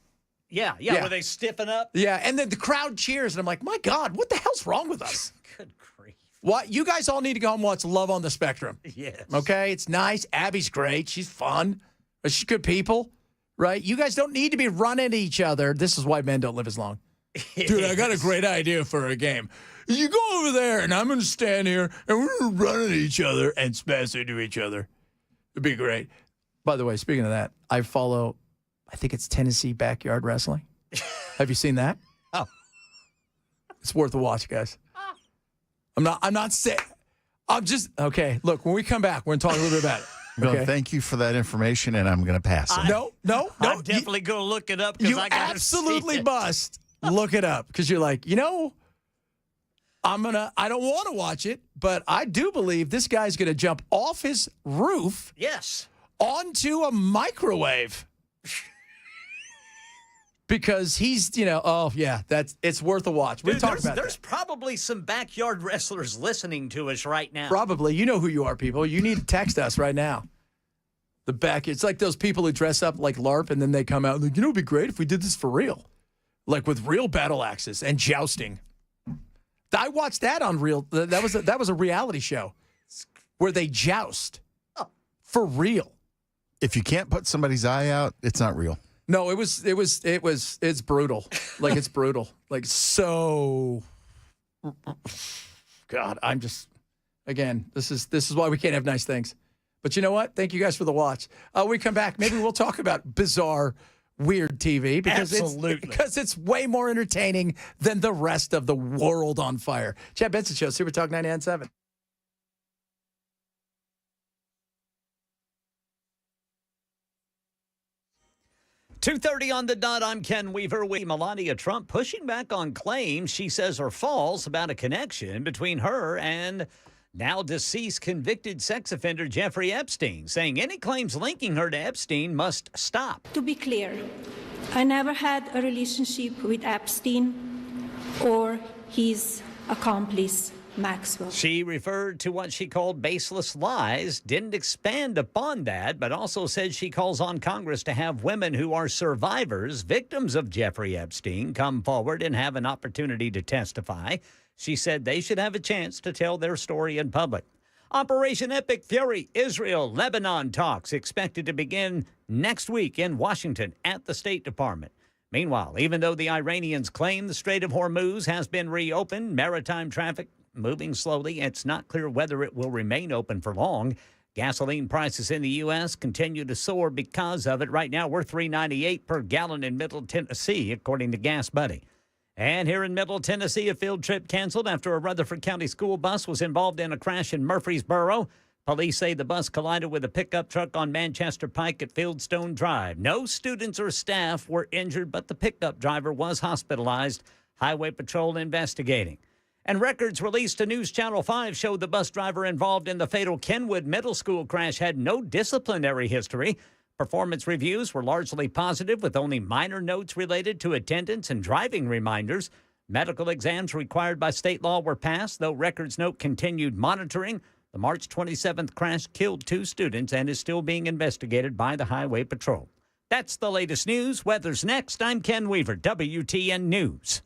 Yeah, where they stiffen up. Yeah, and then the crowd cheers, and I'm like, my God, what the hell's wrong with us? Good grief. What? You guys all need to go home and watch Love on the Spectrum. Yes. Okay? It's nice. Abby's great. She's fun. She's good people, right? You guys don't need to be running at each other. This is why men don't live as long. Dude, I got a great idea for a game. You go over there, and I'm going to stand here, and we're going to run at each other and smash into each other. It'd be great. By the way, speaking of that, I think it's Tennessee Backyard Wrestling. Have you seen that? Oh. It's worth a watch, guys. I'm not saying. I'm just, okay, look, when we come back, we're going to talk a little bit about it. Well, Okay? thank you for that information, and I'm going to pass it. No. I'm definitely going to look it up because You I got absolutely must look it up because you're like, I don't want to watch it, but I do believe this guy's going to jump off his roof Yes. onto a microwave because he's, it's worth a watch. We'll Dude, talk about there's that. probably some backyard wrestlers listening to us right now. Probably. You know who you are, people. You need to text us right now. It's like those people who dress up like LARP and then they come out and like, it'd be great if we did this for real. Like with real battle axes and jousting. I watched that on real. That was a reality show where they joust for real. If you can't put somebody's eye out, it's not real. No, it's brutal. Like it's brutal. Like so. God, I'm just. Again, this is why we can't have nice things. But you know what? Thank you guys for the watch. We come back. Maybe we'll talk about bizarre, weird TV because it's way more entertaining than the rest of the world on fire. Chad Benson Show, Super Talk 99.7. .2:30 on the dot. I'm Ken Weaver with Melania Trump pushing back on claims she says are false about a connection between her and now deceased convicted sex offender Jeffrey Epstein, saying any claims linking her to Epstein must stop. To be clear, I never had a relationship with Epstein or his accomplice, Maxwell. She referred to what she called baseless lies, didn't expand upon that, but also said she calls on Congress to have women who are survivors, victims of Jeffrey Epstein, come forward and have an opportunity to testify. She said they should have a chance to tell their story in public. Operation Epic Fury, Israel, Lebanon talks expected to begin next week in Washington at the State Department. Meanwhile, even though the Iranians claim the Strait of Hormuz has been reopened, maritime traffic moving slowly. It's not clear whether it will remain open for long. Gasoline prices in the U.S. continue to soar because of it. Right now, we're $3.98 per gallon in Middle Tennessee, according to Gas Buddy. And here in Middle Tennessee, a field trip canceled after a Rutherford County school bus was involved in a crash in Murfreesboro. Police say the bus collided with a pickup truck on Manchester Pike at Fieldstone Drive. No students or staff were injured, but the pickup driver was hospitalized. Highway Patrol investigating. And records released to News Channel 5 showed the bus driver involved in the fatal Kenwood Middle School crash had no disciplinary history. Performance reviews were largely positive, with only minor notes related to attendance and driving reminders. Medical exams required by state law were passed, though records note continued monitoring. The March 27th crash killed 2 students and is still being investigated by the Highway Patrol. That's the latest news. Weather's next. I'm Ken Weaver, WTN News.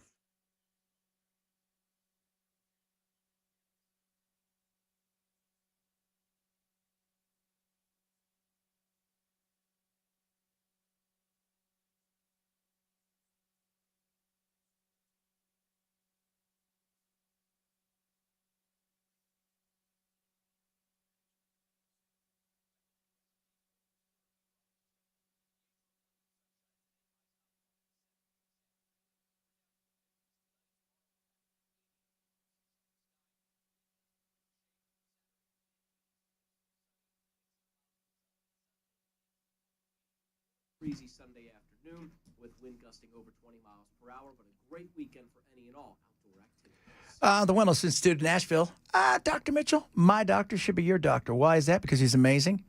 Breezy Sunday afternoon with wind gusting over 20 miles per hour, but a great weekend for any and all outdoor activities. The Wellness Institute in Nashville. Dr. Mitchell, my doctor should be your doctor. Why is that? Because he's amazing?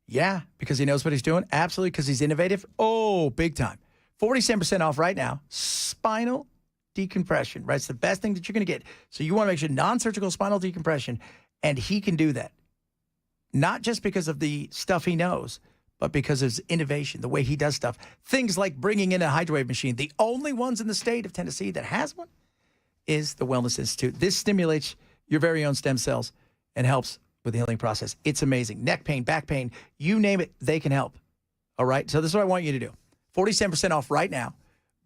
Yeah. Because he knows what he's doing? Absolutely. Because he's innovative? Oh, big time. 47% off right now. Spinal decompression, right? It's the best thing that you're going to get. So you want to make sure non-surgical spinal decompression, and he can do that. Not just because of the stuff he knows, but because of his innovation, the way he does stuff. Things like bringing in a hydrowave machine. The only ones in the state of Tennessee that has one is the Wellness Institute. This stimulates your very own stem cells and helps with the healing process. It's amazing. Neck pain, back pain, you name it, they can help. All right? So this is what I want you to do. 47% off right now.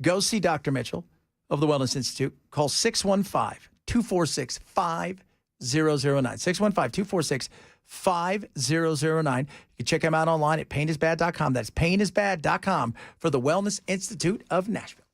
Go see Dr. Mitchell of the Wellness Institute. Call 615-246-5009. 615-246-5009. 5009. You can check them out online at painisbad.com. That's painisbad.com for the Wellness Institute of Nashville.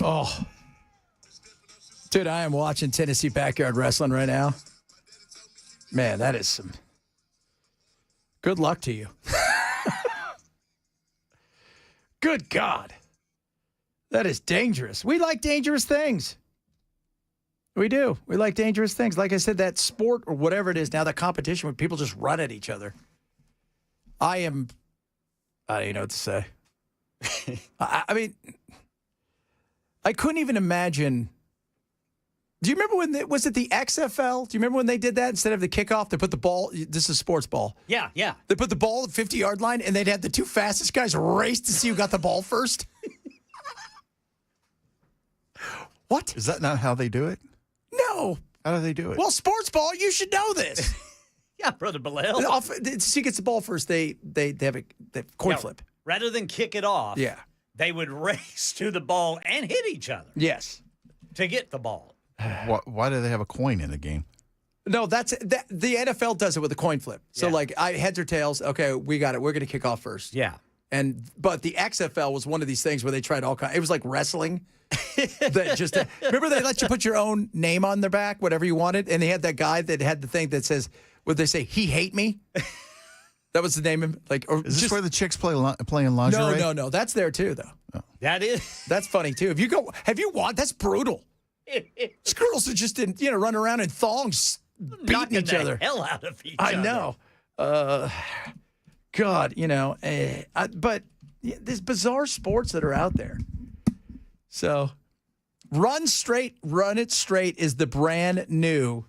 Oh. Dude, I am watching Tennessee Backyard Wrestling right now. Man, that is some... Good luck to you. Good God. That is dangerous. We like dangerous things. We do. We like dangerous things. Like I said, that sport or whatever it is now, that competition where people just run at each other. I don't even know what to say. I mean, I couldn't even imagine. Do you remember when, was it the XFL? Do you remember when they did that? Instead of the kickoff, they put the ball, this is sports ball. Yeah. They put the ball at the 50-yard line, and they'd have the two fastest guys race to see who got the ball first. What? Is that not how they do it? No. How do they do it? Well, sports ball, you should know this. Yeah, Brother Bilal. He gets the ball first. They have a coin flip. Rather than kick it off, they would race to the ball and hit each other. Yes. To get the ball. Why do they have a coin in the game? No, the NFL does it with a coin flip. So like heads or tails. Okay, we got it. We're going to kick off first. Yeah. But the XFL was one of these things where they tried all kinds. It was like wrestling. Remember they let you put your own name on their back, whatever you wanted, and they had that guy that had the thing that says, would they say he hate me? That was the name of Is this where the chicks play in lingerie? No. That's there too, though. Oh. That is. That's funny too. Have you watched? That's brutal. Girls are just running around in thongs, beating each other. Hell out of each other. I know. God, but there's bizarre sports that are out there. So, Run It Straight is the brand new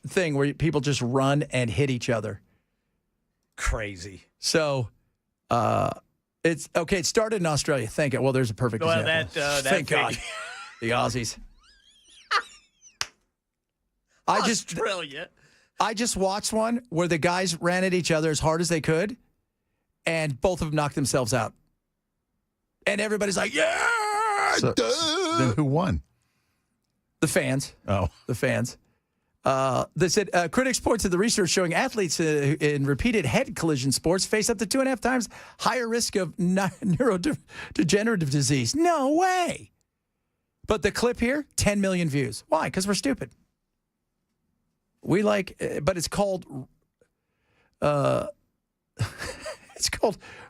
thing where people just run and hit each other. Crazy. So, it's okay. It started in Australia. Thank God. Well, there's a perfect example. Thank God. The Aussies. Australia. I just watched one where the guys ran at each other as hard as they could, and both of them knocked themselves out. And everybody's like, yeah! Then who won? The fans. Oh. The fans. They said critics point to the research showing athletes in repeated head collision sports face up to 2.5 times higher risk of neurodegenerative disease. No way. But the clip here, 10 million views. Why? Because we're stupid. We like, but it's called,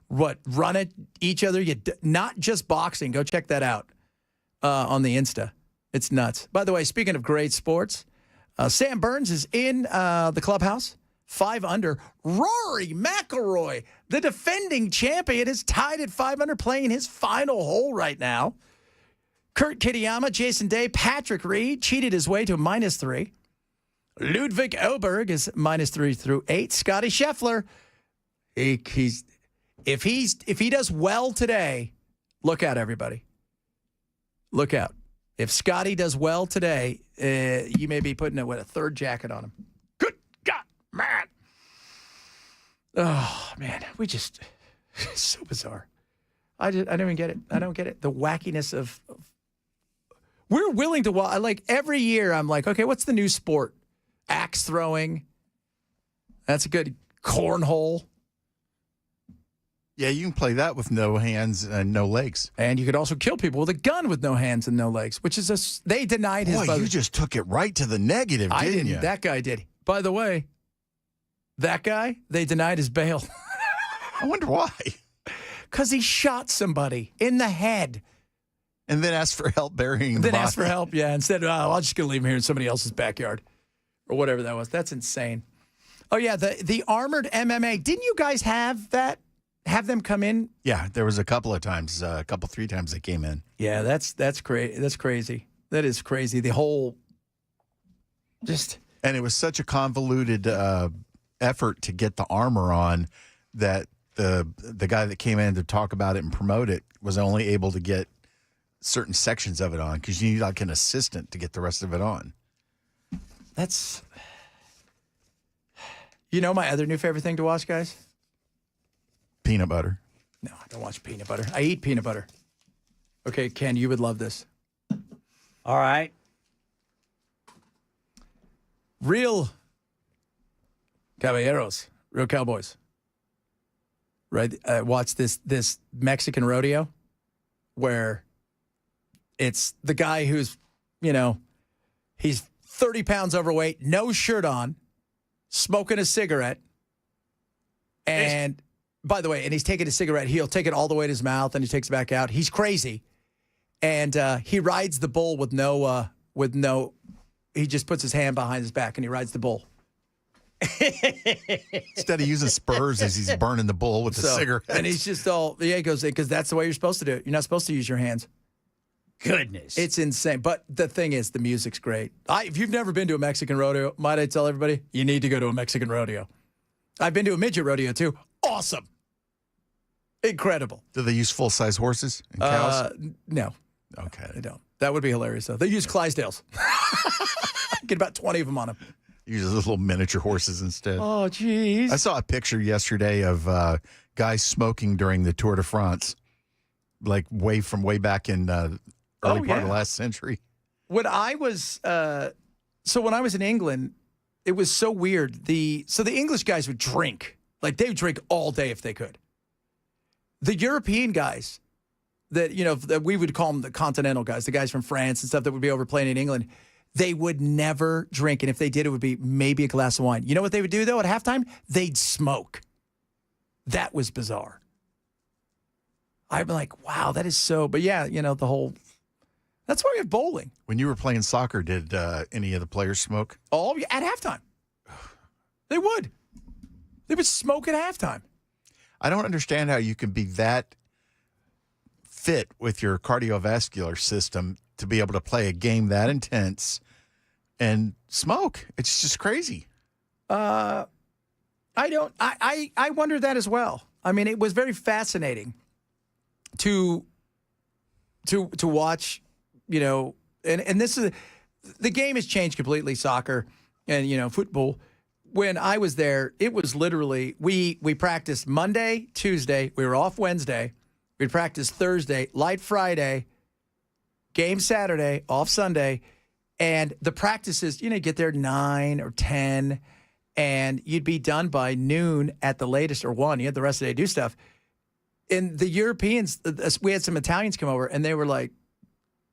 what? Run at each other. Not just boxing. Go check that out on the Insta. It's nuts. By the way, speaking of great sports, Sam Burns is in the clubhouse, 5 under. Rory McIlroy, the defending champion, is tied at 5 under, playing his final hole right now. Kurt Kitayama, Jason Day, Patrick Reed cheated his way to a -3. Ludwig Oberg is -3 through 8. Scotty Scheffler, if he does well today, look out, everybody. Look out. If Scotty does well today, you may be putting a third jacket on him. Good God, man. Oh, man. It's so bizarre. I don't even get it. I don't get it. The wackiness of we're willing to watch. Like every year, I'm like, okay, what's the new sport? Axe throwing. That's a good cornhole. Yeah, you can play that with no hands and no legs. And you could also kill people with a gun with no hands and no legs, which is they denied his. Boy, you just took it right to the negative, didn't you? That guy did. By the way, that guy, they denied his bail. I wonder why. Because he shot somebody in the head. And then asked for help burying the body. Then asked for help, yeah. Instead, I'm just going to leave him here in somebody else's backyard. Or whatever that was. That's insane. Oh, yeah, the armored MMA. Didn't you guys have that? Have them come in? Yeah, there was a couple of times, 3 times they came in. Yeah, that's crazy. That's crazy. That is crazy. The whole And it was such a convoluted effort to get the armor on that the guy that came in to talk about it and promote it was only able to get certain sections of it on because you need like an assistant to get the rest of it on. That's, my other new favorite thing to watch, guys? Peanut butter. No, I don't watch peanut butter. I eat peanut butter. Okay, Ken, you would love this. All right. Real caballeros, real cowboys. Right? Watch this Mexican rodeo where It's the guy who's, he's 30 pounds overweight, no shirt on, smoking a cigarette. And by the way, and he's taking a cigarette, he'll take it all the way to his mouth and he takes it back out. He's crazy. And he rides the bull he just puts his hand behind his back and he rides the bull. Instead of using spurs as he's burning the bull with the cigarette. And he's just he goes, because that's the way you're supposed to do it. You're not supposed to use your hands. Goodness. It's insane. But the thing is, the music's great. If you've never been to a Mexican rodeo, might I tell everybody, you need to go to a Mexican rodeo. I've been to a midget rodeo, too. Awesome. Incredible. Do they use full-size horses and cows? No. Okay. They don't. That would be hilarious, though. They use Clydesdales. Get about 20 of them on them. Use little miniature horses instead. Oh, jeez. I saw a picture yesterday of guys smoking during the Tour de France, like way back in early part of last century. When I was when I was in England, it was so weird. The English guys would drink. Like, they would drink all day if they could. The European guys that we would call them the continental guys, the guys from France and stuff that would be over playing in England, they would never drink. And if they did, it would be maybe a glass of wine. You know what they would do, though, at halftime? They'd smoke. That was bizarre. I'm like, wow, that is so. But yeah, the whole. That's why we have bowling. When you were playing soccer, did any of the players smoke? Oh, yeah, at halftime. They would. They would smoke at halftime. I don't understand how you can be that fit with your cardiovascular system to be able to play a game that intense and smoke. It's just crazy. I wonder that as well. I mean, it was very fascinating to watch, and this is the game has changed completely, soccer and football. When I was there, it was literally we practiced Monday, Tuesday, we were off Wednesday, we'd practice Thursday, light Friday, game Saturday, off Sunday, and the practices, get there 9 or 10, and you'd be done by noon at the latest or 1. You had the rest of the day to do stuff. And the Europeans, we had some Italians come over, and they were like,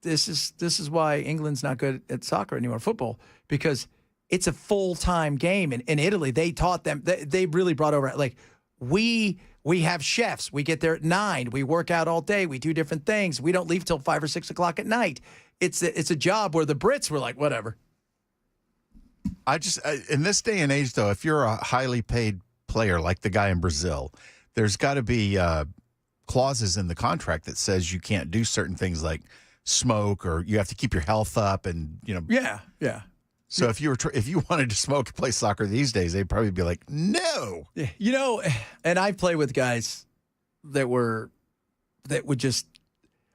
this is why England's not good at soccer anymore, football, because it's a full-time game. In Italy, they taught them, they really brought over, like, we have chefs. We get there at 9. We work out all day. We do different things. We don't leave till 5 or 6 o'clock at night. It's a job where the Brits were like, whatever. In this day and age, though, if you're a highly paid player like the guy in Brazil, there's got to be clauses in the contract that says you can't do certain things like smoke, or you have to keep your health up, and Yeah. So if you wanted to smoke to play soccer these days, they'd probably be like, no. And I play with guys that would just.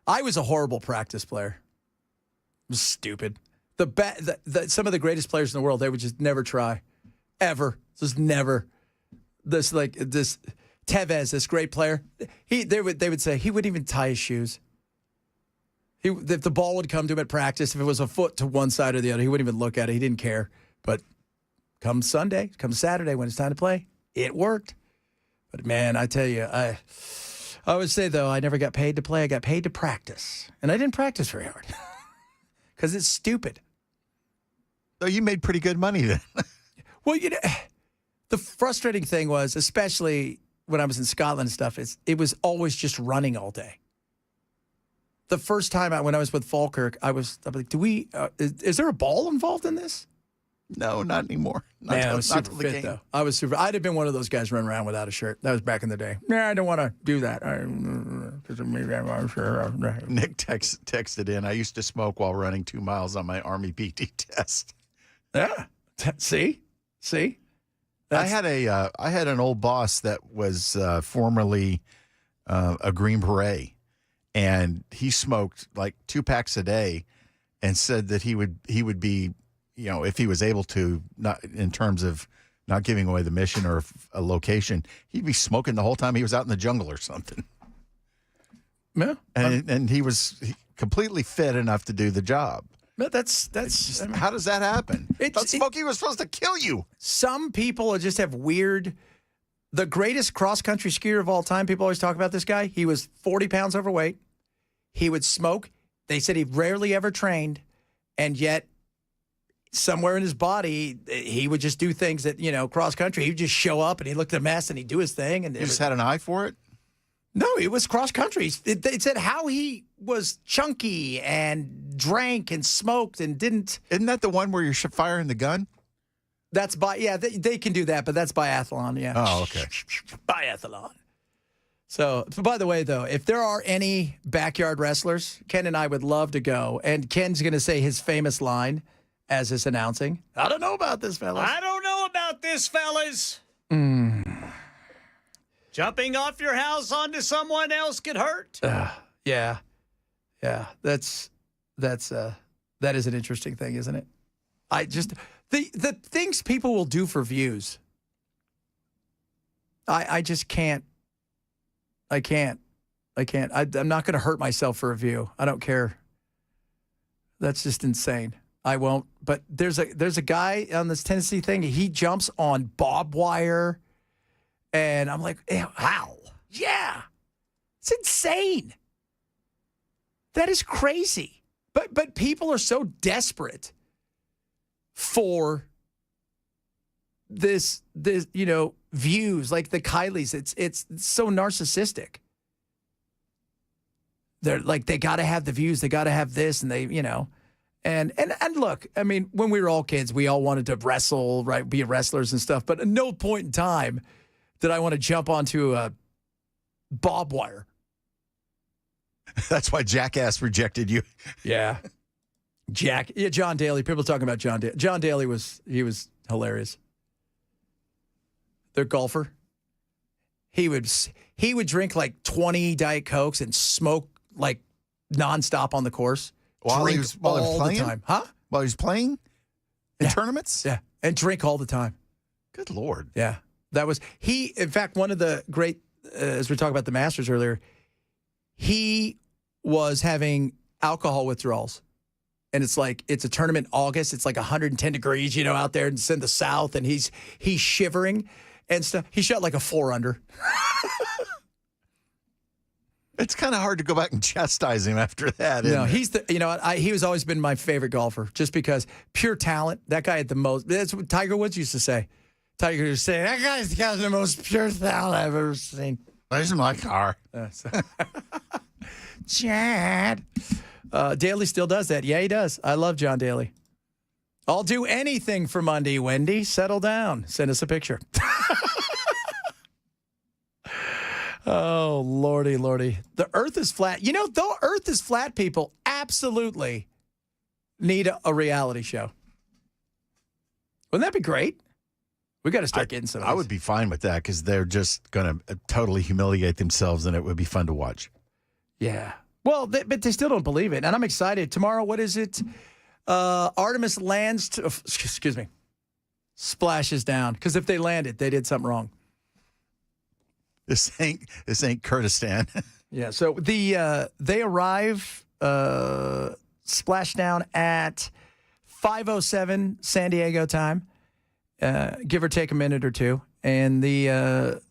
I was a horrible practice player. It was stupid. Some of the greatest players in the world, they would just never try, ever, just never. This Tevez, this great player, they would say he wouldn't even tie his shoes. If the ball would come to him at practice, if it was a foot to one side or the other, he wouldn't even look at it. He didn't care. But come Saturday when it's time to play, it worked. But man, I tell you, I would say, though, I never got paid to play. I got paid to practice. And I didn't practice very hard because it's stupid. So you made pretty good money then. Well, the frustrating thing was, especially when I was in Scotland and stuff, it was always just running all day. The first time when I was with Falkirk, I was like, is there a ball involved in this? No, not anymore. Man, I was super fit, though. I'd have been one of those guys running around without a shirt. That was back in the day. I don't want to do that. Nick texted in, I used to smoke while running 2 miles on my Army PT test. Yeah. See? I had an old boss that was formerly a Green Beret. And he smoked like 2 packs a day, and said that he would be, if he was able to, not in terms of not giving away the mission or a location, he'd be smoking the whole time he was out in the jungle or something. Yeah, and he was completely fit enough to do the job. But that's how does that happen? Smoking was supposed to kill you. Some people just have weird. The greatest cross-country skier of all time, people always talk about this guy. He was 40 pounds overweight. He would smoke. They said he rarely ever trained, and yet somewhere in his body, he would just do things that, cross country. He would just show up and he looked at a mess and he'd do his thing. And he just had an eye for it? No, it was cross country. It said how he was chunky and drank and smoked and didn't. Isn't that the one where you're firing the gun? That's they can do that, but that's biathlon, yeah. Oh, okay. Biathlon. So, by the way, though, if there are any backyard wrestlers, Ken and I would love to go. And Ken's going to say his famous line as is announcing. I don't know about this, fellas. I don't know about this, fellas. Jumping off your house onto someone else could hurt. Yeah. That is an interesting thing, isn't it? The things people will do for views. I just can't. I can't. I'm not going to hurt myself for a view. I don't care. That's just insane. I won't. But there's a guy on this Tennessee thing. He jumps on barbed wire, and I'm like, wow, yeah, it's insane. That is crazy. But people are so desperate for this views like the Kylies. It's so narcissistic. They're like, they got to have the views, they got to have this, and they and look, I mean, when we were all kids, we all wanted to wrestle, right, be wrestlers and stuff, but at no point in time did I want to jump onto a barbed wire. That's why Jackass rejected you. Yeah. John Daly. People talking about John Daly. John Daly was hilarious. The golfer. He would drink like 20 Diet Cokes and smoke like nonstop on the course. While he was playing? The time. Huh? While he was playing in tournaments? Yeah. And drink all the time. Good Lord. Yeah. That was in fact, one of the great, as we talked about the Masters earlier, he was having alcohol withdrawals. And it's a tournament in August. It's like 110 degrees, out there in the South. And he's shivering and stuff. He shot like a 4-under. It's kind of hard to go back and chastise him after that. No, he's he was always been my favorite golfer just because pure talent. That guy had the most. That's what Tiger Woods used to say. Tiger used to say, that guy's got the most pure talent I've ever seen. Where's my car? Chad. Daly still does that. Yeah, he does. I love John Daly. I'll do anything for Monday, Wendy. Settle down. Send us a picture. Oh, Lordy, Lordy. The earth is flat. The earth is flat, people absolutely need a reality show. Wouldn't that be great? We got to start getting some of these. I would be fine with that because they're just going to totally humiliate themselves and it would be fun to watch. Yeah. Well, but they still don't believe it. And I'm excited. Tomorrow, what is it? Artemis lands, splashes down. Because if they landed, they did something wrong. This ain't Kurdistan. Yeah. So they arrive, splash down at 5:07 San Diego time, give or take a minute or two. And the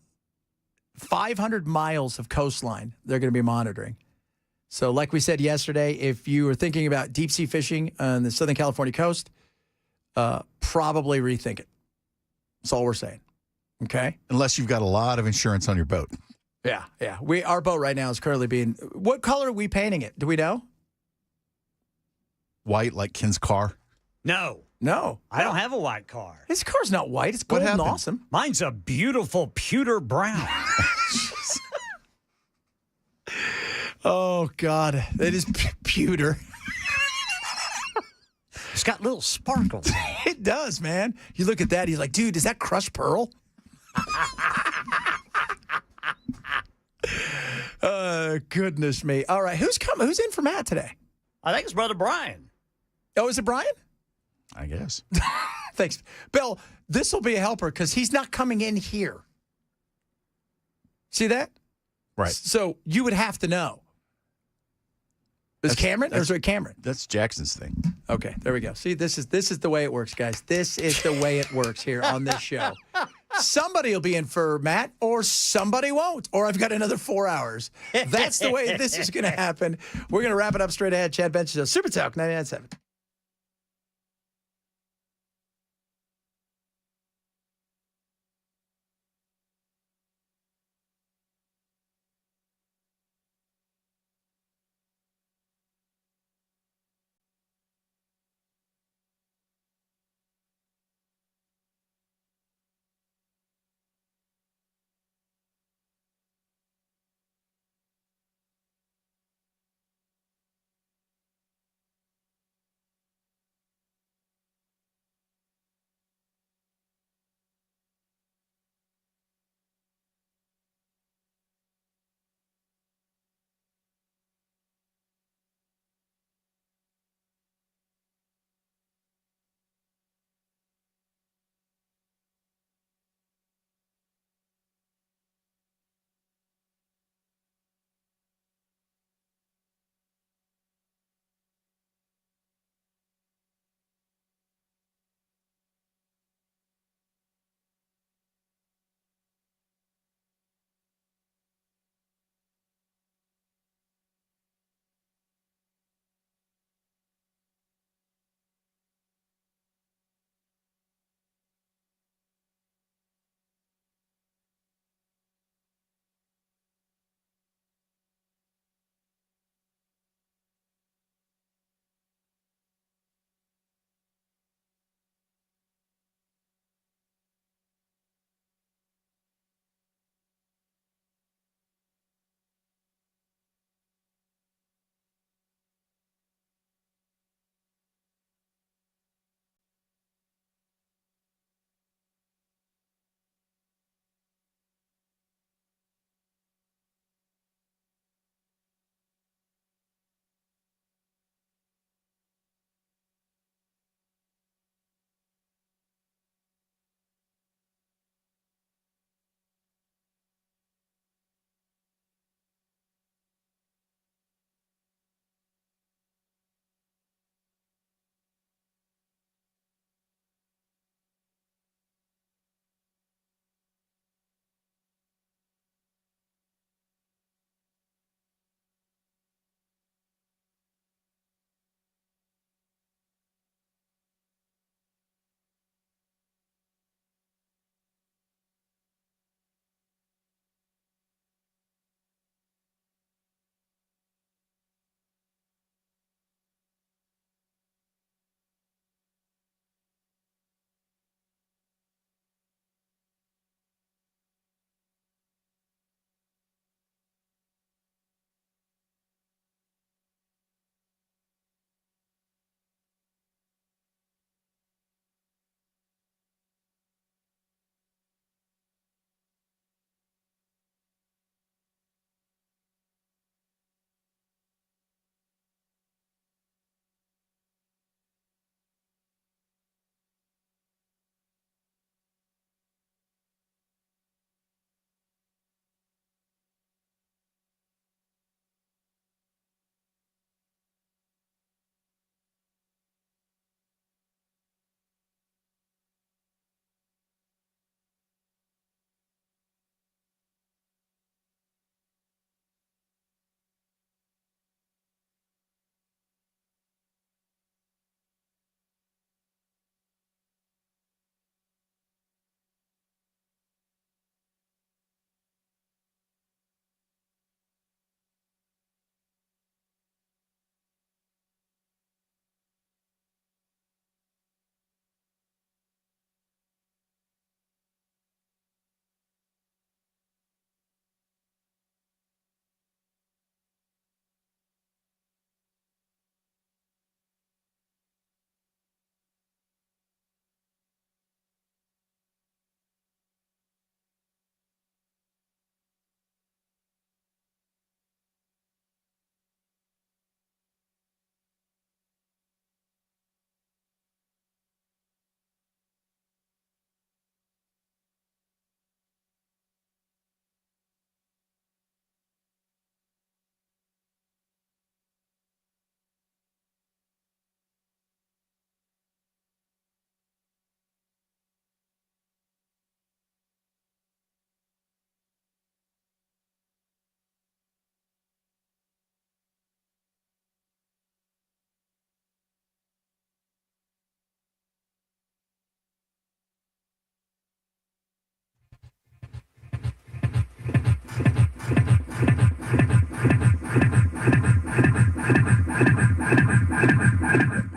500 miles of coastline they're going to be monitoring. So like we said yesterday, if you were thinking about deep sea fishing on the Southern California coast, probably rethink it. That's all we're saying. Okay? Unless you've got a lot of insurance on your boat. Yeah. Our boat right now is currently being... What color are we painting it? Do we know? White, like Ken's car? No. I don't have a white car. His car's not white. It's gold and awesome. Mine's a beautiful pewter brown. Oh, God. It is pewter. It's got little sparkles. It does, man. You look at that, he's like, dude, is that crushed pearl? Goodness me. All right, who's coming? Who's in for Matt today? I think it's Brother Brian. Oh, is it Brian? I guess. Thanks. Bill, this will be a helper because he's not coming in here. See that? Right. So you would have to know. Is Cameron or is it Cameron? That's Jackson's thing. Okay, there we go. See, this is the way it works, guys. This is the way it works here on this show. Somebody will be in for Matt, or somebody won't, or I've got another 4 hours. That's the way this is going to happen. We're going to wrap it up straight ahead. Chad Bench Show, Super Talk 99.7.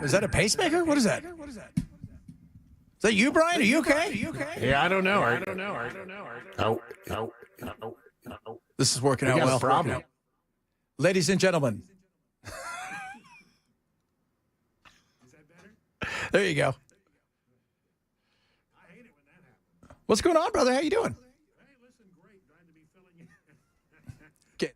Is that a pacemaker? What is that? Is that you, Brian? Are you okay? Yeah, I don't know. This is working We out got a well. problem. Ladies and gentlemen. There you go. What's going on, brother? How you doing? Get.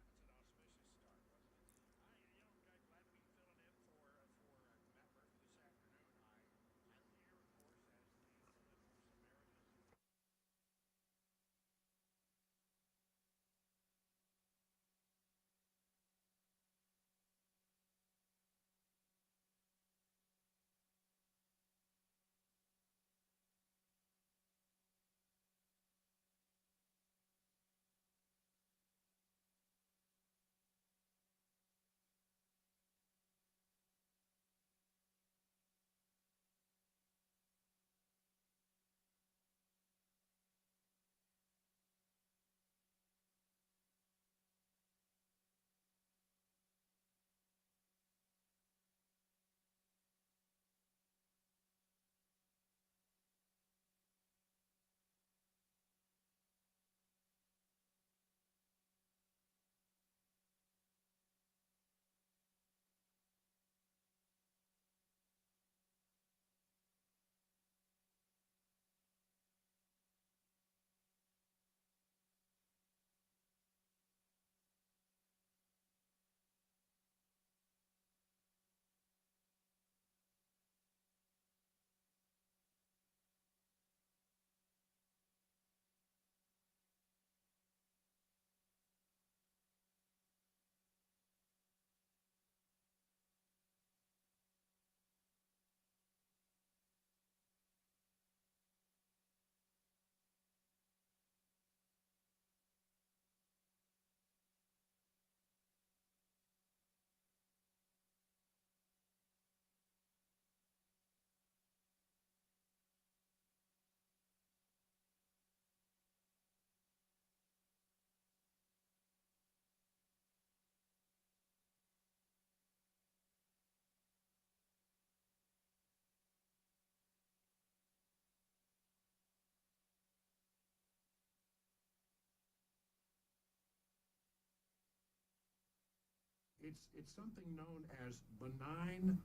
It's something known as benign